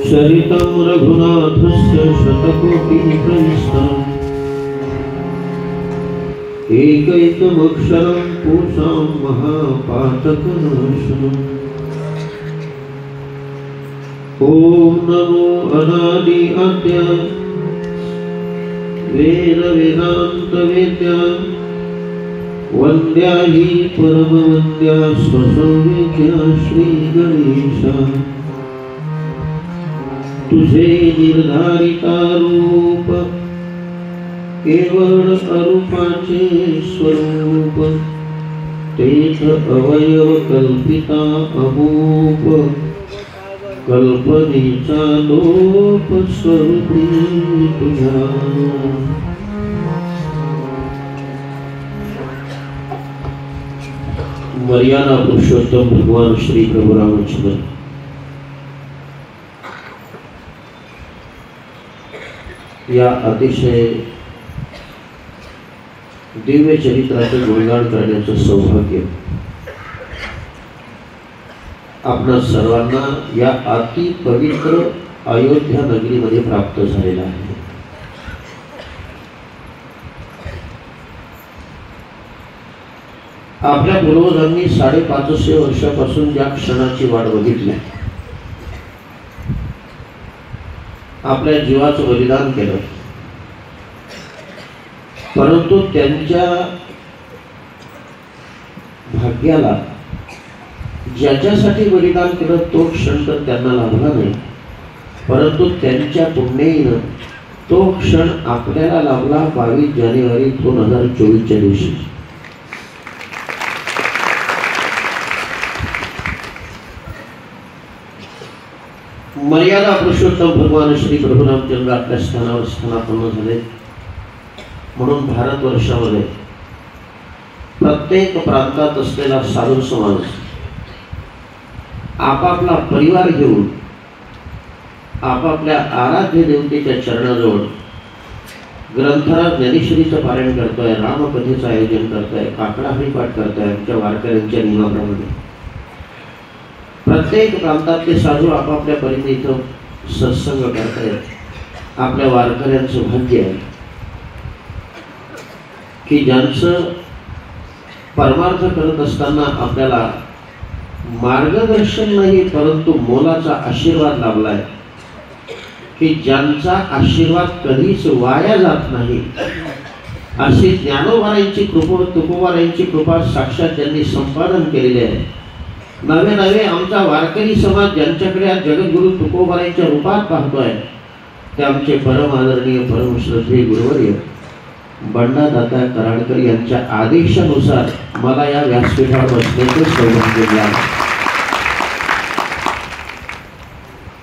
चरितं रघुनाथस्य शतकोटिप्रविष्टम् एकैकमक्षरं पूषां महापातकनाशनम्। ॐ नमो अनादि आद्य वेद वेदांत वेद्या वन्द्या हि परमवन्द्या स्वसंवेद्या श्री गणेशा। तुझे निर्धारिता रूप केवळ अरूपाचे स्वरूप तेच अवयव कल्पिता अमूप कल्पनेचा लोप स्वरूपी तुझ्या। मर्यादा पुरुषोत्तम भगवान श्री प्रभु रामचंद्र या अतिशय दिव्य चरित्राचे गुणगान करण्याचं सौभाग्य आपणा सर्वांना या अति पवित्र अयोध्या नगरीमध्ये प्राप्त झालेला आहे। आपल्या पूर्वजांनी 550 वर्षापासून ज्या क्षणाची वाट बघितली, आपल्या जीवाचं बलिदान केलं, परंतु त्यांच्या भाग्याला ज्याच्यासाठी बलिदान केलं तो क्षण तर त्यांना लाभला नाही, परंतु त्यांच्या पुण्याईनं तो क्षण आपल्याला लाभला 22 जानेवारी 2024 दिवशी। मर्यादा पुरुषोत्तम भगवान श्री प्रभु रामचंद्र आपल्या स्थानावर स्थानापन्न झाले, म्हणून भारतवर्षामध्ये प्रत्येक प्रांतात असलेला साधू समाज आपापला परिवार घेऊन आपापल्या आराध्य देवतेच्या चरणाजवळ ग्रंथराज ज्ञानेश्वरीचं पारायण करतोय, रामकथेचं आयोजन करतोय, काकडा हरिपाठ करतोय। आमच्या वारकऱ्यांच्या नियमाप्रमाणे प्रत्येक प्रांतातले साधू आपापल्या परीने इथं सत्संग करतायत। आपल्या वारकऱ्यांचं भाग्य आहे की ज्यांचं परमार्थ करत असताना आपल्याला मार्गदर्शन नाही परंतु मोलाचा आशीर्वाद लाभलाय, की ज्यांचा आशीर्वाद कधीच वाया जात नाही। अशी ज्ञानोबारायांची कृपा, तुकोबारायांची कृपा साक्षात ज्यांनी संपादन केलेली आहे। नवे नवे आमचा वारकरी समाज ज्यांच्याकडे आज जगद्गुरु तुकोबारायांच्या रूपात पाहतोय ते आमचे परम आदरणीय परम श्रद्धेय गुरुवर्य बंडा दाता कराडकर यांच्या आदेशानुसार मला या व्यासपीठावर बसण्याचं सौभाग्य मिळालं।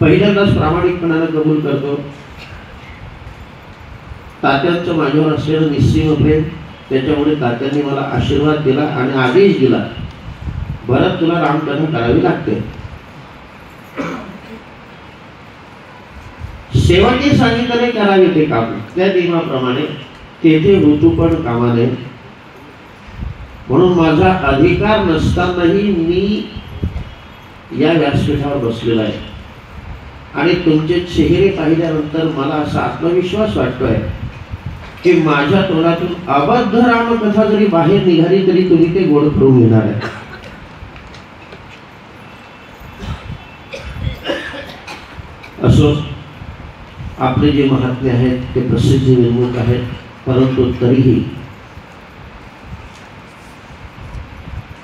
पहिल्यांदाच प्रामाणिकपणाने कबूल करतो, तात्यांचं माझ्यावर असलेलं निस्सीम प्रेम, त्याच्यामुळे तात्यांनी मला आशीर्वाद दिला आणि आदेश दिला, भरत तुला रामकथा करावी लागते। सेवके सांगितले करावे ते काम, त्या नियमाप्रमाणे तेथे ऋतू पण कामा नये, म्हणून माझा अधिकार नसतानाही मी या व्यासपीठावर बसलेला आहे। आणि तुमचे चेहरे पाहिल्यानंतर मला असा आत्मविश्वास वाटतोय की माझ्या तोंडातून अबद्ध रामकथा जरी बाहेर निघाली तरी तुम्ही ते गोड करून घेणार आहे। असो, आपले जे महात्मे आहेत ते प्रसिद्ध निर्मुख आहेत, परंतु तरीही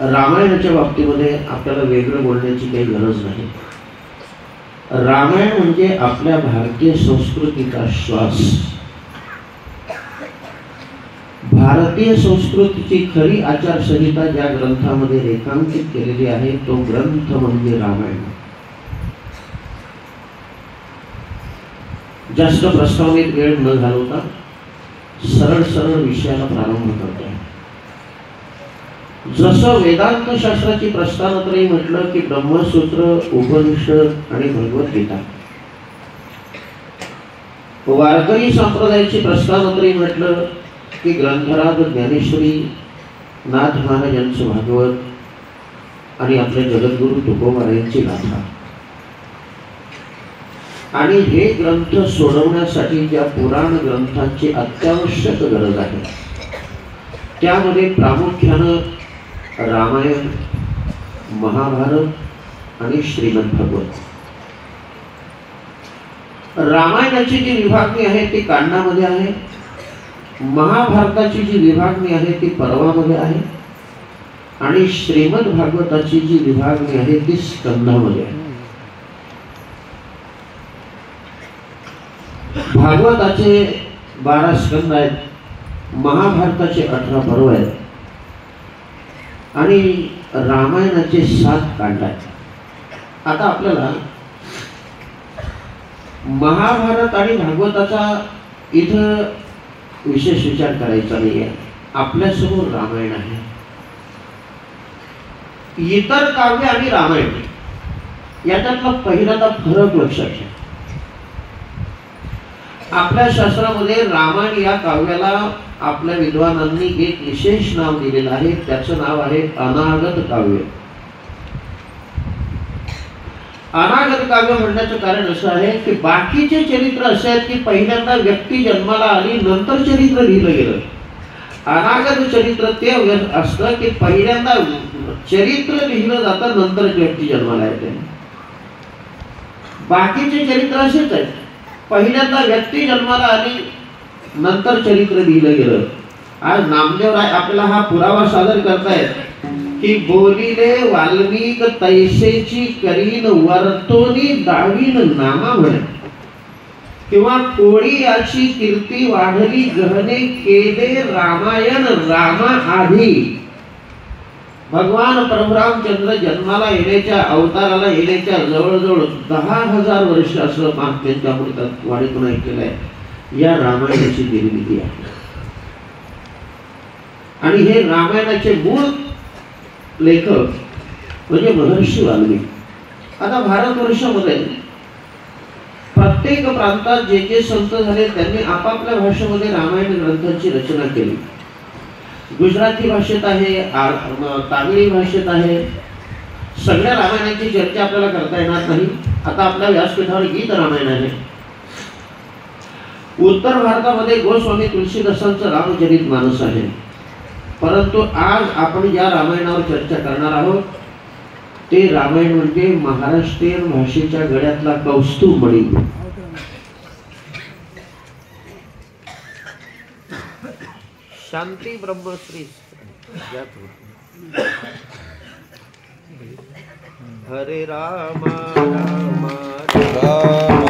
रामायणाच्या बाबतीमध्ये आपल्याला वेगळं बोलण्याची काही गरज नाही। रामायण म्हणजे आपल्या भारतीय संस्कृतीचा श्वास, भारतीय संस्कृतीची खरी आचारसंहिता ज्या ग्रंथामध्ये रेखांकित केलेली आहे तो ग्रंथ म्हणजे रामायण। जास्त प्रस्तावित वेळ न घालवता सरळ सरळ विषयाला प्रारंभ करतो। जसं वेदांत शास्त्राची प्रस्थानत्रयी म्हटलं की ब्रह्मसूत्र, उपनिषद आणि भगवद्गीता, वारकरी संप्रदायाची प्रस्थानत्रयी म्हटलं की ग्रंथराज ज्ञानेश्वरी, नाथ महाराज यांचं भागवत, आणि आपल्या जगद्गुरु तुकोबारायांची गाथा. आणि हे ग्रंथ सोडवण्यासाठी ज्या पुराण ग्रंथांची अत्यावश्यक गरज आहे त्यामध्ये प्रामुख्यानं रामायण, महाभारत आणि श्रीमद भागवत. रामायणाची जी विभागणी आहे ती कांडामध्ये आहे, महाभारताची जी विभागणी आहे ती पर्वामध्ये आहे आणि श्रीमद भागवताची जी विभागणी आहे ती स्कंधामध्ये आहे. भागवताचे 12 स्कंद आहेत, महाभारताचे 18 पर्व आहेत आणि रामायणाचे 7 कांड आहेत. आता आपल्याला महाभारत आणि भागवताचा इथं विशेष विचार करायचा नाही आहे. आपल्यासमोर रामायण आहे. इतर काव्य आणि रामायण याच्यातला पहिल्यांदा फरक लक्षात घ्या. आपल्या शास्त्रामध्ये रामायण या काव्याला आपल्या विद्वानांनी एक विशेष नाव दिलेलं आहे. त्याचं नाव आहे अनागत काव्य. अनागत काव्य म्हणण्याचं कारण असं आहे की बाकीचे चरित्र असे आहेत की पहिल्यांदा व्यक्ती जन्माला आली नंतर चरित्र लिहिलं गेलं. अनागत चरित्र ते असतं की पहिल्यांदा चरित्र लिहिलं जातं नंतर व्यक्ती जन्माला येते. बाकीचे चरित्र असेच आहेत, पहिल्यांदा व्यक्ती जन्माला आली नंतर चरित्र लिहिलं गेलं. आज नामदेवराय आपल्याला हा पुरावा सादर करतायत की बोलिले वाल्मिक तैसेची करीन वर्तोनी दावीन नामा म्हणे, किंवा कोळी याची कीर्ती वाढली गहने केले रामायण रामा आधी. भगवान परशुरामचंद्र जन्माला येण्याच्या अवताराला येण्याच्या जवळजवळ 10,000 वर्ष असं त्यांच्या अमृतात वाणीतून ऐकलेलं आहे. या रामायणाची निर्मिती आहे आणि हे रामायणाचे मूळ लेखक म्हणजे महर्षी वाल्मिकी. आता भारतवर्षामध्ये प्रत्येक प्रांतात जे जे संत झाले त्यांनी आपापल्या भाषेमध्ये रामायण ग्रंथांची रचना केली. गुजराती भाषेत आहे, तामिळी भाषेत आहे. सगळ्या रामायणाची चर्चा आपल्याला करता येणार नाही. आता आपल्या व्यासपीठावर गीत रामायण आहे. उत्तर भारतामध्ये गोस्वामी तुलसीदासांचं रामचरितमानस आहे. परंतु आज आपण ज्या रामायणावर चर्चा करणार आहोत ते रामायण म्हणजे महाराष्ट्रीयन भाषेच्या गळ्यातला कौस्तुभ मणी. शांती ब्रह्मश्री हरे राम राम राम.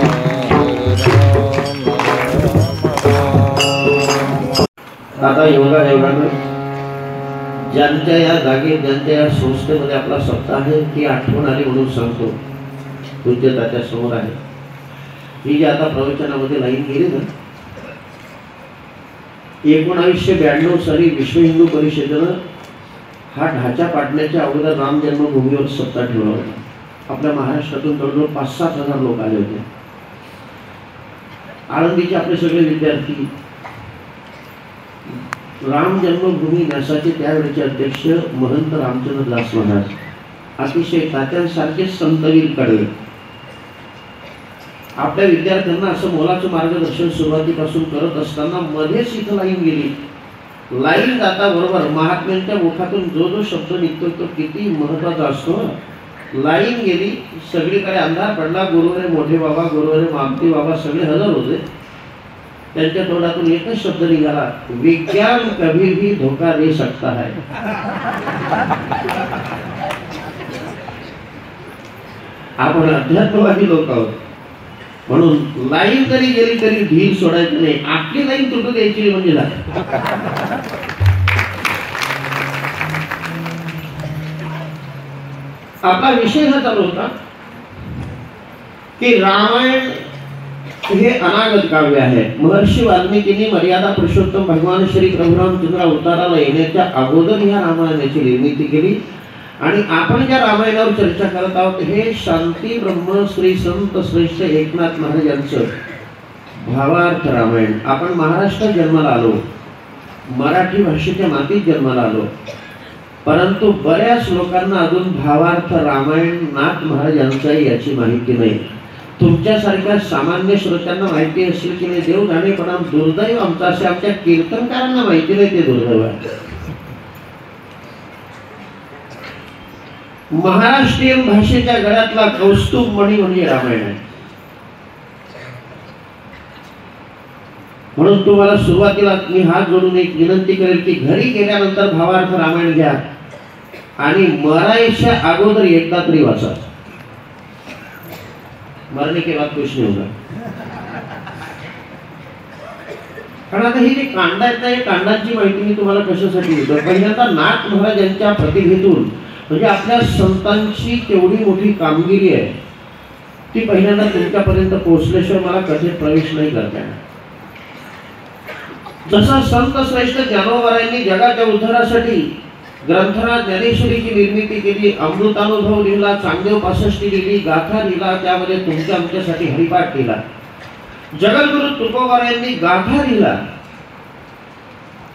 आता योगायोगानं ज्यांच्या या जागी ज्यांच्या या संस्थेमध्ये आपला सत्ता आहे ती आठवण आली म्हणून सांगतो. पूज्य त्याच्या समोर आहे. ही जी आता प्रवचनामध्ये लाईन गेली ना, 1992 साली विश्व हिंदू परिषदेनं हा ढाचा पाडण्याच्या अगोदर राम जन्मभूमीवर सत्ता ठेवला होता. आपल्या महाराष्ट्रातून जवळजवळ 5-7 हजार लोक आले होते. आळंदीचे आपले सगळे विद्यार्थी, राम जन्मभूमी न्यासाचे त्यावेळेचे अध्यक्ष महंत रामचंद्र दास महाराज, अतिशय तात्यांसारखे संतवीर कडवे, आपल्या विद्यार्थ्यांना असं मोलाचं मार्गदर्शन सुरुवातीपासून करत असताना मध्येच इथं लाईन गेली. लाईन जाता बरोबर महात्म्यांच्या मुखातून जो जो शब्द निघतो तो किती महत्वाचा असतो. लाईन गेली, सगळीकडे अंधार पडला. गुरुवरे मोठे बाबा, गुरुवरे मामती बाबा सगळे हजर होते. त्यांच्या तोंडातून एकच शब्द निघाला, विज्ञान कभी भी धोखा दे सकता है. आपण अध्यात्मवादी लोक आहोत म्हणून लाईन जरी गेली तरी धीर सोडायचं नाही. आपली लाईन तुटू द्यायची म्हणजे झालं. आपला विषय हा चालू होता की रामायण हे अनागत काव्य आहे. महर्षी वाल्मिकींनी मर्यादा पुरुषोत्तम भगवान श्री प्रभू रामचंद्र अवताराला येण्याच्या अगोदर ह्या रामायणाची निर्मिती केली. आणि आपण ज्या रामायणावर चर्चा करत आहोत हे शांती ब्रह्म श्री संत श्रेष्ठ एकनाथ महाराज यांचं भावार्थ रामायण. आपण महाराष्ट्रात जन्माला आलो, मराठी भाषेच्या मातीत जन्माला आलो, परंतु बऱ्याच लोकांना अजून भावार्थ रामायण नाथ महाराज यांचाही याची माहिती नाही. तुमच्यासारख्या सामान्य श्रोत्यांना माहिती असेल की नाही देव जाणे, पण दुर्दैव आमचं असे आमच्या कीर्तनकारांना माहिती नाही, ते दुर्दैव आहे. महाराष्ट्रीयन भाषेच्या गळ्यातला कौस्तुभ मणी म्हणजे रामायण आहे. म्हणून तुम्हाला सुरुवातीला मी हात जोडून एक विनंती करेल की घरी गेल्यानंतर भावार्थ रामायण घ्या आणि मरायच्या अगोदर एकदा तरी वाचा. मरने के बाद कुछ नहीं होगा. कारण आता ही जी कांड आहेत ना, कांडांची माहिती मी तुम्हाला कशासाठी देतो. पहिल्यांदा नाथ महाराज यांच्या प्रतिभेतून म्हणजे आपल्या संतांची केवढी मोठी कामगिरी आहे ती पहिल्यांदा तुमच्यापर्यंत पोहोचल्याशिवाय मला कसे प्रवेश नाही करता येणार. जसा संत श्रेष्ठ ज्ञानोबारायांनी जगाच्या उद्धारासाठी ग्रंथराज ज्ञानेश्वरीची निर्मिती केली, अमृतानुभव लिहिला, चांगदेव 65 लिहिली, गाथा लिहिला, त्यामध्ये तुमच्या आमच्यासाठी हरिपाठ केला. जगद्गुरु तुकोबारायांनी गाथा लिहिला,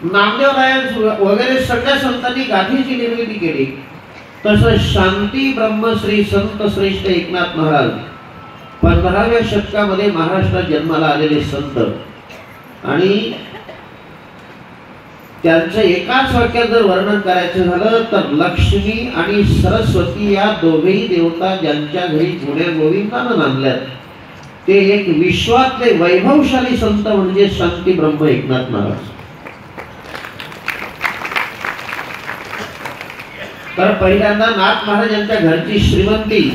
नामदेवराय वगैरे सगळ्या संतांनी गाथेची निर्मिती केली. तसं शांती ब्रह्मश्री संत श्रेष्ठ एकनाथ महाराज 15व्या शतकामध्ये महाराष्ट्रात जन्माला आलेले संत, आणि त्यांचं एकाच वाक्यात जर वर्णन करायचं झालं तर लक्ष्मी आणि सरस्वती या दोघेही देवता ज्यांच्या घरी जुन्या गोविंदानं नांदल्यात ते एक विश्वातले वैभवशाली संत म्हणजे शांती ब्रह्म एकनाथ महाराज. तर पहिल्यांदा नाथ महाराज यांच्या घरची श्रीमंती,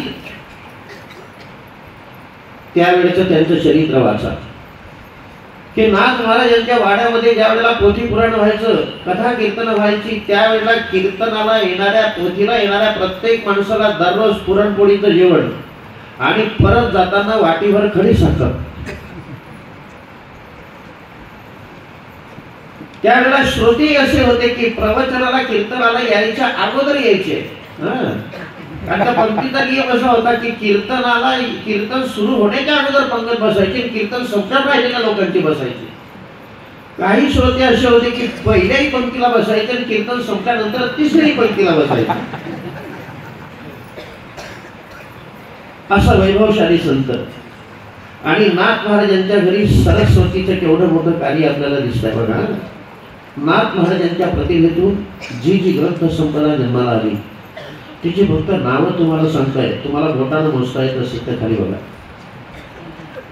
त्यावेळेचं त्यांचं चरित्र वाचा की नाथ महाराज यांच्या वाड्यामध्ये ज्या वेळेला पोथी पुराण व्हायचं, कथा कीर्तन व्हायची, त्यावेळेला कीर्तनाला येणाऱ्या, पोथीला येणाऱ्या प्रत्येक माणसाला दररोज पुरणपोळीचं जेवण आणि परत जाताना वाटीभर खडी साखर. त्यावेळेला श्रोते असे होते की प्रवचनाला कीर्तनाला यायच्या अगोदर यायचे. आता पंक्तीचा नियम असा होता की कीर्तन सुरू होण्याच्या अगोदर पंगत बसायची, कीर्तन संपणार राहिलेल्या लोकांची बसायची. काही श्रोते असे होते की पहिल्याही पंक्तीला बसायचे आणि कीर्तन संपल्यानंतर तिसरी पंक्तीला बसायचे. असा वैभवशाली संत. आणि नाथ महाराज यांच्या घरी सरस्वतीचं केवढं मोठं कार्य आपल्याला दिसतंय बघा. नाथ महाराज यांच्या प्रतिभेतून जी जी ग्रंथ संपदा जन्माला आली तिची फक्त नावं तुम्हाला सांगताय, तुम्हाला बोटानं मोजता येत असेल तर खाली बघा.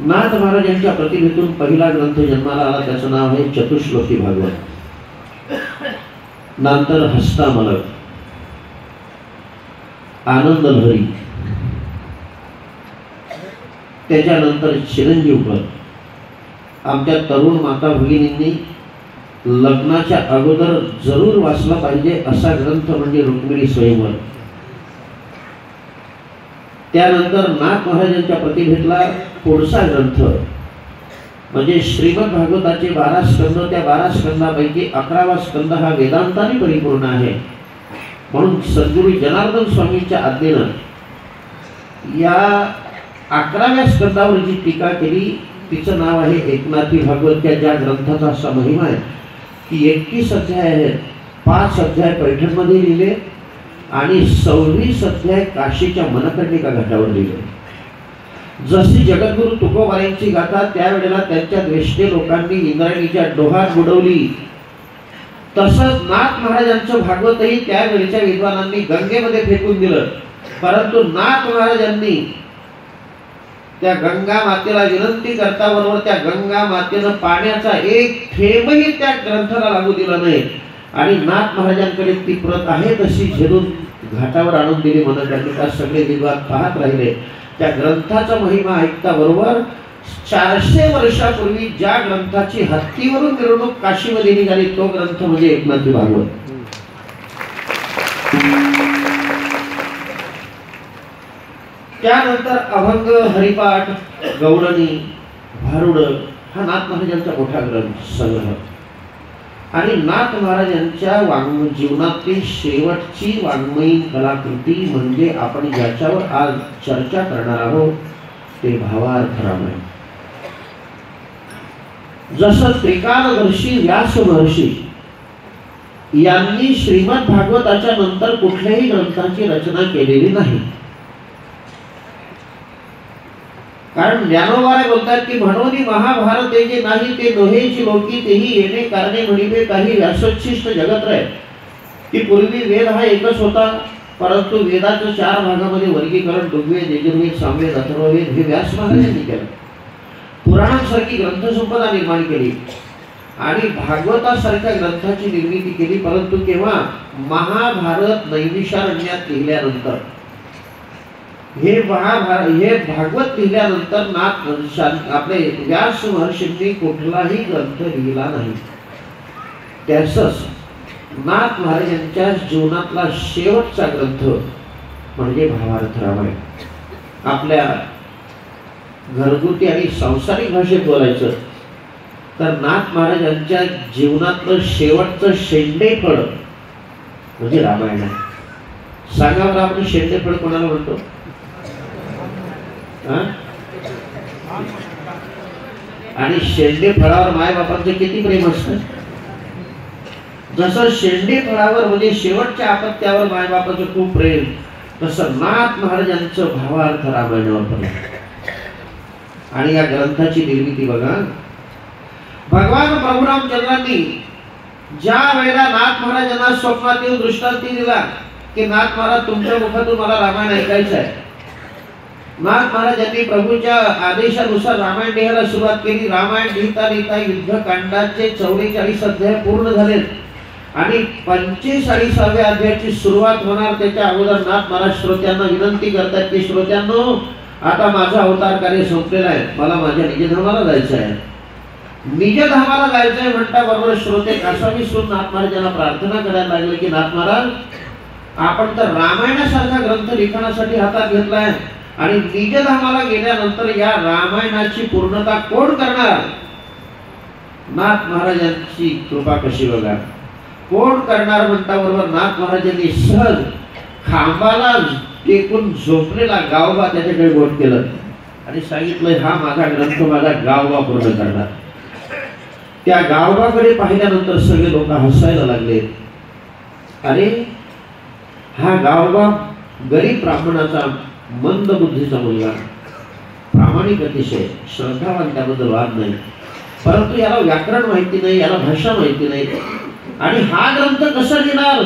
नाथ महाराज यांच्या प्रतिभेतून पहिला ग्रंथ जन्माला आला, त्याचं नाव आहे चतुश्लोकी भागवत. नंतर हस्तामलक, आनंदलहरी, त्याच्यानंतर चिरंजीवपद. आमच्या तरुण माता भगिनींनी लग्नाच्या अगोदर जरूर वाचला पाहिजे असा ग्रंथ म्हणजे रुक्मिणी स्वयंवर. त्यानंतर नाथ महाराजांच्या प्रतिभेतला पुढचा ग्रंथ म्हणजे श्रीमद भागवताचे 12 स्कंद. त्या 12 स्कंदापैकी 11वा स्कंद हा वेदांताने परिपूर्ण आहे. म्हणून सद्गुरू जनार्दन स्वामींच्या आज्ञेनं या 11व्या स्कंदावर जी टीका केली तिचं नाव आहे एकनाथी भागवत. त्या ज्या ग्रंथाचा असा महिमा आहे की 31 अध्याय आहेत, 5 अध्याय पैठणमध्ये लिहिले आणि 26 अध्याय काशीच्या मनकर्णिका घाटावर लिहिले. जशी जगद्गुरु तुकोबारायांची गाथा त्यावेळेला त्यांच्या द्वेष्टे लोकांनी इंद्रायणीच्या डोहात बुडवली, तसंच नाथ महाराजांचं भागवतही त्यावेळेच्या विद्वानांनी गंगेमध्ये फेकून दिलं. परंतु नाथ महाराजांनी त्या गंगा मातेला विनंती करता बरोबर त्या गंगा मातेनं पाण्याचा एक थेंबही त्या ग्रंथाला लागू दिला नाही आणि नाथ महाराजांकडे ती प्रत आहे तशी झेलून घाटावर आणून दिली मनकर्णिका. सगळे विद्वान पाहत राहिले. त्या ग्रंथाचा महिमा ऐकता बरोबर 400 वर्षापूर्वी ज्या ग्रंथाची हत्तीवरून मिरवणूक काशीमध्ये निघाली तो ग्रंथ म्हणजे एकनाथी भागवत. त्यानंतर अभंग, हरिपाठ, गौडणी, भारुड हा नाथ महाराजांचा मोठा ग्रंथ संग्रह. आणि नाथ महाराजांच्या जीवनातील शेवटची वाङ्मयीन कलाकृती म्हणजे आपण ज्याच्यावर आज चर्चा करणार आहोत ते भावार्थ रामायण. जसं त्रिकालदर्शी व्यास महर्षी यांनी श्रीमद भागवताच्या नंतर कुठल्याही ग्रंथाची रचना केलेली नाही. कारण ज्ञानोबाराय बोलतात की म्हणून महाभारत जे नाही ते नोहेची लोकी तेही येणे कारणे म्हणिले काही व्यासोच्छिष्ट जगत रहे. की पूर्वी वेद हा एकच होता, परंतु वेदाचं 4 भागामध्ये वर्गीकरण ऋग्वेद, यजुर्वेद, सामवेद, अथर्ववेद हे व्यास महाराजांनी केलं. पुराणांसारखी ग्रंथसंपदा निर्माण केली आणि भागवतासारख्या ग्रंथाची निर्मिती केली. परंतु केव्हा? महाभारत नैमिषारण्यात लिहिल्यानंतर. हे भागवत लिहिल्यानंतर आपले व्यास महर्षींनी कुठलाही ग्रंथ लिहिला नाही. त्यासच नाथ महाराजांच्या जीवनातला शेवटचा ग्रंथ म्हणजे महाभारत रामायण. आपल्या घरगुती आणि सांसारिक भाषेत बोलायचं तर नाथ महाराजांच्या जीवनातलं शेवटचं शेंडेफळ म्हणजे रामायण आहे. सांगा बरं, आपण शेंडेफळ कोणाला म्हणतो? आणि शेंडे फळावर मायबापांचं किती प्रेम असतं. जसं शेंडे फळावर म्हणजे शेवटच्या आपत्त्यावर मायबापाचं खूप प्रेम, तसं नाथ महाराजांचं भावार्थ रामायणावर प्रेम. आणि या ग्रंथाची निर्मिती बघा, भगवान प्रभू रामचंद्रांनी ज्या वेळेला नाथ महाराजांना स्वप्नात येऊन दृष्टांती दिला की नाथ महाराज तुमच्या मुखातून मला रामायण ऐकायचं आहे. नाथ महाराजांनी प्रभूच्या आदेशानुसार रामायण लिहायला सुरुवात केली. रामायण लिहिता लिहिता युद्धकांडाचे 44 अध्याय पूर्ण झाले आणि 45व्या अध्यायाची सुरुवात होणार. त्याच्या अगोदर नाथ महाराज श्रोत्यांना विनंती करतात की श्रोत्यांनो, आता माझा अवतार कार्य संपलेला आहे, मला माझ्या निजधामाला जायचं आहे. निजधामाला जायचं आहे म्हणता बरोबर श्रोते कासावीसून नाथ महाराजांना प्रार्थना करायला लागले की नाथ महाराज, आपण तर रामायणासारखा ग्रंथ लिखाणासाठी हातात घेतलाय आणि निजधामाला गेल्यानंतर या रामायणाची पूर्णता कोण करणार? नाथ महाराजांची कृपा कशी बघा, कोण करणार म्हणता बरोबर नाथ महाराजांनी सहज खांबाला टेकून झोपलेला गावबा त्याच्याकडे बोट केलं आणि सांगितलं, हा माझा ग्रंथ माझा गावबा पूर्ण करणार. त्या गावबाकडे पाहिल्यानंतर सगळे लोक हसायला लागले. अरे, हा गावबा गरीब ब्राह्मणाचा मंद बुद्धीचा मुलगा, प्रामाणिक अतिशय, श्रद्धावान, त्याबद्दल वाद नाही, परंतु याला व्याकरण माहिती नाही, याला भाषा माहिती नाही आणि हा ग्रंथ कसा लिहिणार?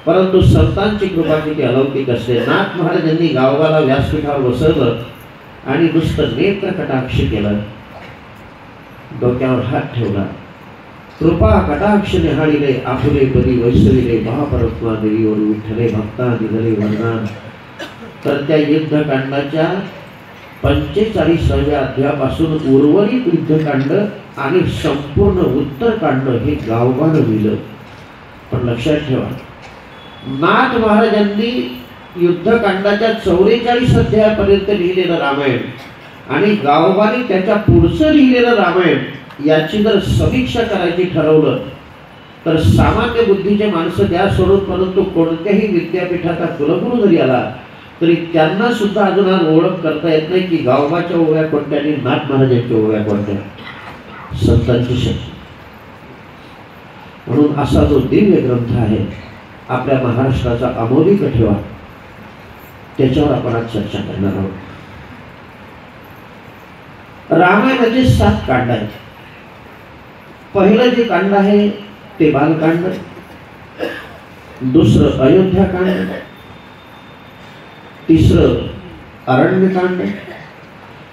परंतु संतांची कृपा किती अलौकिक असते. नाथ महाराजांनी गावबाला व्यासपीठावर बसवलं आणि नुसतं नेत्र कटाक्ष केलं, डोक्यावर हात ठेवला. कृपा कटाक्ष निहाळिले आपुले पदी वैसविले महापरत्मा देवीवर विठ्ठले भक्ता दिगले वर्णन. तर त्या युद्धकांडाच्या 45व्या अध्यायापासून उर्वरित युद्धकांड आणि संपूर्ण उत्तरकांड हे गावबानं लिहिलं. पण लक्षात ठेवा, नाथ महाराजांनी युद्धकांडाच्या 44 अध्यायापर्यंत लिहिलेलं रामायण आणि गावबाने त्याच्या पुढचं लिहिलेलं रामायण याची जर समीक्षा करायची ठरवलं तर सामान्य बुद्धीचे माणसं द्या सोडून, परंतु कोणत्याही विद्यापीठाचा कुलगुरू जरी आला तरी त्यांना सुद्धा अजून ओळख करता येत नाही की गावबाच्या ओव्या कोणत्या आणि नाथ महाराजांच्या ओव्या कोणत्या. संतांची शक्ती. म्हणून असा जो दिव्य ग्रंथ आहे आपल्या महाराष्ट्राचा अमोलिक ठेवा, त्याच्यावर आपण आज चर्चा करणार आहोत. रामायणाचे 7 कांड आहेत. पहिलं जे कांड आहे ते बालकांड, दुसरं अयोध्याकांड, तिसरं अरण्यकांड,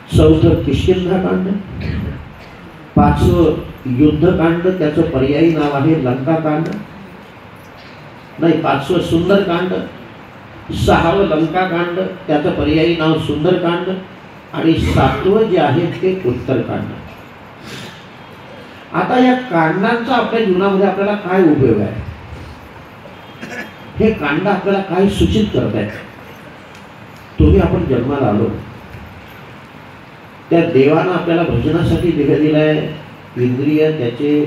चौथं किष्किंधाकांड, 5वं युद्धकांड, त्याचं पर्यायी नाव आहे लंकाकांड, नाही 5वं सुंदरकांड, 6वं लंकाकांड, त्याचं पर्यायी नाव सुंदरकांड आणि 7वं जे आहे ते उत्तरकांड. आता या कांडांचा आपल्या जीवनामध्ये आपल्याला काय उपयोग आहे? हे कांड आपल्याला काय सूचित करतायत? तुम्ही आपण जन्माला आलो, त्या देवानं आपल्याला भजनासाठी दिलेलं आहे, इंद्रिय त्याचे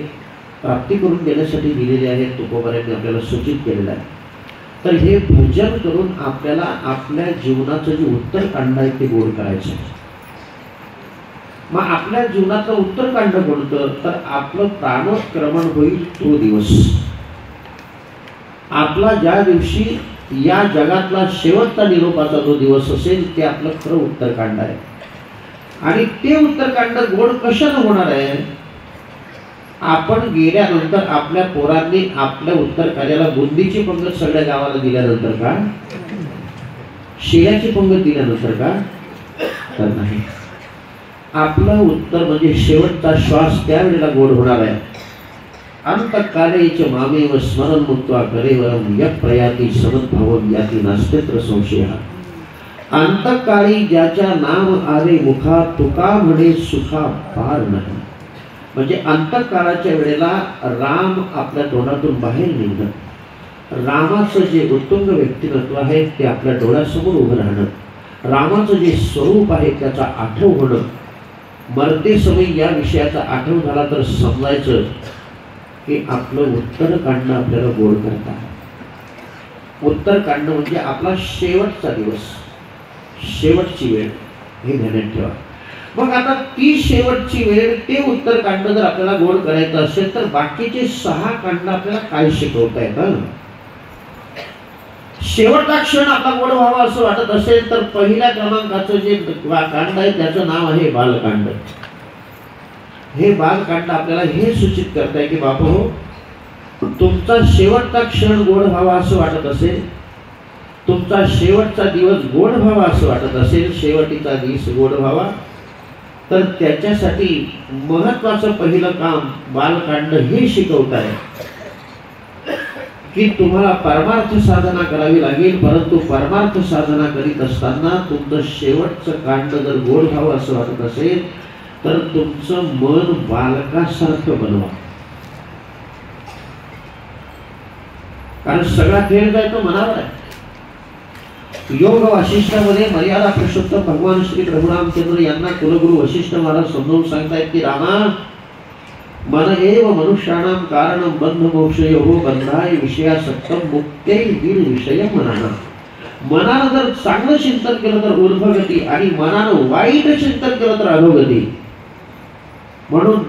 प्राप्ती करून देण्यासाठी दिलेले आहेत, तुकोबारांनी आपल्याला सूचित केलेलं आहे. तर हे भजन करून आपल्याला आपल्या जीवनाचं जे उत्तरकांड आहे ते गोड करायचं आहे. मग आपल्या जीवनातलं उत्तरकांड कोणतं? तर आपलं प्राणोत्क्रमण होईल तो दिवस. आपला ज्या दिवशी या जगातला शेवटचा निरोपाचा जो दिवस असेल ते आपलं खरं उत्तरकांड आहे. आणि ते उत्तरकांड गोड कशानं होणार आहे? आपण गेल्यानंतर आपल्या पोरांनी आपल्या उत्तरकार्याला बुंदीची पंगत सगळ्या गावाला दिल्यानंतर का, शिळ्याची पंगत दिल्यानंतर का? तर नाही. आपलं उत्तर म्हणजे शेवटचा श्वास त्यावेळेला गोड होणार आहे. अंतकालेच मामेव स्मरण मुक्त्वा करेवरम यत् प्रयाती समद्भावम याती नास्त्यत्र संशयः. अंतकाळी ज्याच्या नाम आले मुखा तुका म्हणे सुखा पार नाही. म्हणजे अंतकाळाच्या वेळेला राम आपल्या तोंडातून बाहेर निघणं, रामाचं जे उत्तुंग व्यक्तिमत्व आहे ते आपल्या डोळ्यासमोर उभं राहणं, रामाचं जे स्वरूप आहे त्याचा आठव होणं, मरते समय या विषयाचा आठव झाला तर समजायचं की आपलं उत्तरकांड आपल्याला गोड करतात. उत्तरकांड म्हणजे आपला शेवटचा दिवस, शेवटची वेळ, हे ध्यानात ठेवा. मग आता ती शेवटची वेळ, ते उत्तरकांड जर आपल्याला गोड करायचं असेल तर बाकीचे 6 कांड आपल्याला काय शिकवता येतं? शेवटचा क्षण आपला गोड व्हावा असं वाटत असेल तर पहिल्या क्रमांकाचं जे कांड आहे त्याचं नाव आहे बालकांड. हे बालकांड आपल्याला हे सूचित करताय की बापू, तुमचा शेवटचा क्षण गोड व्हावा असं वाटत असेल, तुमचा शेवटचा दिवस गोड व्हावा असं वाटत असेल, शेवटीचा दिवस गोड व्हावा, तर त्याच्यासाठी महत्वाचं पहिलं काम बालकांड हे शिकवत आहे की तुम्हाला परमार्थ साधना करावी लागेल. परंतु परमार्थ साधना करीत असताना तुमचं शेवटचं कांड जर गोड व्हावं असं वाटत असेल तर तुमचं मन बालकासारखं बनवा. कारण सगळा खेळ काय तो मनावर आहे. योग वासिष्ठामध्ये मर्यादा पुरुषोत्तम भगवान श्री प्रभुरामचंद्र यांना कुलगुरू वशिष्ठ महाराज समजावून सांगतायत की रामा, मन एव मनुष्याणाम कारणम बंध मोक्षयोः बंधाय विषयासक्तम मुक्त्यै वीर विषय मनाना. मनानं जर चांगलं चिंतन केलं तर ऊर्ध्वगती आणि मनानं वाईट चिंतन केलं तर अधोगती. म्हणून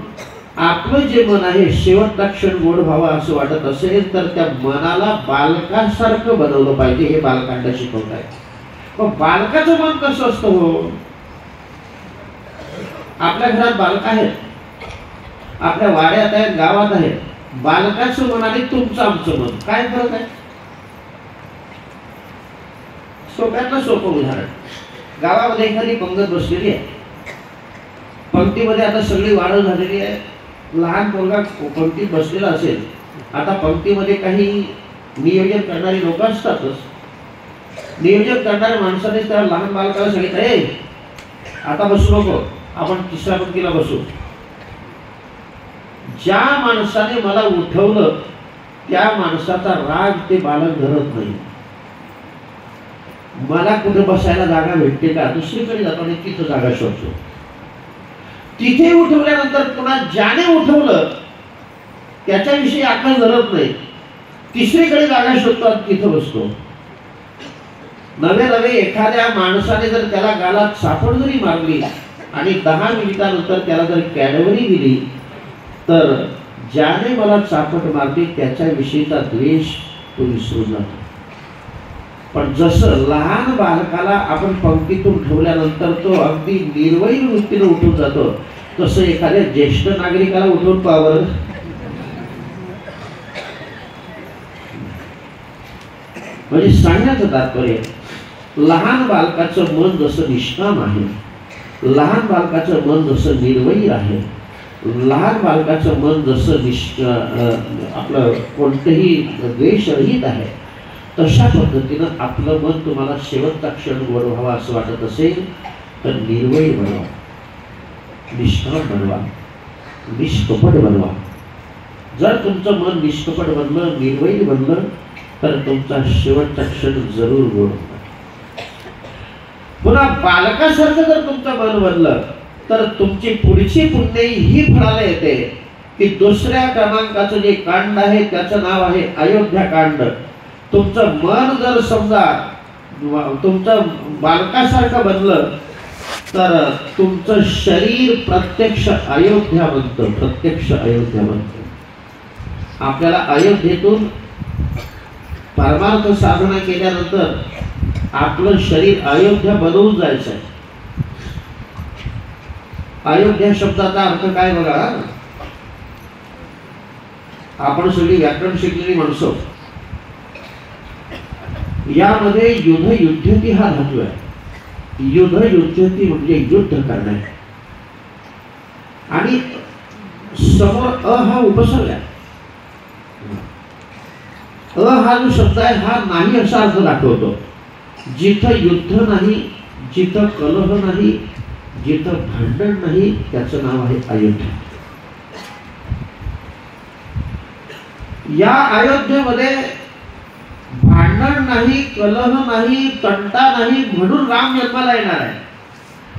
आपलं जे मन आहे शेवटचा क्षण गोड व्हावा असं वाटत असेल तर त्या मनाला बालकासारखं बनवलं पाहिजे. हे बालकांड शिकवत आहे. पण बालकाचं मन कसं असतं हो? आपल्या घरात बालक आहेत, आपल्या वाड्यात आहेत, गावात आहेत. बालकाचं मन आणि तुमचं आमचं मन काय फरक आहे? सोप्यातलं सोपं उदाहरण, गावामध्ये एखादी पंगत बसलेली आहे, पंक्तीमध्ये आता सगळी वाढ झालेली आहे, लहान मुलगा पंक्तीत बसलेला असेल. आता पंक्तीमध्ये काही नियोजन करणारी लोक असतातच. नियोजन करणाऱ्या माणसाने त्या लहान बालकाला सांगितलं, ए आता बसू नको, आपण तिसऱ्या पंक्तीला बसू. ज्या माणसाने मला उठवलं त्या माणसाचा राग ते बालक धरत नाही. मला कुठे बसायला जागा भेटते का, दुसरीकडे जातो आणि तिथं जागा शोधतो. तिथे उठवल्यानंतर पुन्हा ज्याने उठवलं त्याच्याविषयी आकल धरत नाही, तिसरीकडे जागा शोधतो, तिथं बसतो. नवे नवे एखाद्या माणसाने जर त्याला गालात सापड जरी मारली आणि 10 मिनिटानंतर त्याला जर कॅडबरी दिली तर ज्याने मला चापट मारते त्याच्याविषयीचा द्वेष तो विसरून जातो. पण जसं लहान बालकाला आपण पंक्तीतून ठेवल्यानंतर तो अगदी निर्वैर वृत्तीने उठून जातो, तसं एखाद्या ज्येष्ठ नागरिकाला उठवून पाहावं. म्हणजे सांगण्याचं तात्पर्य, लहान बालकाचं मन जसं निष्काम आहे, लहान बालकाचं मन जसं निर्वैर आहे, लहान बालकाचं मन जसं आपलं कोणतेही द्वेषरहित आहे, तशा पद्धतीनं आपलं मन तुम्हाला शेवटचा क्षण गोड व्हावा असं वाटत असेल तर निर्वैर बनवा, निष्काम बनवा, निष्कपट बनवा. जर तुमचं मन निष्कपट बनलं, निर्वैर बनलं तर तुमचा शेवटचा क्षण जरूर गोड होणार. पुन्हा बालकासारखं जर तुमचं मन बनलं तर तुमची पुढची पुण्य ही फळाला येते की दुसऱ्या क्रमांकाचं जे कांड आहे त्याचं नाव आहे अयोध्या कांड. तुमचं मन जर समजा तुमचं बालकासारखं बनलं तर तुमचं शरीर प्रत्यक्ष अयोध्या बनतं, प्रत्यक्ष अयोध्या बनतं. आपल्याला अयोध्येतून परमार्थ साधना केल्यानंतर आपलं शरीर अयोध्या बनवून जायचं आहे. अयोध्या शब्दाचा अर्थ काय बघा. आपण सगळी व्याकरण शिकलेली माणसं. यामध्ये युद्ध युद्धती हा धातू आहे. युद्ध युद्धती म्हणजे युद्ध करणे आणि समोर अ हा उपसर्ग आहे. अ हा जो शब्द आहे हा नाही असा अर्थ दाखवतो. जिथं युद्ध नाही, जिथं कलह नाही, जिथं भांडण नाही, त्याचं नाव आहे अयोध्या. या अयोध्येमध्ये भांडण नाही, कलह नाही, तंटा नाही, म्हणून राम जन्माला येणार आहे.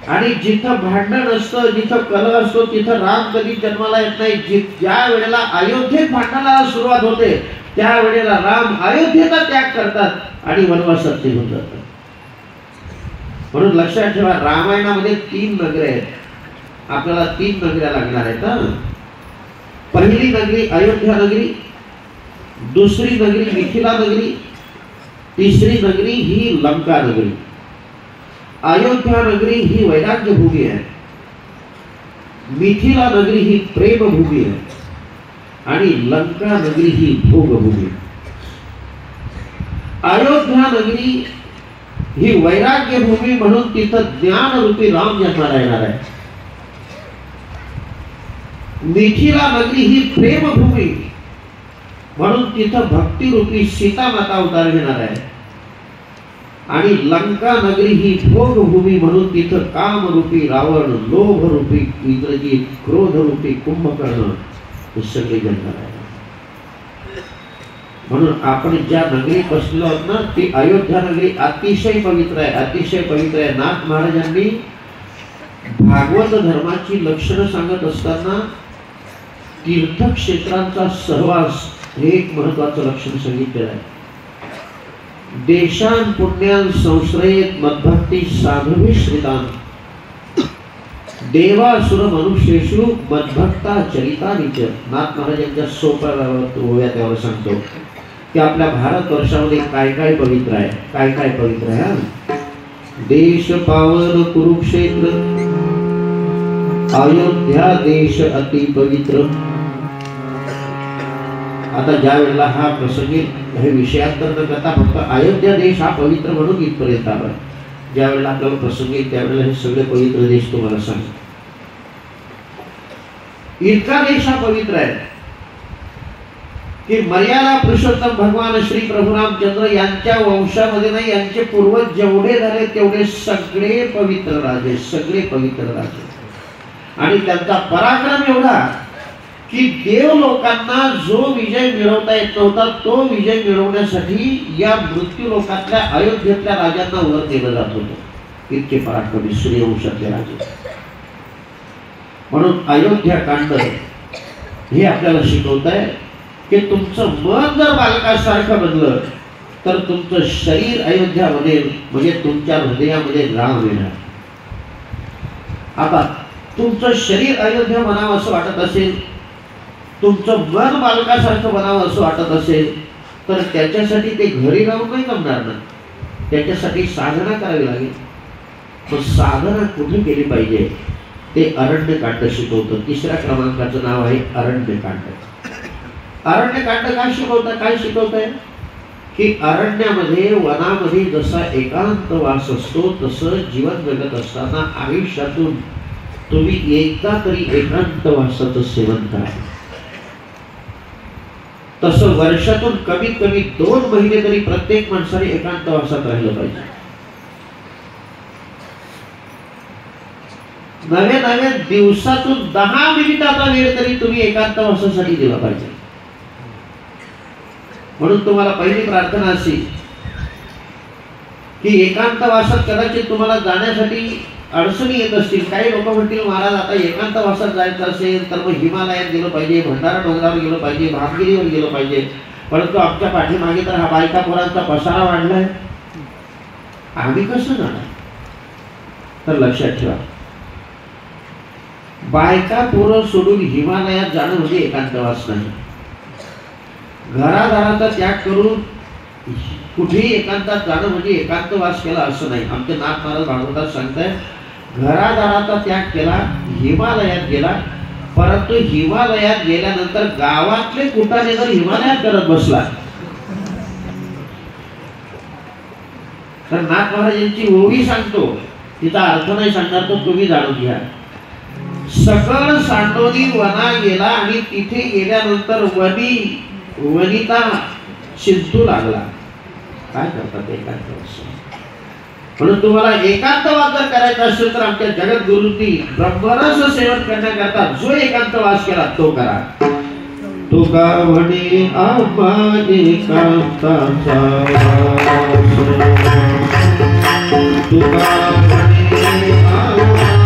आणि जिथं भांडण असतं, जिथं कलह असतो, तिथं राम कधी जन्माला येत नाही. ज्या वेळेला अयोध्येत भांडणाला सुरुवात होते त्या वेळेला राम अयोध्येचा त्याग करतात आणि वनवासात निघून जातात. म्हणून लक्षात ठेवा, रामायणामध्ये 3 नगरे आहेत. आपल्याला 3 नगऱ्या लागणार आहेत. पहिली नगरी अयोध्या नगरी, दुसरी नगरी मिथिला नगरी, तिसरी नगरी ही लंका नगरी. अयोध्या नगरी ही वैराग्य भूमी आहे, मिथिला नगरी ही प्रेम भूमी आहे आणि लंका नगरी ही भोग भूमी. अयोध्या नगरी ही वैराग्य भूमी म्हणून तिथं ज्ञान रूपी राम जन्माला येणार आहे. मिथिला नगरी ही प्रेम भूमी म्हणून तिथं भक्ती रूपी सीता माता अवतार घेणार आहे. आणि लंका नगरी ही भोग भूमी म्हणून तिथं काम रूपी रावण, लोभ रूपी इंद्रजित, क्रोध रूपी कुंभकर्ण हे सगळे जन्माला आहे. म्हणून आपण ज्या नगरी बसलो आहोत ना, ती अयोध्या नगरी अतिशय पवित्र आहे, अतिशय पवित्र आहे. नाथ महाराजांनी भागवत धर्माची लक्षणं सांगत असताना तीर्थक्षेत्रांचा सहवास हे एक महत्वाचं लक्षण सांगितलेलं आहे. देशान पुण्यान संश्रयेत मद्भक्ती साधुभिश्रितान देवासुर मनुष्येषु मद्भक्ता चरितानिच. नाथ महाराजांच्या सोप्या ओव्या त्यावर सांगतो की आपल्या भारतवर्षामध्ये काय काय पवित्र आहे, काय काय पवित्र आहे. देश पावन कुरुक्षेत्र, अयोध्या देश अति पवित्र. आता ज्या वेळेला हा प्रसंगी हे विषयांतर न करता फक्त अयोध्या देश हा पवित्र म्हणून इथपर्यंत आला. ज्या वेळेला आपल्याला प्रसंग येईल त्यावेळेला हे सगळे पवित्र देश तुम्हाला सांग. इतका देश हा पवित्र आहे की मर्यादा पुरुषोत्तम भगवान श्री प्रभू रामचंद्र यांच्या वंशामध्ये नाही, यांचे पूर्वज जेवढे झाले तेवढे सगळे पवित्र राजे, सगळे पवित्र राजे. आणि त्यांचा पराक्रम एवढा की देव लोकांना जो विजय मिळवता येत नव्हता तो विजय मिळवण्यासाठी या मृत्यू लोकातल्या अयोध्येतल्या राजांना वर नेलं जात होतं. इतके पराक्रमी सूर्यवंशातले राजे. म्हणून अयोध्या कांड हे आपल्याला शिकवत आहे की तुमचं मन जर बालकासारखं बनलं तर तुमचं शरीर अयोध्यामध्ये म्हणजे तुमच्या हृदयामध्ये राम येणार. आता तुमचं शरीर अयोध्या बनावं असं वाटत असेल, तुमचं मन बालकासारखं बनावं असं वाटत असेल तर त्याच्यासाठी ते घरी राहून नाही जमणार ना, त्याच्यासाठी साधना करावी लागेल. मग साधना कुठे केली पाहिजे ते अरण्यकांड शिकवतं. 3ऱ्या क्रमांकाचं नाव आहे अरण्यकांड. अरण्यकांड काय शिकवतं, काय शिकवत आहे की अरण्यामध्ये वनामध्ये जसा एकांत वास असतो तसं जीवन जगत असताना आयुष्यातून तुम्ही एकदा तरी एकांत वासाचं सेवन करा. तसं वर्षातून कमीत कमी 2 महिने तरी प्रत्येक माणसाने एकांतवासात राहिलं पाहिजे. नव्या दिवसातून 10 मिनिटाचा वेळ तरी तुम्ही एकांतवासासाठी दिला पाहिजे. म्हणून तुम्हाला पहिली प्रार्थना अशी की एकांतवासात कदाचित तुम्हाला जाण्यासाठी अडचणी येत असतील. काही लोक म्हणतील महाराज आता एकांतवासात जायचं असेल तर मग हिमालयात गेलं पाहिजे, भंडारा डोंगरावर गेलं पाहिजे, भामगिरीवर गेलं पाहिजे. परंतु आमच्या पाठीमागे तर हा बायका पोरांचा पसारा वाढलाय, आम्ही कसं जाणार? तर लक्षात ठेवा, बायका पोरं सोडून हिमालयात जाणं म्हणजे एकांतवास नाही. घरादाराचा त्याग करून कुठेही एकांतात जाणं म्हणजे एकांतवास केला असं नाही. आमचे नाथ महाराज भागवतात सांगताय, घरादाराचा त्याग केला, हिमालयात गेला, परंतु हिमालयात गेल्यानंतर गावातले कुटाणे जर हिमालयात करत बसला तर नाथ महाराजांची ओवी सांगतो, तिचा अर्थ नाही सांगणार, तो तुम्ही जाणून घ्या. सकळ सांडोनी वना गेला आणि तिथे गेल्यानंतर वनिता शिंतू लागला. काय करतात एकांतवास? म्हणून तुम्हाला एकांतवास जर करायचा असेल तर आमच्या जगद्गुरूंनी ब्रह्मरस सेवन करण्याकरता जो एकांतवास केला तो करा. तुका म्हणे आम्हा एकांताचा वास, तुका म्हणे आम्हा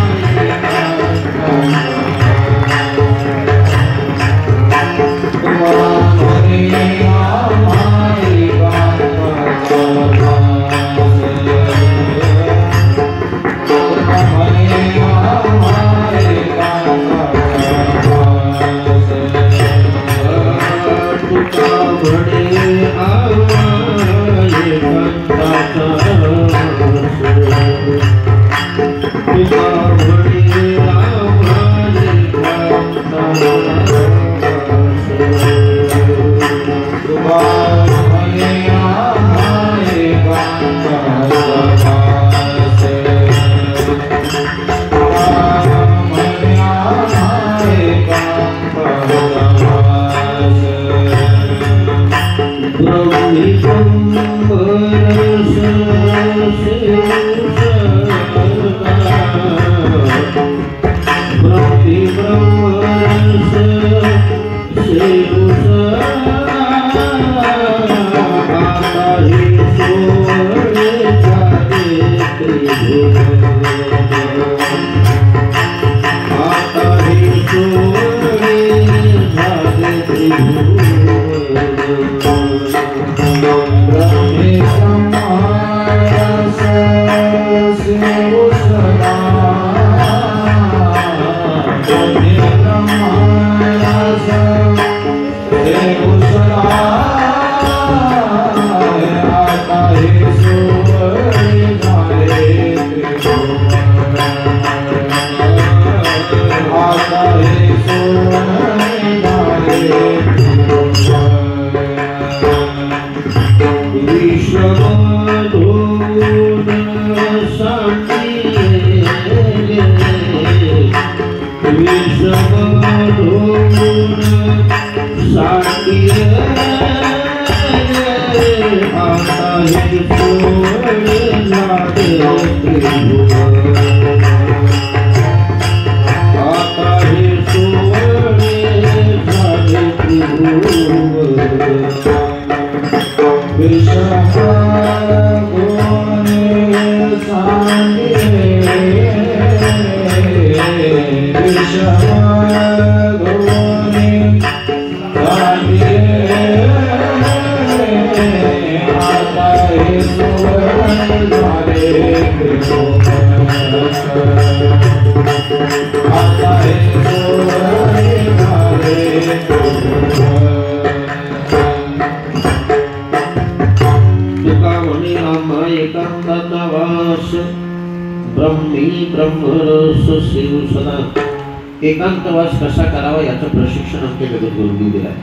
एकांतवास कसा करावा याचं प्रशिक्षण आमच्या जगद्गुरूंनी दिलं आहे.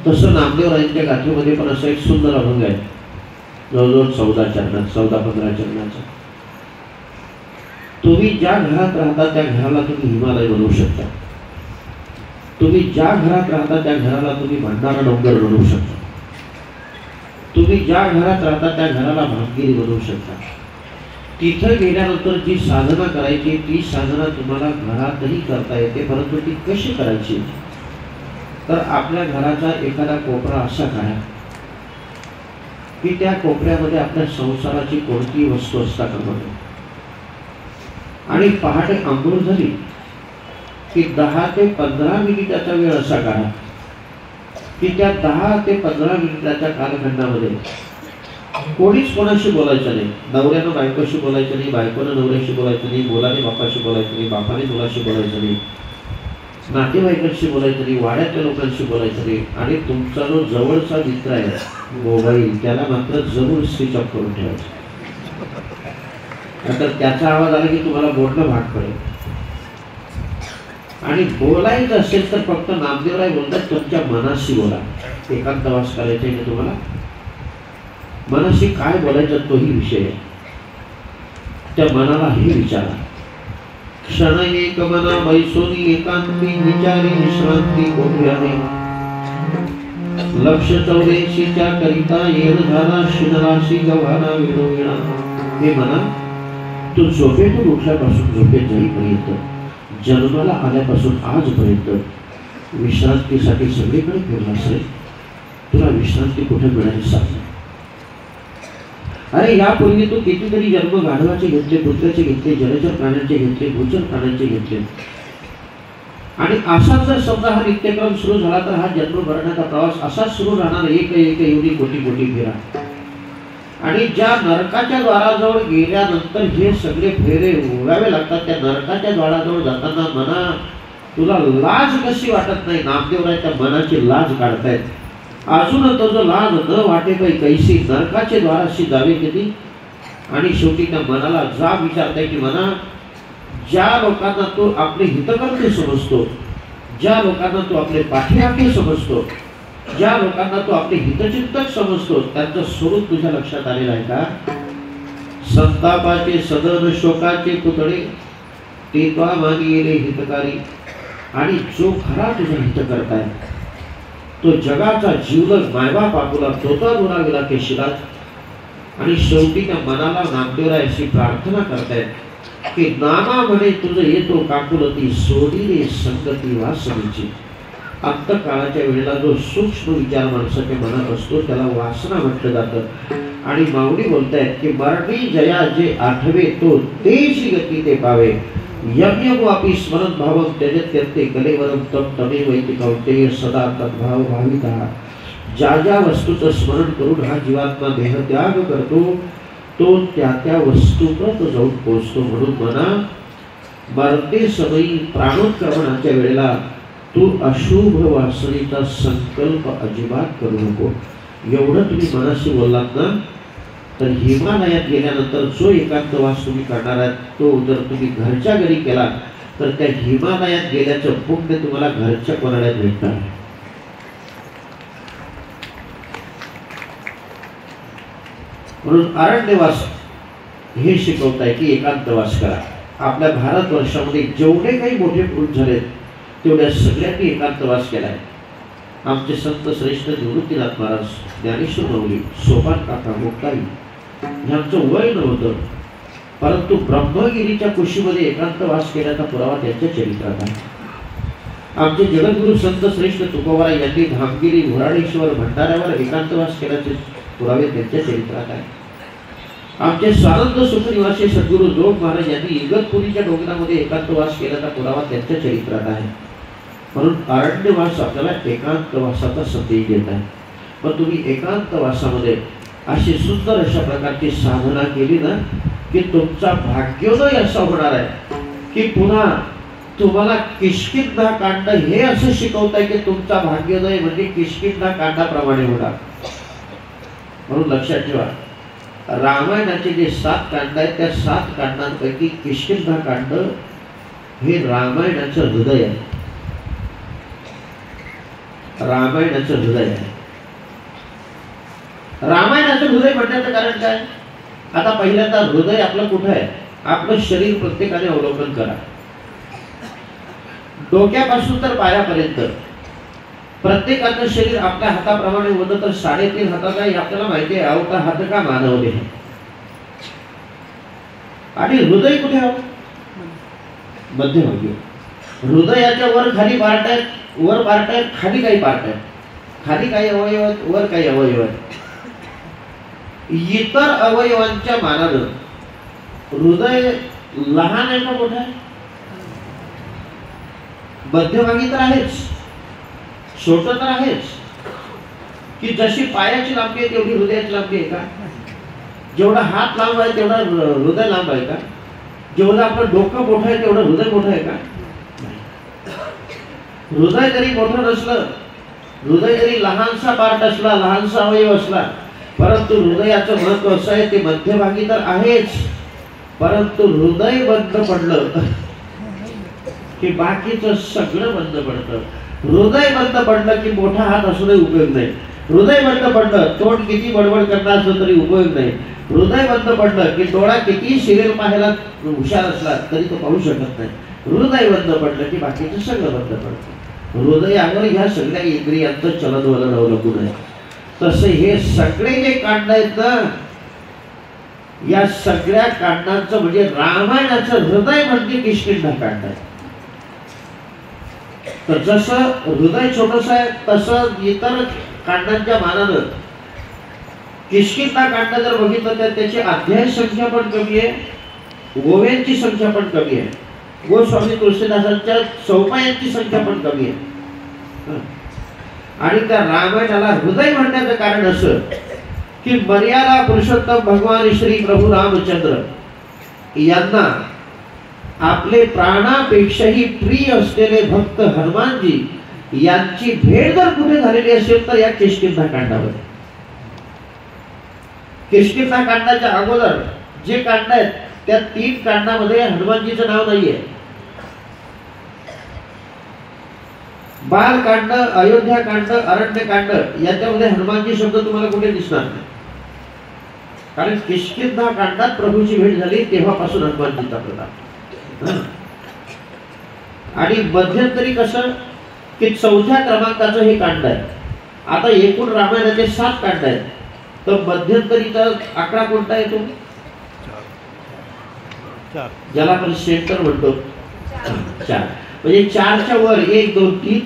तसं नामदेवरायांच्या गाथेमध्ये पण असा एक सुंदर अभंग आहे, जवळजवळ 14-15 चरणाचा. तुम्ही ज्या घरात राहता त्या घराला तुम्ही हिमालय बनवू शकता. तुम्ही ज्या घरात राहता त्या घराला तुम्ही भंडारा डोंगर बनवू शकता. तुम्ही ज्या घरात राहता त्या घराला भांगिरी बनवू शकता. तिथं गेल्यानंतर जी साधना करायची ती साधना तुम्हाला घरातही करता येते, परंतु ती कशी करायची? तर आपल्या घराचा एखादा कोपरा असा काढा की त्या कोपऱ्यामध्ये आपल्या संसाराची कोणतीही वस्तू असता कामा नये. आणि पहाटे अंघोळ झाली की 10 ते 15 मिनिटाचा वेळ असा काढा की त्या 10 ते 15 मिनिटाच्या कालखंडामध्ये कोणीच कोणाशी बोलायचं नाही. नवऱ्यानं बायकोशी बोलायचं नाही, बायकोनं नवऱ्याशी बोलायचं नाही, मुलाने बापाशी बोलायचं नाही, बापाने मुलाशी बोलायचं नाही. नातेवाईकांशी बोलायचं नाही, वाड्यातल्या लोकांशी बोलायचं नाही, आणि तुमचा जो जवळचा मित्र आहे मोबाईल त्याला मात्र जरूर स्विच ऑफ करून ठेवायचं. नंतर त्याचा आवाज आला की तुम्हाला बोलणं भाग पडेल. आणि बोलायचं असेल तर फक्त नामदेवराय बोलतात तुमच्या मनाशी बोला. एकांतवास करायचा आहे तुम्हाला, मनाशी काय बोलायचं तोही विषय आहे. त्या मनाला हे विचारा. क्षण एक मना बैसोनी एकांती विचारी विश्रांती कोठ्याने. लक्ष 84च्या करिता येण झाला शिनराशी गव्हाणा विडोविणा. हे मना, तू झोपेतून उठल्यापासून झोपेत जाईपर्यंत, जन्माला आल्यापासून आजपर्यंत विश्रांतीसाठी सगळीकडे फिरलास रे. तुला विश्रांती कुठे मिळाली सांग. अरे यापूर्वी तू कितीतरी जन्म गाढवाचे घेतले, कुत्र्याचे घेतले, जलचर प्राण्यांचे घेतले, भूचर प्राण्यांचे घेतले. आणि असाच जर समजा हा नित्यक्रम सुरू झाला तर हा जन्म भरण्याचा प्रवास असाच सुरू राहणार. एक एवढी कोटी कोटी फेरा. आणि ज्या नरकाच्या द्वाराजवळ गेल्यानंतर हे सगळे फेरे उगावे लागतात, त्या नरकाच्या द्वाराजवळ जाताना मना तुला लाज कशी वाटत नाही. नामदेवराच्या मनाची लाज काढतायत. अजून तो जो लाज न वाटे काही कैसी नरकाचे द्वाराशी जावे कधी. आणि शेवटी त्या मनाला जाब विचारताय की मना, ज्या लोकांना तू आपले हितकर्ते समजतो, ज्या लोकांना तू आपले पाठीराखे समजतो, ज्या लोकांना तू आपले हितचिंतक समजतो, त्यांचं स्वरूप तुझ्या लक्षात आलेलं आहे का? संतापाचे सदन शोकाचे पुतळे तेत्वा मागे गेले हितकारी. आणि जो खरा तुझा हित करताय तो जगाचा जीवलग मायबाप आपुला तोता दुराविला केशिलाच. आणि शेवटी त्या मनाला नामदेवराय अशी प्रार्थना करतायत की नाना म्हणे तुझं येतो काकुलती सोडी रे संगती वासनेची. अंतकाळाच्या वेळेला जो सूक्ष्म विचार माणसाच्या मनात असतो त्याला वासना म्हटलं जातं. आणि माऊली बोलतायत की मरणी जया जे आठवे तो तेची गती ते पावे. यज्ञ वापी स्मरण भावम त्यजत्यन्ते कलेवरम तम तमेव इति कौंतेय सदा तद्भाव भाविता. ज्या ज्या वस्तूचं स्मरण करून हा जीवात्मा देहत्याग करतो तो त्या त्या वस्तूप्रत जाऊन पोचतो. म्हणून मना, मरते समयी प्राणोत्क्रमणाच्या वेळेला तू अशुभ वासनेचा संकल्प अजिबात करू नको. एवढं तुम्ही मनाशी बोललात ना, तर हिमालयात गेल्यानंतर जो एकांतवास तुम्ही करणार आहात तो जर तुम्ही घरच्या घरी केला तर त्या हिमालयात गेल्याचं पुण्य तुम्हाला घरच्या कोणाला भेटणार. म्हणून अरण्यवास हे शिकवताय की एकांतवास करा. आपल्या भारतवर्षामध्ये जेवढे काही मोठे पुरुष झालेत तेवढ्या सगळ्यांनी एकांतवास केलाय. आमचे संत श्रेष्ठ निवृत्तीनाथ महाराज, ज्ञानेश्वर माऊली, सोपान काका, मुक्ताई यांचं वय नव्हतं, परंतु ब्रह्मगिरीच्या कुशीमध्ये एकांतवास केल्याचा पुरावा त्यांच्या चरित्रात आहे. आमचे जगद्गुरु संत श्रेष्ठ तुकोबाराय यांनी धामगिरी, घोराडेश्वर, भंडाऱ्यावर एकांतवास केल्याचे पुरावे त्यांच्या चरित्रात आहे. आमचे स्वानंद सुखनिवासी सद्गुरु जोग महाराज यांनी इगतपुरीच्या डोंगरामध्ये एकांतवास केल्याचा पुरावा त्यांच्या चरित्रात आहे. म्हणून अरण्यवास आपल्याला एकांतवासाचा संदेश देत आहे. पण तुम्ही एकांतवासामध्ये अशी सुंदर अशा प्रकारची साधना केली ना की तुमचा भाग्योदय असा होणार आहे की पुन्हा तुम्हाला किष्किंधा कांड हे असं शिकवताय की तुमचा भाग्योदय म्हणजे किष्किंधा कांडाप्रमाणे होणार. म्हणून लक्षात ठेवा, रामायणाचे जे 7 कांड आहेत त्या 7 कांडांपैकी किष्किंधा कांड हे रामायणाचं हृदय आहे. रामायणाचं हृदय आहे. रामायणाचं हृदय म्हणण्याचं कारण काय? आता पहिल्यांदा हृदय आपलं कुठं आहे? आपलं शरीर प्रत्येकाने अवलोकन करा. डोक्यापासून तर पायापर्यंत प्रत्येकाचं शरीर आपल्या हाताप्रमाणे होतं तर 3.5 हाताचा हे आपल्याला माहिती आहे. अवता हात का मानव देह. आणि हृदय कुठे आहे? मध्यभागी. हृदयाच्या वर खाली पार्ट आहेत, वर पार्ट आहेत, खाली काही पार्ट आहेत. खाली काही अवयव आहेत, वर काही अवयव आहेत. इतर अवयवांच्या मानानं हृदय लहान आहे का मोठं आहे? मध्यभागी तर आहेच, छोटं तर आहेच. की जशी पायाची लांबी आहे तेवढी हृदयाची लांबी आहे का? जेवढा हात लांब आहे तेवढा हृदय लांब आहे का? जेवढं आपलं डोकं मोठं आहे तेवढं हृदय मोठं आहे का? हृदय जरी मोठं नसलं, हृदय जरी लहानसा पार्ट असला, लहानसा अवयव असला, परंतु हृदयाचं महत्व असं आहे ते मध्यभागी तर आहेच, परंतु हृदय बंद पडलं की बाकीचं सगळं बंद पडतं. हृदय बंद पडलं की मोठा हात असूनही उपयोग नाही. हृदय बंद पडलं, तोंड किती बडबड करणार असलं तरी उपयोग नाही. हृदय बंद पडलं की डोळा किती सिरियल पाहायला हुशार असला तरी तो पाहू शकत नाही. हृदय बंद पडलं की बाकीचं सगळं बंद पडतं. हृदयावर ह्या सगळ्या इंद्रियांचं चलनवलन अवलंबून आहे. तसे हे सगळे जे कांड आहेत ना, या सगळ्या कांडांचं म्हणजे रामायणाचं हृदय म्हणजे किष्किंधा कांड आहे. तर जसं हृदय छोटस आहे तसं इतर कांडांच्या मानानं किष्किंधा कांड जर बघितलं तर त्याची अध्याय संख्या पण कमी आहे, ओव्यांची संख्या पण कमी आहे, गोस्वामी तुलसीदासांच्या चौपायांची संख्या पण कमी आहे. आणि त्या रामायणाला हृदय म्हणण्याचं कारण असं की मर्यादा पुरुषोत्तम भगवान श्री प्रभू रामचंद्र यांना आपले प्राणापेक्षाही प्रिय असलेले भक्त हनुमानजी यांची भेट जर कुठे झालेली असेल तर या किष्किंधा कांडामध्ये. किष्किंधा कांडाच्या अगोदर जे कांड आहेत त्या 3 कांडामध्ये हनुमानजीचं नाव नाहीये. बालकांड, अयोध्याकांड, अरण्यकांड याच्यामध्ये हनुमानजी शब्द तुम्हाला कुठे दिसणार नाही. कारण किष्किंधा कांडात प्रभूची भेट झाली तेव्हापासून हनुमानजीचा प्रताप. आणि मध्यंतरी कसं की 4थ्या क्रमांकाचं हे कांड आहे. आता एकूण रामायणाचे 7 कांड आहेत, तर मध्यंतरीचा आकडा कोणता येतो? ज्याला आपण सेंटर म्हणतो 4. म्हणजे 4च्या वर 1 2 3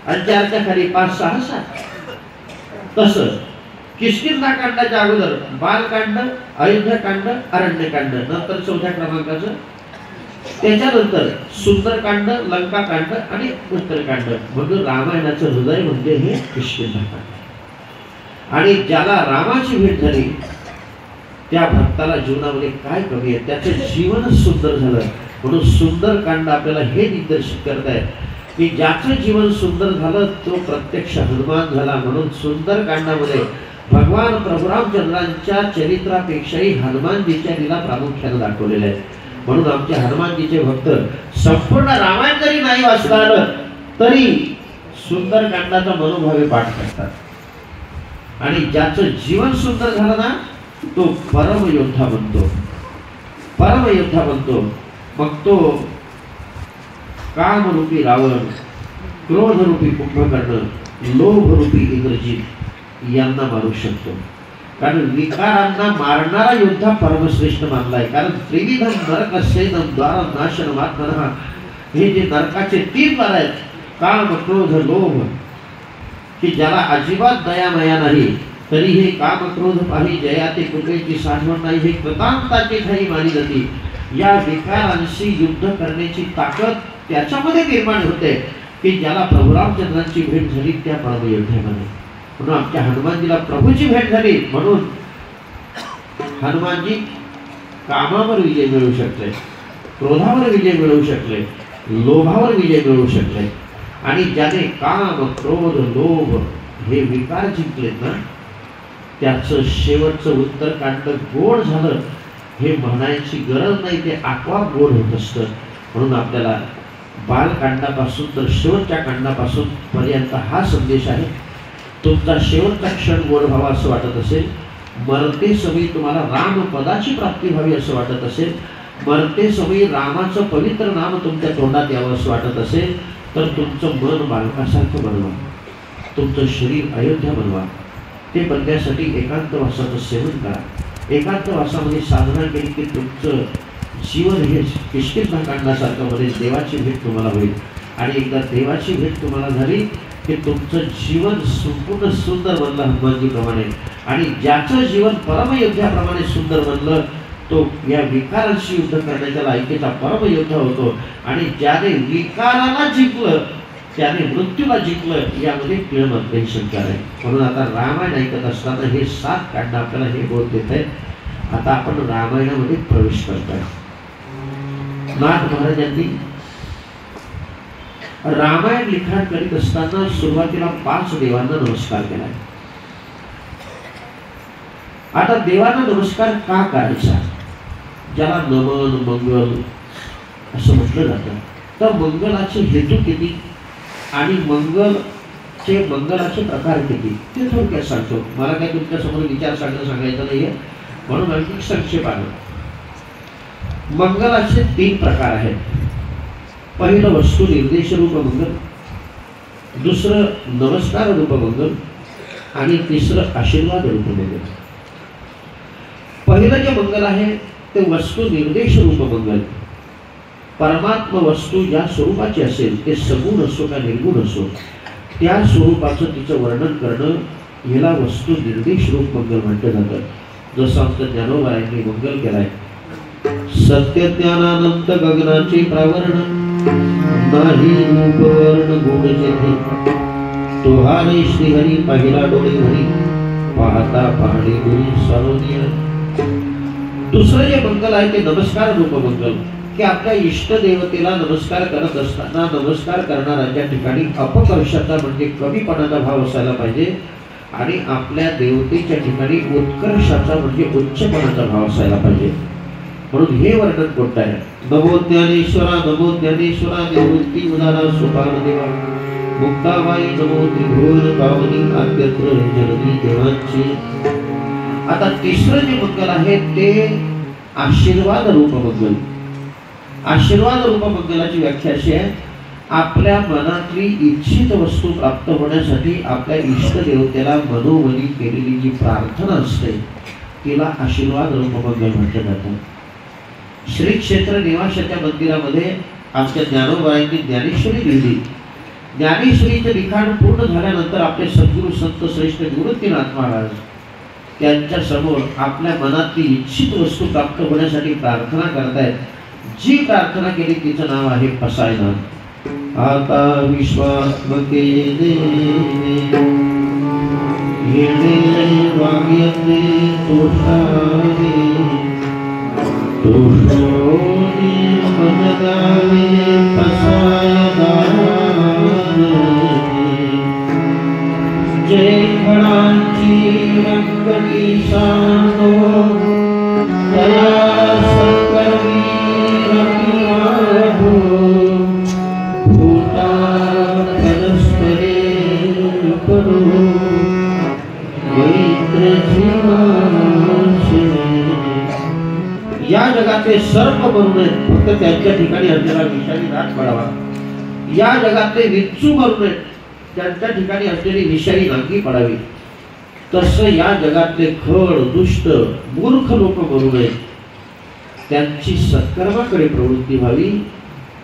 आणि 4च्या खाली 5 6 7. तसं किष्किंधा कांडाच्या अगोदर बालकांड, अयोध्याकांड, अरण्यकांड, नंतर 4थ्या क्रमांकाचं, त्याच्यानंतर सुंदरकांड, लंकाकांड आणि उत्तरकांड. म्हणून रामायणाचं हृदय म्हणजे हे किष्किंधा कांड. आणि ज्याला रामाची भेट झाली त्या भक्ताला जीवनामध्ये काय कमी आहे, त्याचं जीवनच सुंदर झालं. म्हणून सुंदरकांड आपल्याला हे निर्देशित करत आहे की ज्याचं जीवन सुंदर झालं तो प्रत्यक्ष हनुमान झाला. म्हणून सुंदरकांडामध्ये भगवान प्रभू रामचंद्रांच्या चरित्रापेक्षाही हनुमानजीच्या लीला प्रामुख्याने दाखवलेल्या आहेत. म्हणून आमचे हनुमानजीचे भक्त संपूर्ण रामायण जरी नाही वाचता आलं तरी सुंदरकांडाचा मनोभावे पाठ करतात. आणि ज्याचं जीवन सुंदर झालं ना तो परमयोद्धा बनतो, परमयोद्धा बनतो. मग तो कामरूपी रावण, क्रोधरूपी कुंभकर्ण, लोभरूपी इंद्रजित यांना मारू शकतो. कारण विकारांना मारणारा योद्धा परमश्रेष्ठ मानलाय. कारण त्रिविधम नरकस्येदम द्वार नाशनमात्मनः, हे जे नरकाचे 3 द्वार आहेत, काम क्रोध लोभ, की ज्याला अजिबात दयामया नाही तरी हे काम क्रोध पाही जयाते कृपेची साठवण नाही, हे कृतांताची ठाई मानी जाती. या विकारांशी युद्ध करण्याची ताकद त्याच्यामध्ये निर्माण होते की ज्याला प्रभू रामचंद्रांची भेट झाली त्या परमयोद्ध्यामध्ये. म्हणून आमच्या हनुमानजीला प्रभूची भेट झाली म्हणून हनुमानजी कामावर विजय मिळवू शकले, क्रोधावर विजय मिळवू शकले, लोभावर विजय मिळवू शकले. आणि ज्याने काम क्रोध लोभ हे विकार जिंकलेत ना त्याचं शेवटचं उत्तरकांड गोड झालं हे म्हणायची गरज नाही, ते आपोआप गोड होत असतं. म्हणून आपल्याला बालकांडापासून तर शेवटच्या कांडापासून पर्यंत हा संदेश आहे. तुमचा शेवटचा क्षण गोड व्हावा असं वाटत असेल, मरते समयी तुम्हाला रामपदाची प्राप्ती व्हावी असं वाटत असेल, मरते समयी रामाचं पवित्र नाम तुमच्या तोंडात यावं असं वाटत असेल तर तुमचं मन बालकासारखं बनवा, तुमचं शरीर अयोध्या बनवा. ते बनण्यासाठी एकांतवासाचं सेवन करा. एकांतवासामध्ये साधना केली की तुमचं जीवन हे किष्किंधा कांडासारखं मध्ये देवाची भेट तुम्हाला होईल. आणि एकदा देवाची भेट तुम्हाला झाली की तुमचं जीवन संपूर्ण सुंदर बनलं हनुमानजीप्रमाणे. आणि ज्याचं जीवन परमयोद्ध्याप्रमाणे सुंदर बनलं तो या विकारांशी युद्ध करण्याच्या लायकीचा परमयोद्धा होतो. आणि ज्याने विकाराला जिंकलं त्याने मृत्यूला जिंकलं यामध्ये किळमध्येही शंका आहे. म्हणून आता रामायण ऐकत असताना हे 7 कांड आपल्याला हे बोध देत आहेत. आता आपण रामायणामध्ये प्रवेश करतोय. नाथ महाराजांनी रामायण लिखाण करीत असताना सुरुवातीला 5 देवांना नमस्कार केलाय. आता देवांना नमस्कार का करायचा, ज्याला नमन मंगल असं म्हटलं जातं, तर मंगलाचे हेतू किती आणि मंगलाचे प्रकार किती ते थोडक्यात सांगतो. मला काही तुमच्या समोर विचार सांगायचा नाहीये, म्हणून आणखी संक्षेपाने. मंगलाचे 3 प्रकार आहेत. पहिलं वस्तू निर्देश रूप मंगल, दुसरं नमस्कार रूप मंगल आणि तिसरं आशीर्वाद रूप मंगल. पहिलं जे मंगल आहे ते वस्तू निर्देश रूप मंगल. परमात्मा वस्तू ज्या स्वरूपाची असेल, ते सगुण असो का निर्गुण असो, त्या स्वरूपाचं तिचं वर्णन करणं याला वस्तू निर्देश रूप मंगल म्हटलं जातं. जसं आमचं ज्ञानोबायांनी मंगल केलाय. सत्य ज्ञानानंत गगनाचे प्रावरण, नाही रूपवर्ण गुण जेथे, तोहारे श्रीहरी पाहिला डोळे भरी, पाहता पहाडी गुरी सरोनिया. दुसरं जे मंगल आहे ते नमस्कार रूप मंगल, की आपल्या इष्ट देवतेला नमस्कार करत असताना नमस्कार करणाऱ्याच्या ठिकाणी अपकर्षाचा म्हणजे कमीपणाचा भाव असायला पाहिजे आणि आपल्या देवतेच्या ठिकाणी उत्कर्षाचा म्हणजे उच्चपणाचा भाव असायला पाहिजे. म्हणून हे वर्णन कोणतं आहे. नमो ज्ञानेश्वरा नमो ज्ञानेश्वरा, निवृत्ती उदारा सोपान देवा, मुक्ताबाई नमो त्रिभुवन पावनी, आद्यत्र जननी देवांची. आता तिसरं जे मंगल आहे ते आशीर्वाद रूप मंगल. आशीर्वाद रूप मंगलाची व्याख्या अशी आहे, आपल्या मनातली इच्छित वस्तू प्राप्त होण्यासाठी आपल्या इष्ट देवतेला मनोमनी केलेली जी प्रार्थना असते तिला आशीर्वाद रूप मंगल म्हटलं जातं. श्री क्षेत्र निवासाच्या मंदिरामध्ये आमच्या ज्ञानोबाईंनी ज्ञानेश्वरी लिहिली. ज्ञानेश्वरीचे लिखाण पूर्ण झाल्यानंतर आपले सद्गुरू संत श्रेष्ठ निवृत्तीनाथ महाराज त्यांच्या समोर आपल्या मनातली इच्छित वस्तू प्राप्त होण्यासाठी प्रार्थना करतायत. जी प्रार्थना केली तिचं नाव आहे पसायनाथ. आता विश्वात्मके जय खडांची रंगली शानो, दया संकरवी रंगीवाहो, फूटा परस्परे करो मैत्र जीवांचे. या जगातले सर्प मरू नयेत, फक्त त्यांच्या ठिकाणी आपल्याला विषारी नाट पडावा. या जगातले विच्चू मरू नयेत, त्यांच्या ठिकाणी असलेली विषारी नांगी पडावी. तसं या जगातले खड दुष्ट मूर्ख लोक मरू नयेत, त्यांची सत्कर्माकडे प्रवृत्ती व्हावी.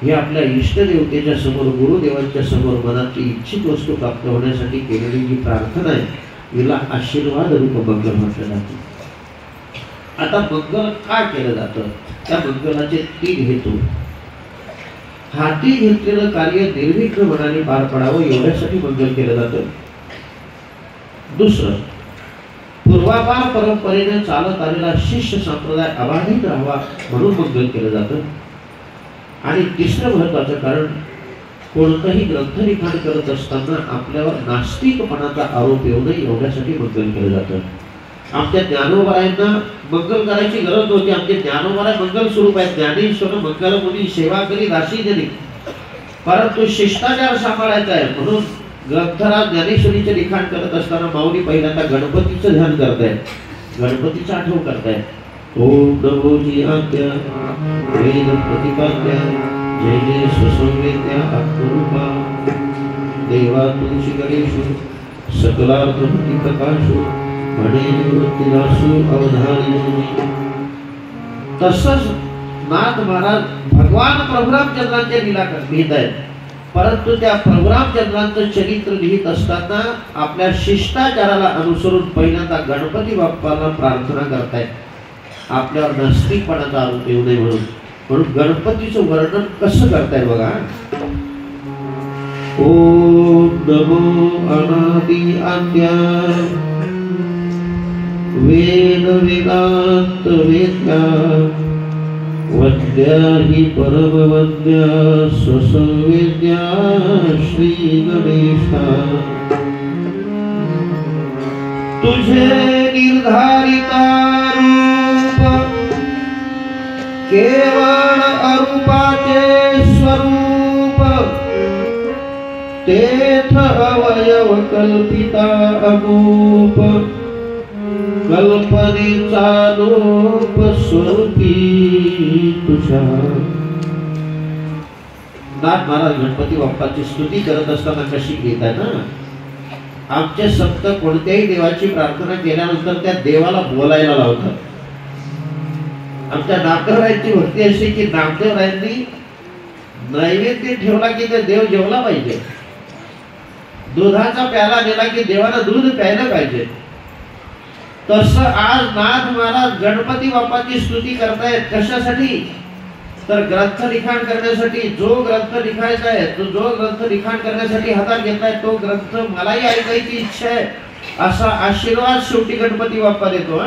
हे आपल्या इष्टदेवतेच्या समोर गुरुदेवांच्या समोर मनातली इच्छित वस्तू प्राप्त होण्यासाठी केलेली जी प्रार्थना आहे हिला आशीर्वाद रूप मंगल म्हटलं जातं. आता मंगल का केलं जातं, त्या मंगलाचे 3 हेतू. हाती घेतलेलं कार्य निर्विघ्नपणाने पार पडावं एवढ्यासाठी मंगल केलं जातं. दुसरं, पूर्वापार परंपरेने चालत आलेला शिष्य संप्रदाय अबाधित राहावा म्हणून मंगल केलं जातं. आणि तिसरं महत्वाचं कारण, कोणताही ग्रंथलिखाण करत असताना आपल्यावर नास्तिकपणाचा आरोप येऊ नये एवढ्यासाठी मंगल केलं जातं. आमच्या ज्ञानोबायांना मंगल करायची गरज नव्हती. आमचे ज्ञानोबाराय मंगल स्वरूप आहे. ज्ञानेश्वर मंगल मुनी सेवा करी दासी जनी, परंतु शिष्टाचार सांभाळायचा आहे. म्हणून ग्रंथराज ज्ञानेश्वरीचे लिखाण करत असताना माऊली पहिल्यांदा गणपतीचं ध्यान करतायत, गणपतीचा आठवण करतायत. ओम नमो जी आद्या वेद प्रतिपाद्या, जय जय सुसंवेद्या आत्मरूपा, देवा तुळशी गणेशु सकलार्थ प्रकाशु, तसंच नाथ महाराज भगवान प्रभुरामचंद्रांच्या लीला लिहित आहेत. परंतु त्या प्रभुरामचंद्रांचं चरित्र लिहित असताना आपल्या शिष्टाचाराला अनुसरून पहिल्यांदा गणपती बाप्पाला प्रार्थना करतायत, आपल्यावर नास्तिकपणाचा आरोप येऊ नये म्हणून. म्हणून गणपतीचं वर्णन कसं करतायत बघा. ओम नमो अनादि आद्या वेद वेदांत वेद्या, वद्या हि परमवद्या स्वसंवेद्या श्री गणेशा तुझे निर्धारिता रूप केवळ अरूपाचे स्वरूप तेथ अवयव कल्पिता अगोप कल्पनेचा लोप स्वरूपी तुझ्या। नाथ महाराज गणपती बाप्पाची स्तुती करत असताना कशी घेत आहे ना, आमचे संत कोणत्याही देवाची प्रार्थना केल्यानंतर त्या देवाला बोलायला लावतात। आमच्या नामदेवरायांची भक्ती अशी की नामदेवरायांनी नैवेद्य ठेवला की ते देव जेवला पाहिजे, दुधाचा प्याला नेला की देवाला दूध प्यायला पाहिजे। तसं आज नाथ महाराज गणपती बाप्पाची स्तुती करतायत। कशासाठी? तर ग्रंथ लिखाण करण्यासाठी। जो ग्रंथ लिखायचा आहे, जो ग्रंथ लिखाण करण्यासाठी हातात घेतलाय तो ग्रंथ मलाही ऐकायची इच्छा आहे असा आशीर्वाद शेवटी गणपती बाप्पा देतो।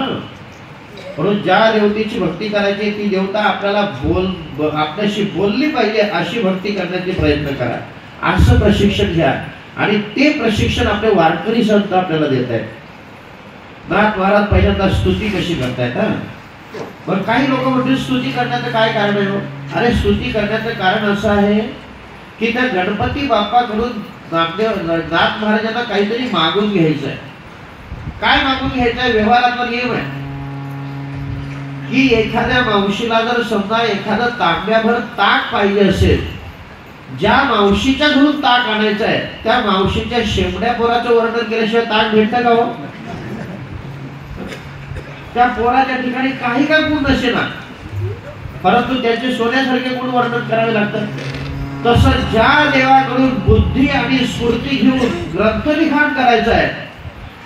म्हणून ज्या देवतेची भक्ती करायची ती देवता आपल्याला आपल्याशी बोलली पाहिजे अशी भक्ती करण्याचे प्रयत्न करा, असं प्रशिक्षण घ्या। आणि ते प्रशिक्षण आपले वारकरी संत आपल्याला देत आहेत। नाथ महाराज पहिल्यांदा स्तुती कशी करतायत। पण काही लोक म्हणतील स्तुती करण्याचं काय कारण आहे? अरे स्तुती करण्याचं कारण असं आहे की त्या गणपती बाप्पाकडून नाथ महाराजांना काहीतरी मागून घ्यायचं आहे। काय मागून घ्यायचं आहे? व्यवहारातला नियम आहे की एखाद्या मावशीला जर समजा एखादं तांब्याभर ताक पाहिजे असेल, ज्या मावशीच्या घरून ताक आणायचं आहे त्या मावशीच्या शेंबड्या पोराचं वर्णन केल्याशिवाय ताक भेटतं का हो? त्या पोराच्या ठिकाणी काही काय गुण नसेना, परंतु त्याचे सोन्यासारखे गुण वर्णन करावे लागतात। तसं ज्या देवाकडून बुद्धी आणि स्फूर्ती घेऊन ग्रंथ लिखाण करायचं आहे,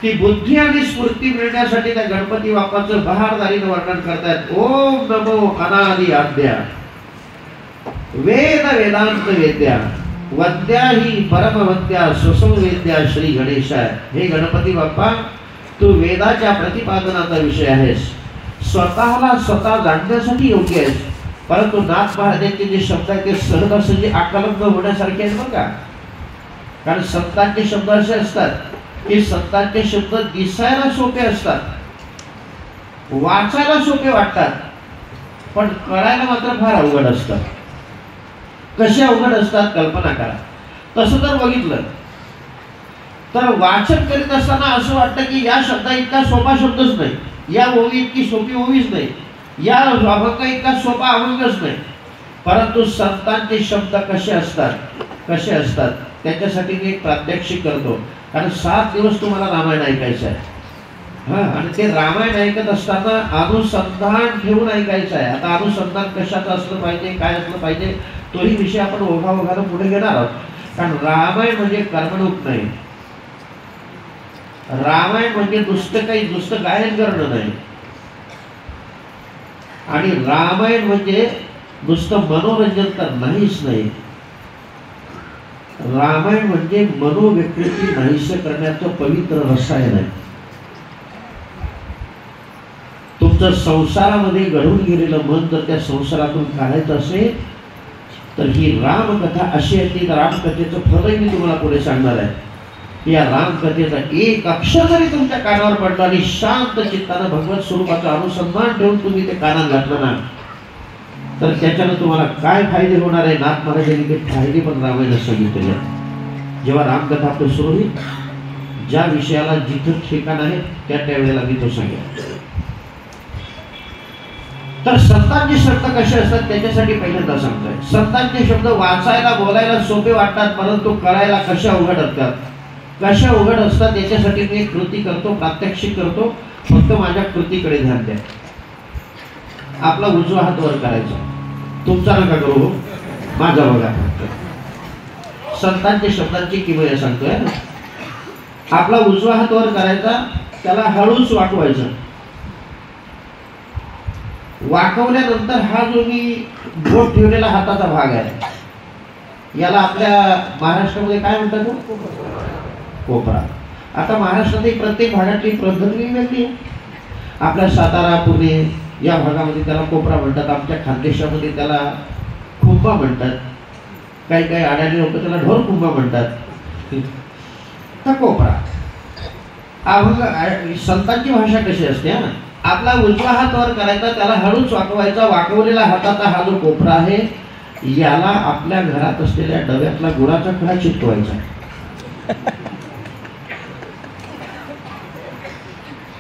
ती बुद्धी आणि स्फूर्ती मिळण्यासाठी त्या गणपती बाप्पाचं बहारदारीने वर्णन करतायत। ओम नमो अनादि आद्या वेद वेदांत वेद्या वद्या ही परमवद्या स्वसंवेद्या श्री गणेशाय। हे गणपती बाप्पा, तू वेदाच्या प्रतिपादनाचा विषय आहेस, स्वतःला स्वतः जाणण्यासाठी योग्य आहेस, परंतु नाथ महाराजांचे जे शब्द आहेत ते सहजासहजी आकलन होण्यासारखे आहेत बघा। कारण संतांचे शब्द असे असतात की संतांचे शब्द दिसायला सोपे असतात, वाचायला सोपे वाटतात, पण कळायला मात्र फार अवघड असतात। कसे अवघड असतात कल्पना करा। तसं जर बघितलं तर वाचन करीत असताना असं वाटतं की या शब्दा इतका सोपा शब्दच नाही, या ओवी इतकी सोपी ओवीच नाही, या अभंग इतका सोपा अभंगच नाही, परंतु संतांचे शब्द कसे असतात त्याच्यासाठी मी एक प्रात्यक्षिक करतो। कारण 7 दिवस तुम्हाला रामायण ऐकायचं आहे। आणि ते रामायण ऐकत असताना अनुसंधान ठेवून ऐकायचं आहे। आता अनुसंधान कशाचं असलं पाहिजे, काय असलं पाहिजे, तोही विषय आपण ओघाओघानं पुढे घेणार आहोत। कारण रामायण म्हणजे कर्मणूक नाही, रामायण म्हणजे नुसतं गायन करणं नाही, आणि रामायण म्हणजे नुसतं मनोरंजन तर नाहीच नाही, रामायण म्हणजे मनोव्यक्ती नाहीसं करण्याचं पवित्र रसायन आहे। तुमचं संसारामध्ये घडून गेलेलं मन जर त्या संसारातून काढायचं असेल तर ही रामकथा अशी आहे की रामकथेचं फलही मी तुम्हाला पुढे सांगणार आहे। या रामकथेचा एक अक्षर जरी तुमच्या कानावर पडलं आणि शांत चित्तानं भगवत स्वरूपाचं अनुसंधान ठेवून तुम्ही ते कानात घातलं ना, तर त्याच्यानं तुम्हाला काय फायदे होणार आहे? नाथ महाराजांनी ते फायदे पण रामायणात सांगितलेले आहेत। जेव्हा रामकथा आपलं सुरू होईल, ज्या विषयाला जिथं ठिकाण आहे त्यावेळेला मी तो सांगेन। तर संतांचे शब्द कसे असतात त्याच्यासाठी पहिल्यांदा सांगतोय। संतांचे शब्द वाचायला बोलायला सोपे वाटतात, परंतु कळायला कशा अवघड असतात याच्यासाठी मी एक कृती करतो, प्रात्यक्षिक करतो। फक्त माझ्या कृतीकडे ध्यान द्या। आपला उजवा हात वर करायचा, तुमचा नका करू, माझा बघा। संतांच्या शब्दांची किमया सांगतोय। आपला उजवा हात वर करायचा, त्याला हळूच वाकवायचं। वाकवल्यानंतर हा जो मी बोट ठेवलेला हाताचा भाग आहे याला आपल्या महाराष्ट्रामध्ये काय म्हणतात? कोपरा। आता महाराष्ट्रातील प्रत्येक भागातली पद्धत वेगळी आहे। आपल्या सातारा, पुणे या भागामध्ये त्याला कोपरा म्हणतात, आमच्या खानदेशामध्ये त्याला खुंबा म्हणतात, काही काही अडाणी लोक त्याला ढोर खुंबा म्हणतात. हा कोपरा अभंग संतांची भाषा कशी असते, हा आपला उजवा हात वर करायचा, त्याला हळूच वाकवायचा, वाकवलेला हाताचा हा जो कोपरा आहे याला आपल्या घरात असलेल्या डब्यातला गुळाचा खडा चिटकवायचा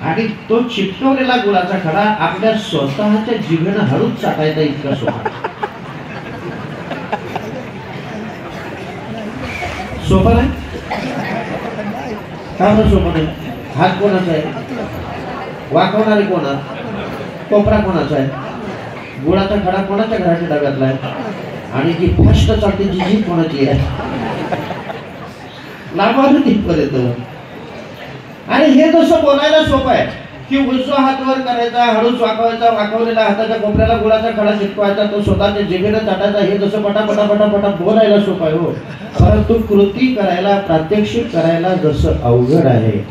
आणि तो चिटकवलेला गुळाचा खडा आपल्या स्वतःच्या जिभेनं हळूच चाटायचा. इतका सोपा सोपा नाही का? सोपा नाही. हात कोणाचा आहे, वाकवणारे कोणा, कोपरा कोणाचा आहे, गुळाचा खडा कोणाच्या घराच्या डब्यातला आहे आणि जी फस्ट चालते जी जीभ कोणाची आहे, लांबावर तिथपर्यंत. आणि हे जसं बोलायला सोपं आहे की उजवा हात वर करायचा, हळूच वाकवायचा, वाकवलेला हाताच्या कोपऱ्याला गुळाचा खडा चिटकवायचा, तो स्वतःच्या जिभेनं चाटायचा, हे जसं पटापटा पटापटा बोलायला सोपं आहे हो, परंतु कृती करायला, प्रात्यक्षिक करायला जसं अवघड आहे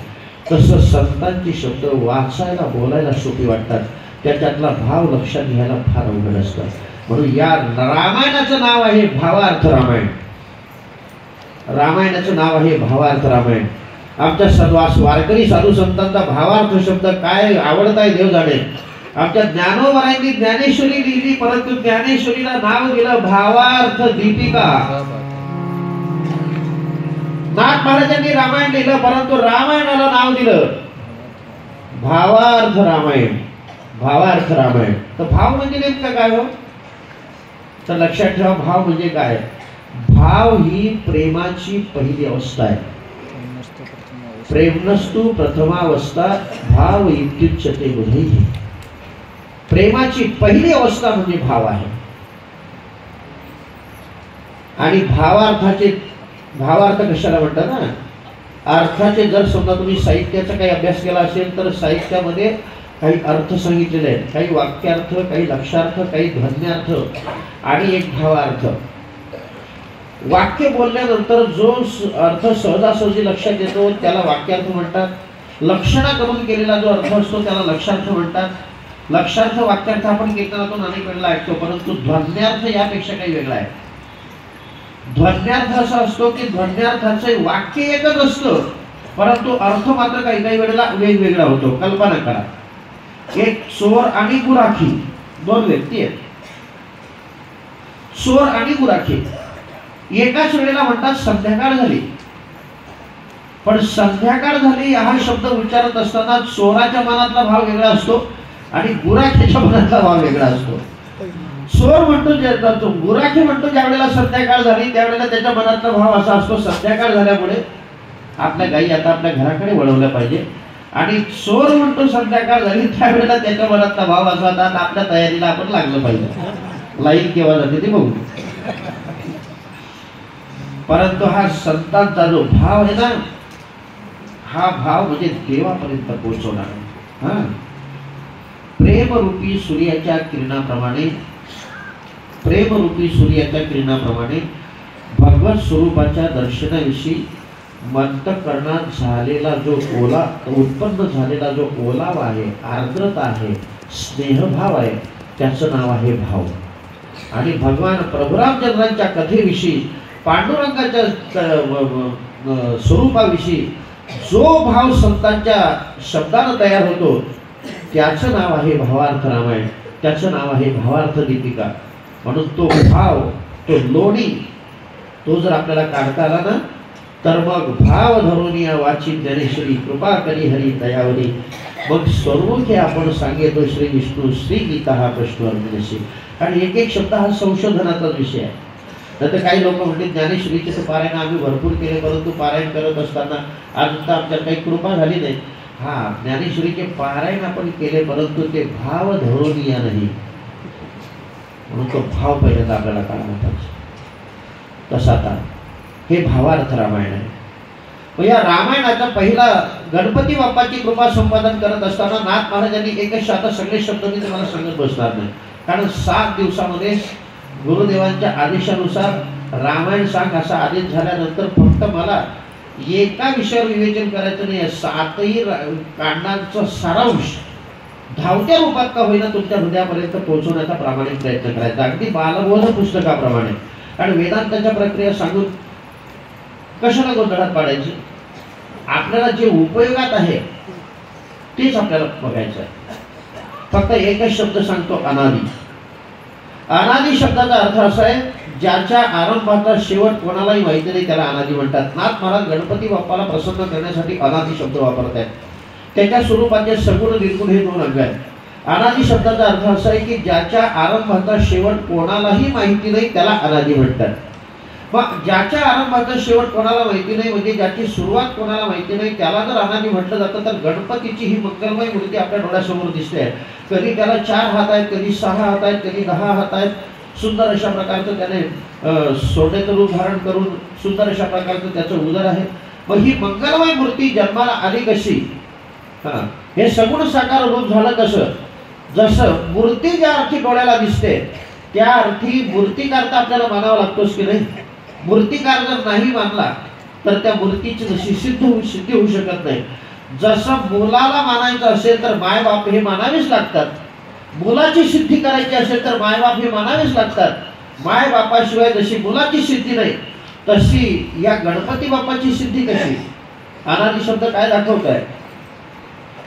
तसं संतांची शब्द वाचायला बोलायला सोपी वाटतात, त्याच्यातला भाव लक्षात घ्यायला फार अवघड असतं. म्हणून या रामायणाचं नाव आहे भावार्थ रामायण. रामायणाचं नाव आहे भावार्थ रामायण. आमच्या सर्वास वारकरी साधू संतांचा भावार्थ शब्द काय आवडताय देव जाणे. आमच्या ज्ञानोबरांनी ज्ञानेश्वरी लिहिली, परंतु ज्ञानेश्वरीला नाव दिलं भावार्थ दीपिका. नाथ महाराजांनी रामायण लिहिलं, परंतु रामायणाला नाव दिलं भावार्थ रामायण. भावार्थ रामायण. तर भाव म्हणजे नेमकं काय हो, तर लक्षात ठेवा, भाव म्हणजे काय. भाव ही प्रेमाची पहिली अवस्था आहे. प्रेमनस्तु प्रथमावस्था भाव इत्युच्यते बुधैः. प्रेमाची पहिली अवस्था म्हणजे भाव आहे. आणि भावार्थ कशाला म्हणतात ना, अर्थाचे जर समजा तुम्ही साहित्याचा काही अभ्यास केला असेल तर साहित्यामध्ये काही अर्थ सांगितलेले आहेत, काही वाक्यार्थ, काही लक्षार्थ, काही ध्वन्यार्थ आणि एक भावार्थ. वाक्य बोलल्यानंतर जो अर्थ सहजासहजी लक्षात येतो त्याला वाक्यार्थ म्हणतात. लक्षणा करून केलेला जो अर्थ असतो त्याला लक्षार्थ म्हणतात. लक्षार्थ वाक्यार्थ आपण कीर्तनातून अनेक वेळेला ऐकतो, परंतु ध्वन्यार्थ यापेक्षा काही वेगळा आहे. ध्वन्यार्थ असा असतो की ध्वन्यार्थाचं वाक्य एकच असतं, परंतु अर्थ मात्र काही काही वेळेला वेगवेगळा होतो. कल्पना करा, एक चोर आणि गुराखी, दोन व्यक्ती आहेत. चोर आणि गुराखी एकाच वेळेला म्हणतात संध्याकाळ झाली, पण संध्याकाळ झाली हा शब्द उच्चारत असताना चोराच्या मनातला भाव वेगळा असतो आणि गुराखीच्या मनातला भाव वेगळा असतो. चोर म्हणतो, गुराखी म्हणतो ज्या वेळेला संध्याकाळ झाली त्यावेळेला त्याच्या मनातला भाव असा असतो, संध्याकाळ झाल्यामुळे आपल्या गायी आता आपल्या घराकडे वळवल्या पाहिजे. आणि चोर म्हणतो संध्याकाळ झाली त्यावेळेला त्याच्या मनातला भाव असा होता, आपल्या तयारीला आपण लागलं पाहिजे, लाईन केव्हा जाते ते बघू. परंतु हा संतांचा जो भाव आहे ना, हा भाव म्हणजे देवापर्यंत पोहोचवणार. हा प्रेमरूपी सूर्याच्या किरणाप्रमाणे, प्रेमरूपी सूर्याच्या किरणाप्रमाणे भगवत स्वरूपाच्या दर्शनाविषयी अंतःकरणात झालेला जो उत्पन्न झालेला जो ओलावा आहे, आर्द्रता आहे, स्नेहभाव आहे, त्याचं नाव आहे भाव. आणि भगवान प्रभुरामचंद्रांच्या कथेविषयी, पांडुरंगाच्या स्वरूपाविषयी जो भाव संतांच्या शब्दानं तयार होतो त्याचं नाव आहे भावार्थ रामायण, त्याचं नाव आहे भावार्थ दीपिका. म्हणून तो भाव, तो लोणी, तो जर आपल्याला काढता आला ना तर मग भाव धरून या वाची ज्ञानेश्वरी कृपा करी हरी दयावरी. मग स्वरूपे आपण सांगेतो श्री विष्णू श्री गीता हा प्रश्न अर्जुनशी. आणि एक एक शब्द हा संशोधनाचा विषय आहे. तर काही लोक म्हणते ज्ञानेश्वरीचे पारायण आम्ही भरपूर केले, परंतु पारायण करत असताना अजून तर आमच्याला काही कृपा झाली नाही. हा, ज्ञानेश्वरीचे पारायण आपण केले, परंतु ते भाव धरून या नाही. म्हणून तो भाव पहिल्यांदा आपल्याला काढायला पाहिजे. तसा आता हे भावार्थ रामायण आहे. मग या रामायणाचा पहिला गणपती बाप्पाची कृपा संपादन करत असताना नाथ महाराजांनी एकच, आता सगळे शब्द मी तुम्हाला सांगत बसणार नाही, कारण 7 दिवसामध्ये गुरुदेवांच्या आदेशानुसार रामायण सांग असा आदेश झाल्यानंतर फक्त मला एका विषयावर विवेचन करायचं नाही, 7ही कांडांचा सारांश धावत्या रूपात का होईना तुमच्या हृदयापर्यंत पोहोचवण्याचा प्रामाणिक प्रयत्न करायचा, अगदी बालबोध पुस्तकाप्रमाणे. कारण वेदांताच्या प्रक्रिया सांगून कशाला गोंधळात पाडायची. आपल्याला जे उपयोगात आहे तेच आपल्याला बघायचं आहे. फक्त एकच शब्द सांगतो, अनादि. अनादि शब्दाचा अर्थ असा आहे, ज्याच्या आरंभाचा शेवट कोणालाही माहिती नाही त्याला अनादि म्हणतात. नाथ महाराज गणपती बाप्पाला प्रसन्न करण्यासाठी अनादि शब्द वापरत आहेत. त्याच्या स्वरूपाचे सगुण निर्गुण हे दोन अंग आहेत. अनादि शब्दाचा अर्थ असा आहे की ज्याच्या आरंभाचा शेवट कोणालाही माहिती नाही त्याला अनादि म्हणतात. मग ज्याच्या आरंभाचा शेवट कोणाला माहिती नाही म्हणजे ज्याची सुरुवात कोणाला माहिती नाही त्याला जर अनादि म्हटलं जातं, तर गणपतीची ही मंगलमय मूर्ती आपल्या डोळ्यासमोर दिसते. कधी त्याला 4 हात आहेत, कधी 6 हात आहेत, कधी 10 हात आहेत. सुंदर अशा प्रकारचं त्याने सोन्याचं रूप धारण करून सुंदर अशा प्रकारचं त्याचं उदर आहे. मग ही मंगलमय मूर्ती जन्माला आली कशी, हे सगुण साकार रूप झालं कसं. जसं मूर्ती ज्या अर्थी डोळ्याला दिसते त्या अर्थी मूर्तिकार तर आपल्याला मानावा लागतोच की नाही. मूर्तिकार जर नाही मानला तर त्या मूर्तीची सिद्धी होऊ शकत नाही. जसं मुलाला मानायचं असेल तर मायबाप हे मानावेच लागतात. मुलाची सिद्धी करायची असेल तर मायबाप हे मानावेच लागतात. मायबापाशिवाय जशी मुलाची सिद्धी नाही तशी या गणपती बाप्पाची सिद्धी कशी. अनादि शब्द काय दाखवत आहे